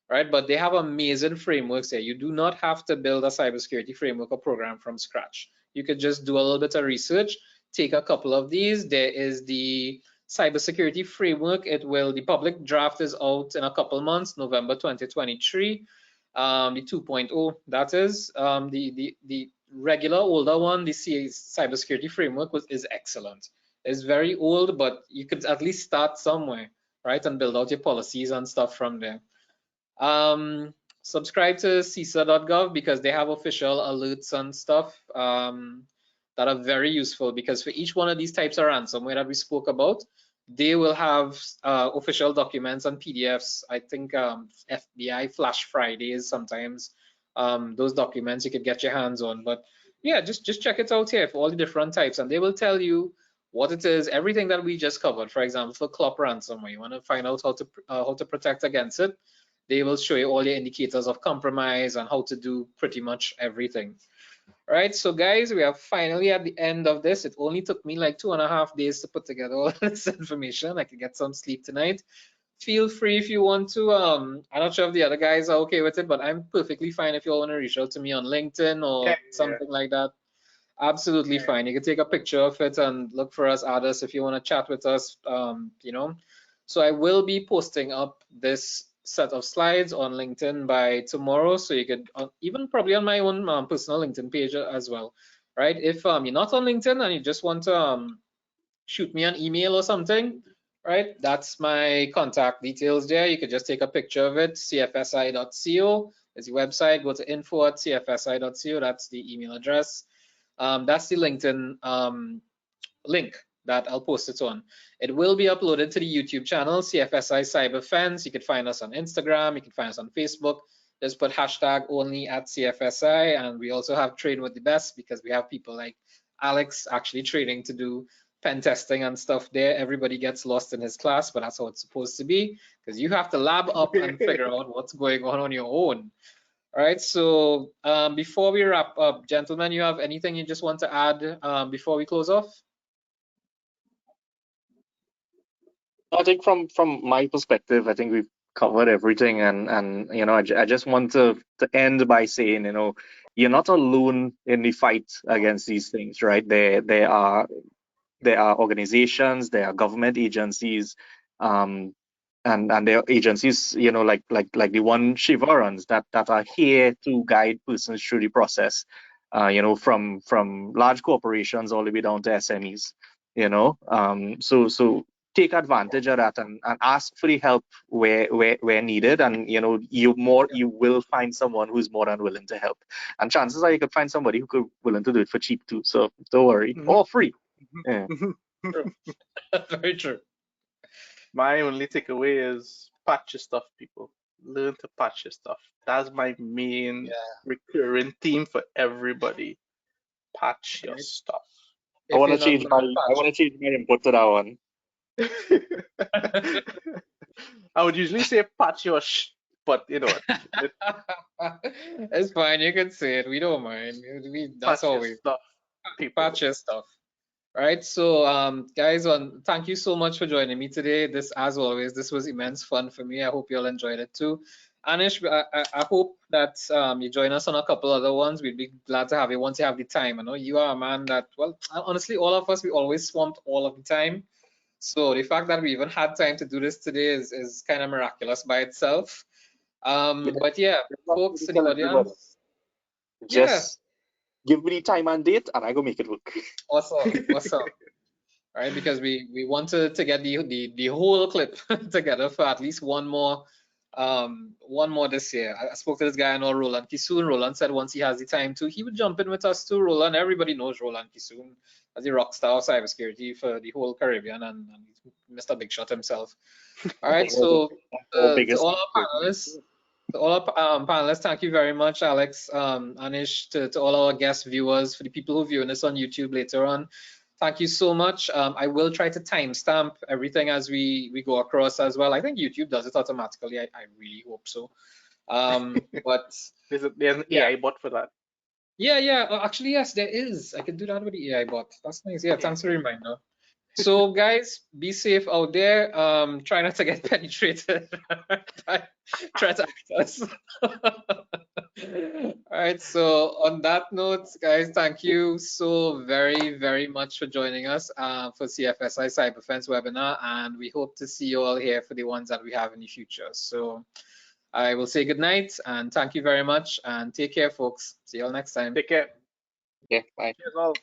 Right, but they have amazing frameworks here. You do not have to build a cybersecurity framework or program from scratch. You could just do a little bit of research, take a couple of these. There is the cybersecurity framework. The public draft is out in a couple months, November 2023. The 2.0, that is. The regular older one, the cybersecurity framework is excellent. It's very old, but you could at least start somewhere, right, and build out your policies and stuff from there. Subscribe to CISA.gov because they have official alerts and stuff that are very useful, because for each one of these types of ransomware that we spoke about, they will have official documents and PDFs. I think FBI Flash Fridays sometimes, those documents you could get your hands on. But yeah, just check it out here for all the different types, and they will tell you what it is, everything that we just covered. For example, for Clop ransomware, you want to find out how to protect against it. They will show you all your indicators of compromise and how to do pretty much everything. All right, so guys, we are finally at the end of this. It only took me like 2.5 days to put together all this information. I could get some sleep tonight. Feel free if you want to. I'm not sure if the other guys are okay with it, but I'm perfectly fine if you all want to reach out to me on LinkedIn or something like that. Absolutely fine. You can take a picture of it and look for us, add us if you want to chat with us. You know, so I will be posting up this set of slides on LinkedIn by tomorrow, so you could even probably on my own personal LinkedIn page as well, right? If you're not on LinkedIn and you just want to shoot me an email or something, right? That's my contact details there. You could just take a picture of it. CFSI.co is the website. Go to info@cfsi.co. That's the email address. That's the LinkedIn link that I'll post it on. It will be uploaded to the YouTube channel, CFSI CyberFence. You can find us on Instagram. You can find us on Facebook. Just put hashtag only at CFSI. And we also have Train with the Best, because we have people like Alex actually training to do pen testing and stuff there. Everybody gets lost in his class, but that's how it's supposed to be, because you have to lab up and figure out what's going on your own. All right, so before we wrap up, gentlemen, you have anything you just want to add before we close off? I think from my perspective, I think we've covered everything, and you know, I just want to end by saying, you know, you're not alone in the fight against these things, right? There are organizations, there are government agencies, and there are agencies, you know, like the one Shiva runs that are here to guide persons through the process, you know, from large corporations all the way down to SMEs, you know. So take advantage of that and ask for the help where needed, and you know, you will find someone who's more than willing to help, and chances are you could find somebody who could willing to do it for cheap too. So don't worry, or free. Yeah. Very true. My only takeaway is patch your stuff, people. Learn to patch your stuff. That's my main recurring theme for everybody. Patch your stuff. I want to change my input to that one. I would usually say patch your but you know what? It's fine. You can say it. We don't mind. That's Patch your always stuff, people. patch your stuff. Right. So, guys, thank you so much for joining me today. This, as always, this was immense fun for me. I hope you all enjoyed it too. Anish, I hope that you join us on a couple other ones. We'd be glad to have you once you have the time. I know you are a man that, well, honestly, all of us, we always swamped all of the time. So the fact that we even had time to do this today is kind of miraculous by itself. But yeah, folks in the audience, just give me the time and date, and I go make it work. Awesome. Right, because we wanted to get the whole clip together for at least one more this year. I spoke to this guy I know, Roland Kisoon. Roland said once he has the time to, he would jump in with us too. Roland, everybody knows Roland Kisoon as the rock star of cybersecurity for the whole Caribbean, and Mr. Big Shot himself. All right, so to all our panelists, thank you very much, Alex, Anish, to all our guest viewers, for the people who are viewing this on YouTube later on. Thank you so much. I will try to timestamp everything as we go across as well. I think YouTube does it automatically. I really hope so. But there's an AI bot for that. Yeah. Actually, yes, there is. I can do that with the AI bot. That's nice. Yeah, thanks for the reminder. So guys, be safe out there. Try not to get penetrated. Try to access. All right, so on that note, guys, thank you so very, very much for joining us for CFSI CyberFence webinar, and we hope to see you all here for the ones that we have in the future. So I will say good night and thank you very much, and take care, folks. See you all next time. Take care. Yeah, bye. Cheers all.